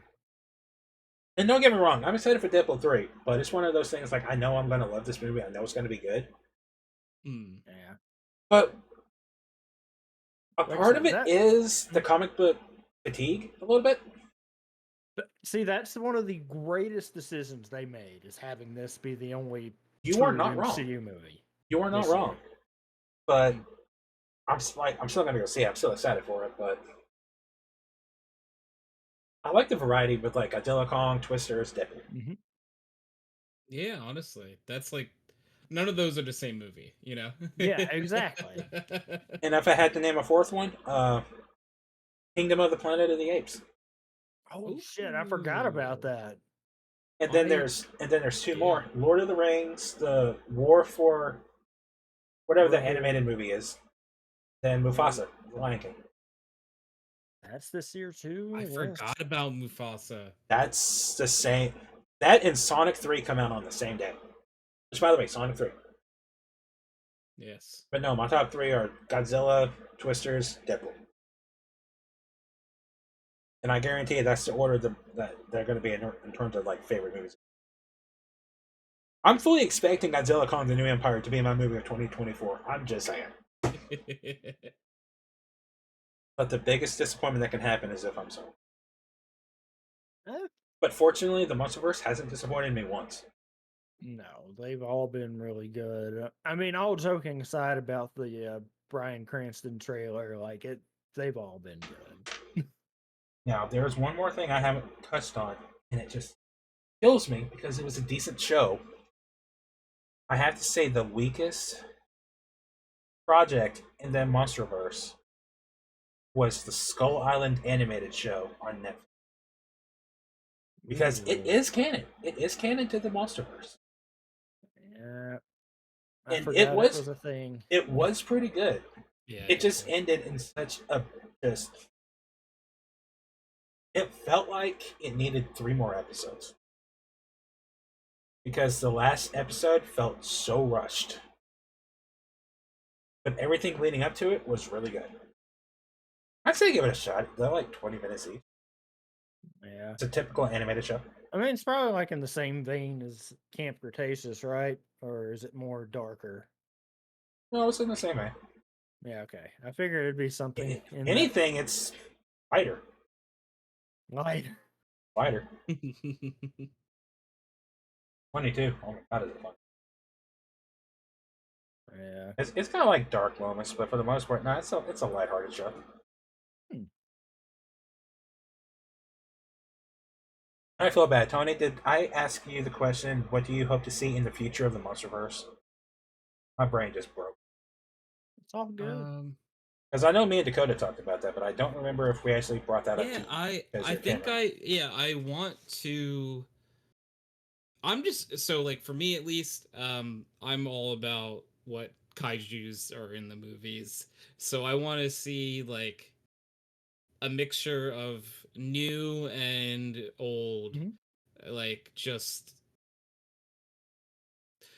And don't get me wrong, I'm excited for Deadpool 3, but it's one of those things like I know I'm gonna love this movie. I know it's gonna be good. Yeah. But a part of it is the comic book fatigue a little bit. But see, that's one of the greatest decisions they made, is having this be the only You are not wrong. MCU movie. You are not wrong. But I'm still gonna go see it. I'm still excited for it, but I like the variety with like Godzilla, Kong, Twisters, Deadpool. Mm-hmm. Yeah, honestly, that's like none of those are the same movie, you know? Yeah, exactly. And if I had to name a 4th one, Kingdom of the Planet of the Apes. Oh shit, I forgot about that. And then there's 2 more. Lord of the Rings, the War for whatever the animated movie is. Then Mufasa, the Lion King. That's this year too. I forgot about Mufasa. That's the same. That and Sonic 3 come out on the same day. Which, by the way, Sonic 3. Yes. But no, my top 3 are Godzilla, Twisters, Deadpool. And I guarantee that's the order that they're going to be in terms of like favorite movies. I'm fully expecting Godzilla Kong the New Empire to be my movie of 2024. I'm just saying. But the biggest disappointment that can happen is if I'm sold. But fortunately, the MonsterVerse hasn't disappointed me once. No, they've all been really good. I mean, all joking aside about the Bryan Cranston trailer, they've all been good. Now, there's one more thing I haven't touched on, and it just kills me because it was a decent show. I have to say the weakest project in the MonsterVerse was the Skull Island animated show on Netflix. Because it is canon. It is canon to the MonsterVerse. Yeah. I And forgot it was a thing. It was pretty good. Yeah. It just ended in such a just. It felt like it needed 3 more episodes. Because the last episode felt so rushed. But everything leading up to it was really good. I'd say give it a shot. They're like 20 minutes each. Yeah. It's a typical animated show. I mean, it's probably like in the same vein as Camp Cretaceous, right? Or is it more darker? No, it's in the same way. Yeah, okay. I figured it'd be something in Anything, it's lighter. light. Lighter. 22. Oh my god, is it fun? Yeah. It's kind of like dark moments, but for the most part, no, it's a lighthearted show. I feel bad, Tony. Did I ask you the question? What do you hope to see in the future of the MonsterVerse? My brain just broke. It's all good. Because I know me and Dakota talked about that, but I don't remember if we actually brought that up. Yeah, to I think I want to. I'm just so like for me at least, I'm all about what kaiju's are in the movies. So I want to see like a mixture of new and old, like just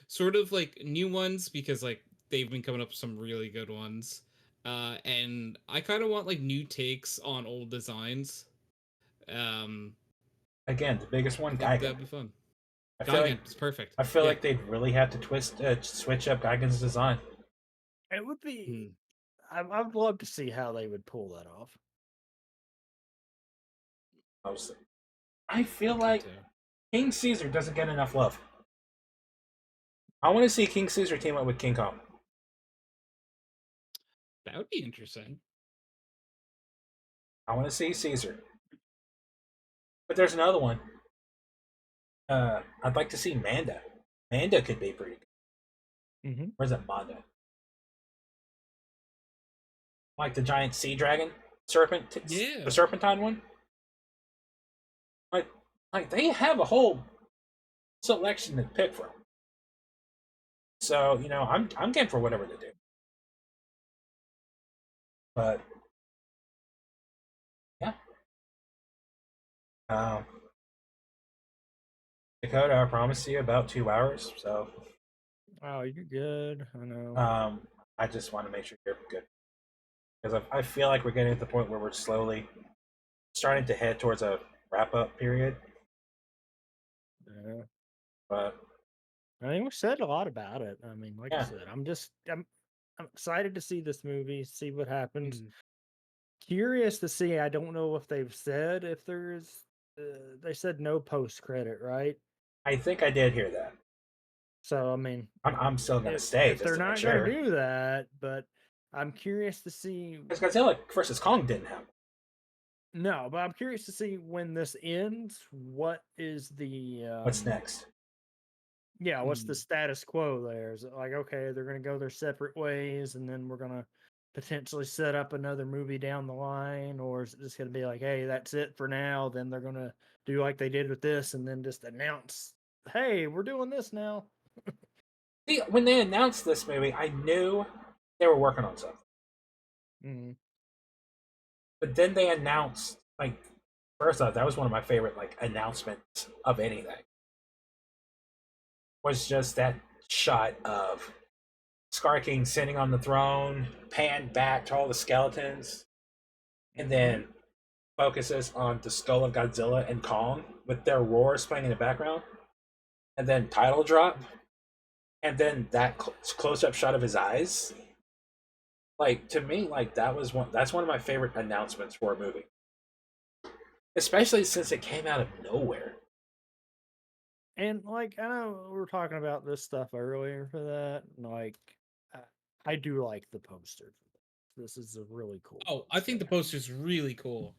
sort of like new ones because like they've been coming up with some really good ones. And I kind of want like new takes on old designs. Again, the biggest one, Gigan. That'd be fun. I feel like it's perfect. I feel like they'd really have to switch up Gigan's design. It would be. I'd love to see how they would pull that off. Mostly, I feel like King Caesar doesn't get enough love. I want to see King Caesar team up with King Kong. That would be interesting. I want to see Caesar. But there's another one. I'd like to see Manda. Manda could be pretty good. Where's that Manda? Like the giant sea dragon serpent, the serpentine one. Like they have a whole selection to pick from. So I'm game for whatever they do. But yeah. Dakota, I promised you about 2 hours, so. Oh, you're good. I know. I just want to make sure you're good. Because I feel like we're getting to the point where we're slowly starting to head towards a wrap-up period. Yeah. But I mean, we said a lot about it. I mean, like I said, I'm excited to see this movie, see what happens. Curious to see. I don't know if they've said if there's. They said no post credit, right? I think I did hear that. So I mean, I'm still gonna stay. If they're not gonna do that, but I'm curious to see. Because Godzilla versus Kong didn't happen. No, but I'm curious to see when this ends. What is the what's next? Yeah, what's the status quo there? Is it like, okay, they're gonna go their separate ways, and then we're gonna potentially set up another movie down the line, or is it just gonna be like, hey, that's it for now? Then they're gonna do like they did with this, and then just announce, hey, we're doing this now. See, when they announced this movie, I knew they were working on something. But then they announced, like, first off, that was one of my favorite announcements of anything. Was just that shot of Scar King sitting on the throne, panned back to all the skeletons, and then focuses on the skull of Godzilla and Kong with their roars playing in the background, and then title drop, and then that close-up shot of his eyes. Like, to me, that's one of my favorite announcements for a movie, especially since it came out of nowhere. And I know we were talking about this stuff earlier for that. I do like the poster. This is a really cool. Oh, I think the poster's really cool.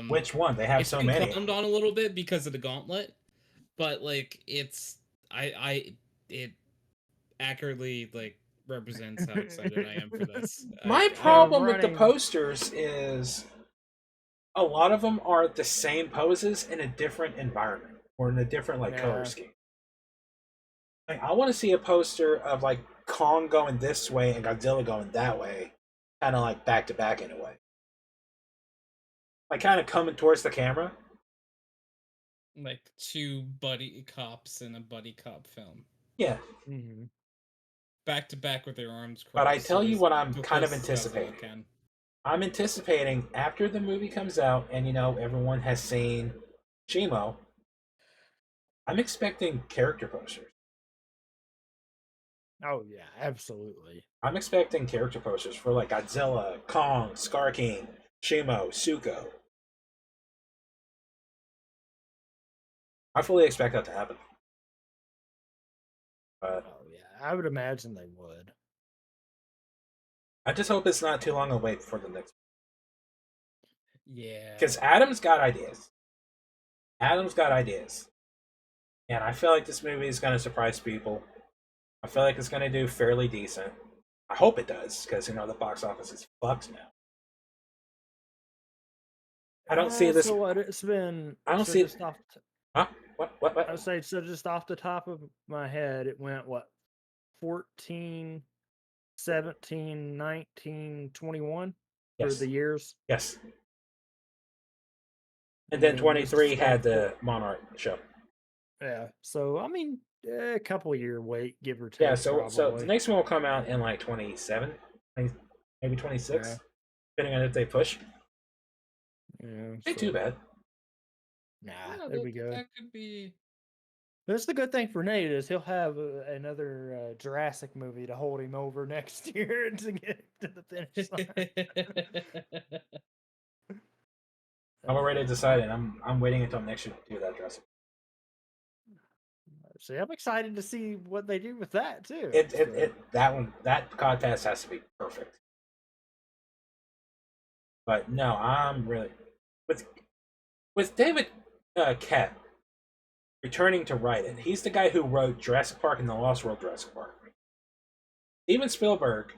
Which one? They have It's so been many. clowned on a little bit because of the gauntlet, but like it accurately like represents how excited I am for this. My I problem with the running- posters is a lot of them are the same poses in a different environment or in a different like color Yeah. scheme. Like I want to see a poster of like Kong going this way and Godzilla going that way, kind of like back to back in a way, like kind of coming towards the camera. like two buddy cops in a buddy cop film, Yeah, Mhm. back to back with their arms crossed. but I tell you as what, I'm close kind of as Godzilla anticipating. can. I'm anticipating after the movie comes out and everyone has seen Shimo. I'm expecting character posters. Oh yeah, absolutely. I'm expecting character posters for like Godzilla, Kong, Scar King, Shimo, Suko. I fully expect that to happen. But Oh yeah, I would imagine they would. I just hope it's not too long a wait before the next. Yeah, Because Adam's got ideas. Adam's got ideas. And I feel like this movie is going to surprise people. I feel like it's going to do fairly decent. I hope it does, because the box office is fucked now. I don't see this. So what? It's been. I don't so see- Just off Huh? What? I would say so. Just off the top of my head, it went what? 14, 17, 19, 21 for Yes. the years. Yes. And then And this 23 is had like the Monarch show. Yeah. So I mean, a couple year wait, give or take. Yeah, so the probably. next one will come out in like 27, maybe 26, Yeah. depending on if they push. Yeah. Ain't so- too bad. Nah, Yeah, there we go. That could be. That's the good thing for Nate is he'll have another Jurassic movie to hold him over next year to get to the finish line. I'm already decided. I'm waiting until next year to do that dressing. See, I'm excited to see what they do with that too. That Codpast has to be perfect. But no, I'm really with David Kett returning to write it. He's the guy who wrote Jurassic Park and the Lost World Jurassic Park. Steven Spielberg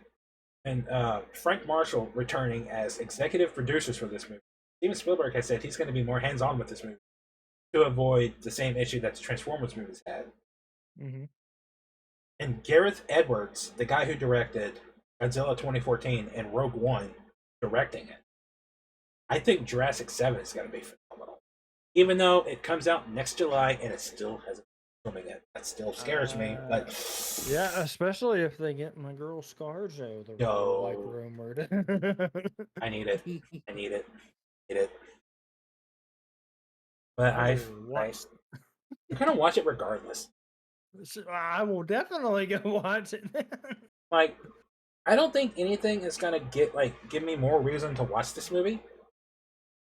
and Frank Marshall returning as executive producers for this movie. Steven Spielberg has said he's going to be more hands-on with this movie to avoid the same issue that the Transformers movies had. Mm-hmm. And Gareth Edwards, the guy who directed Godzilla 2014 and Rogue One, directing it. I think Jurassic 7 is going to be phenomenal. Even though it comes out next July and it still hasn't filming it. That still scares me. But yeah, especially if they get my girl ScarJo the role, like No. rumored. I need it. I need it. Need it. But I'm gonna watch it regardless. I will definitely go watch it. Like, I don't think anything is gonna give me more reason to watch this movie.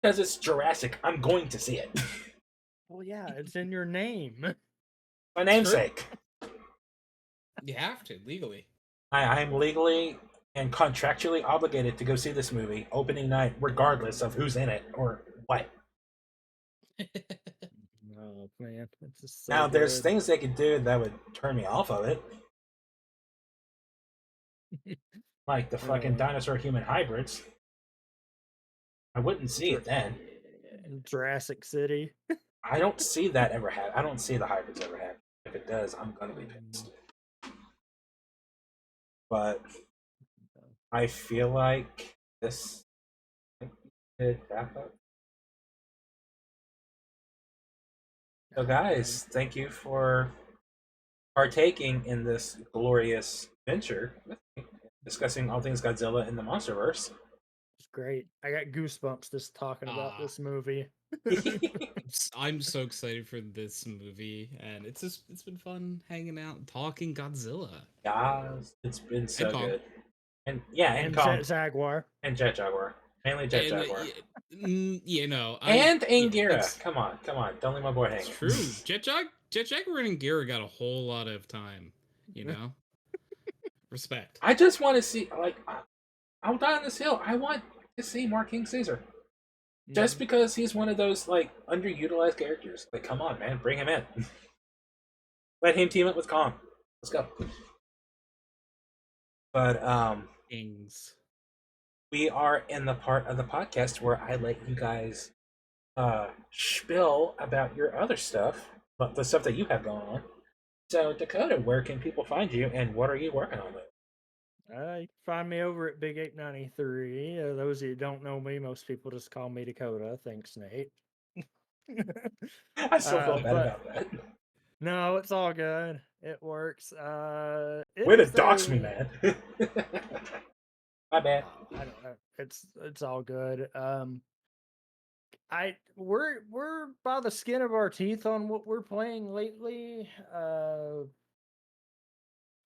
Because it's Jurassic. I'm going to see it. Well, yeah, it's in your name. My namesake. You have to legally. I am legally and contractually obligated to go see this movie opening night, regardless of who's in it or what. Oh man, it's just so Now, there's good. things they could do that would turn me off of it, like the fucking dinosaur human hybrids. I wouldn't see it then. Jurassic City. I don't see that ever happen. I don't see the hybrids ever happen. If it does, I'm gonna be pissed. But I feel like this could wrap up. So, guys, thank you for partaking in this glorious venture with me, discussing all things Godzilla in the MonsterVerse. It's great. I got goosebumps just talking about this movie. I'm so excited for this movie, and it's been fun hanging out and talking Godzilla. Guys, it's been so Kong. good. And yeah, and And Kong. Jet Jaguar. And Jet Jaguar. Mainly Jet Jaguar. You know, And Angira. it's- Come on. Don't leave my boy hanging. It's true. Jet Jaguar and Angira got a whole lot of time. You know, respect. I just want to see, I'll die on this hill. I want to see more King Caesar. Just because he's one of those like underutilized characters. Like, come on, man, bring him in. Let him team up with Kong. Let's go. But Kings. we are in the part of the podcast where I let you guys spill about your other stuff, but the stuff that you have going on. So, Dakota, where can people find you, and what are you working on? You can find me over at BigApe93. Those of you who don't know me, most people just call me Dakota. Thanks, Nate. I still feel bad but about that. no, it's all good. It works. Way to dox me, man. My bad. I don't know. It's all good. We're by the skin of our teeth on what we're playing lately.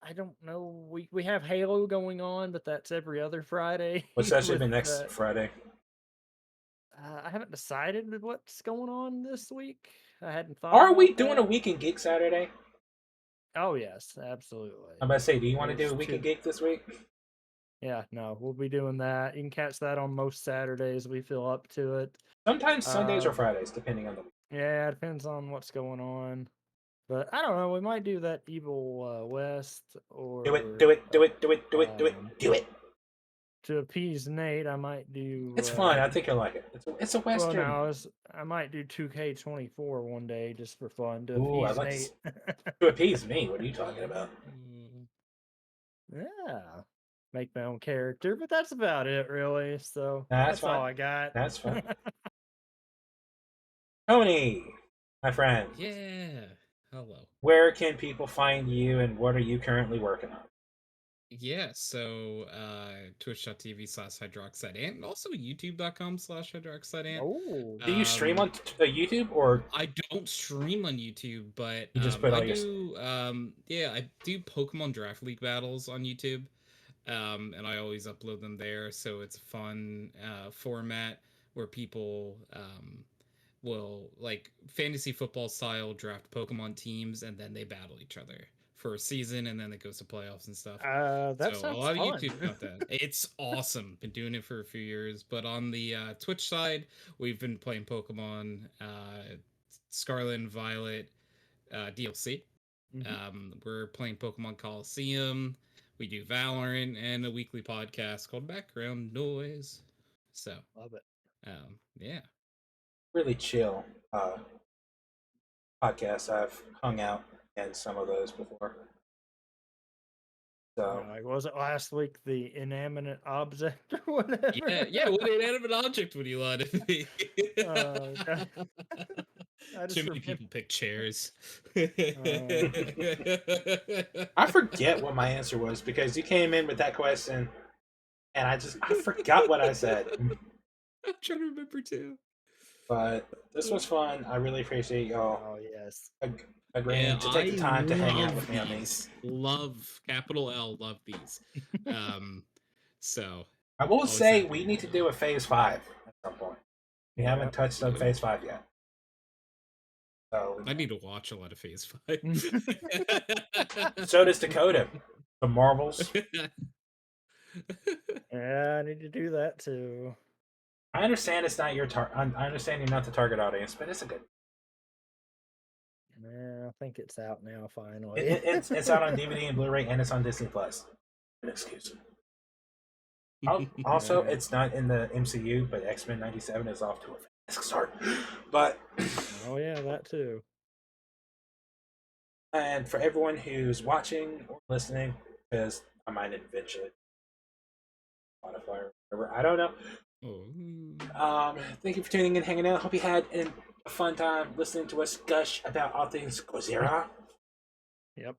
I don't know. We have Halo going on, but that's every other Friday. What's actually with, been next Friday? I haven't decided what's going on this week. I hadn't thought. Are we about doing a that. Weekend Geek Saturday? Oh yes, absolutely. I'm about to say, do you want to do a Those Weekend two. Geek this week? Yeah, no, we'll be doing that. You can catch that on most Saturdays. We feel up to it. Sometimes Sundays or Fridays, depending on the week. Yeah, it depends on what's going on. But I don't know. We might do that Evil West or Do it, do it, do it, do it, do it, do it, do it. To appease Nate, I might do. It's fun. I think you'll like it. It's a Western. Well, no, I might do 2K24 one day just for fun to Ooh, appease I like Nate. to appease me. What are you talking about? Yeah, make my own character, but that's about it, really. So That's all fine. I got. That's fine. Tony, my friend. Yeah. Hello. Where can people find you, and what are you currently working on? Yeah, so twitch.tv/HydroxideAnt and also youtube.com/HydroxideAnt. Oh, Do you stream on YouTube, or I don't stream on YouTube, but you just put all I your... do I do Pokemon Draft League battles on YouTube. And I always upload them there, so it's a fun format where people will like fantasy football style draft Pokemon teams, and then they battle each other for a season, and then it goes to playoffs and stuff. that So a sounds lot of fun. YouTube content. It's awesome. Been doing it for a few years, but on the Twitch side, we've been playing Pokemon Scarlet and Violet DLC. We're playing Pokemon Coliseum. We do Valorant and a weekly podcast called Background Noise. So Love it. Yeah. Really chill podcasts. I've hung out in some of those before. So Was it last week the inanimate object or whatever? Yeah. What inanimate object would you want to be? God. Too many people pick chairs. I forget what my answer was because you came in with that question, and I forgot what I said. I'm trying to remember too. But this was fun. I really appreciate y'all. Oh yes. Agreeing to take the time to hang out with me on these. Love capital L. Love these. So I will say we need to do a phase 5 at some point. We haven't touched on phase 5 yet. So I need to watch a lot of phase 5. So does Dakota. The Marvels. Yeah, I need to do that too. I understand it's not your I understand you're not the target audience, but it's a good. Yeah, I think it's out now. Finally, it's out on DVD and Blu-ray, and it's on Disney Plus. An excuse. Also, it's not in the MCU, but X-Men '97 is off to a fantastic start. But oh yeah, that too. And for everyone who's watching or listening, because I might eventually modify or whatever, I don't know. Thank you for tuning in, hanging out. Hope you had a fun time listening to us gush about all things Godzilla. Yep.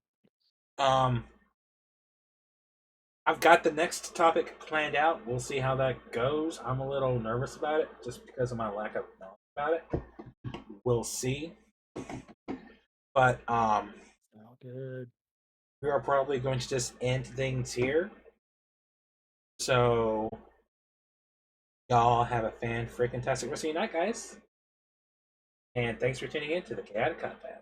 I've got the next topic planned out. We'll see how that goes. I'm a little nervous about it just because of my lack of knowledge about it. We'll see. But oh, good. We are probably going to just end things here. So y'all have a fan-freaking-tastic rest of your night, guys. And thanks for tuning in to the Chaotic Codpast.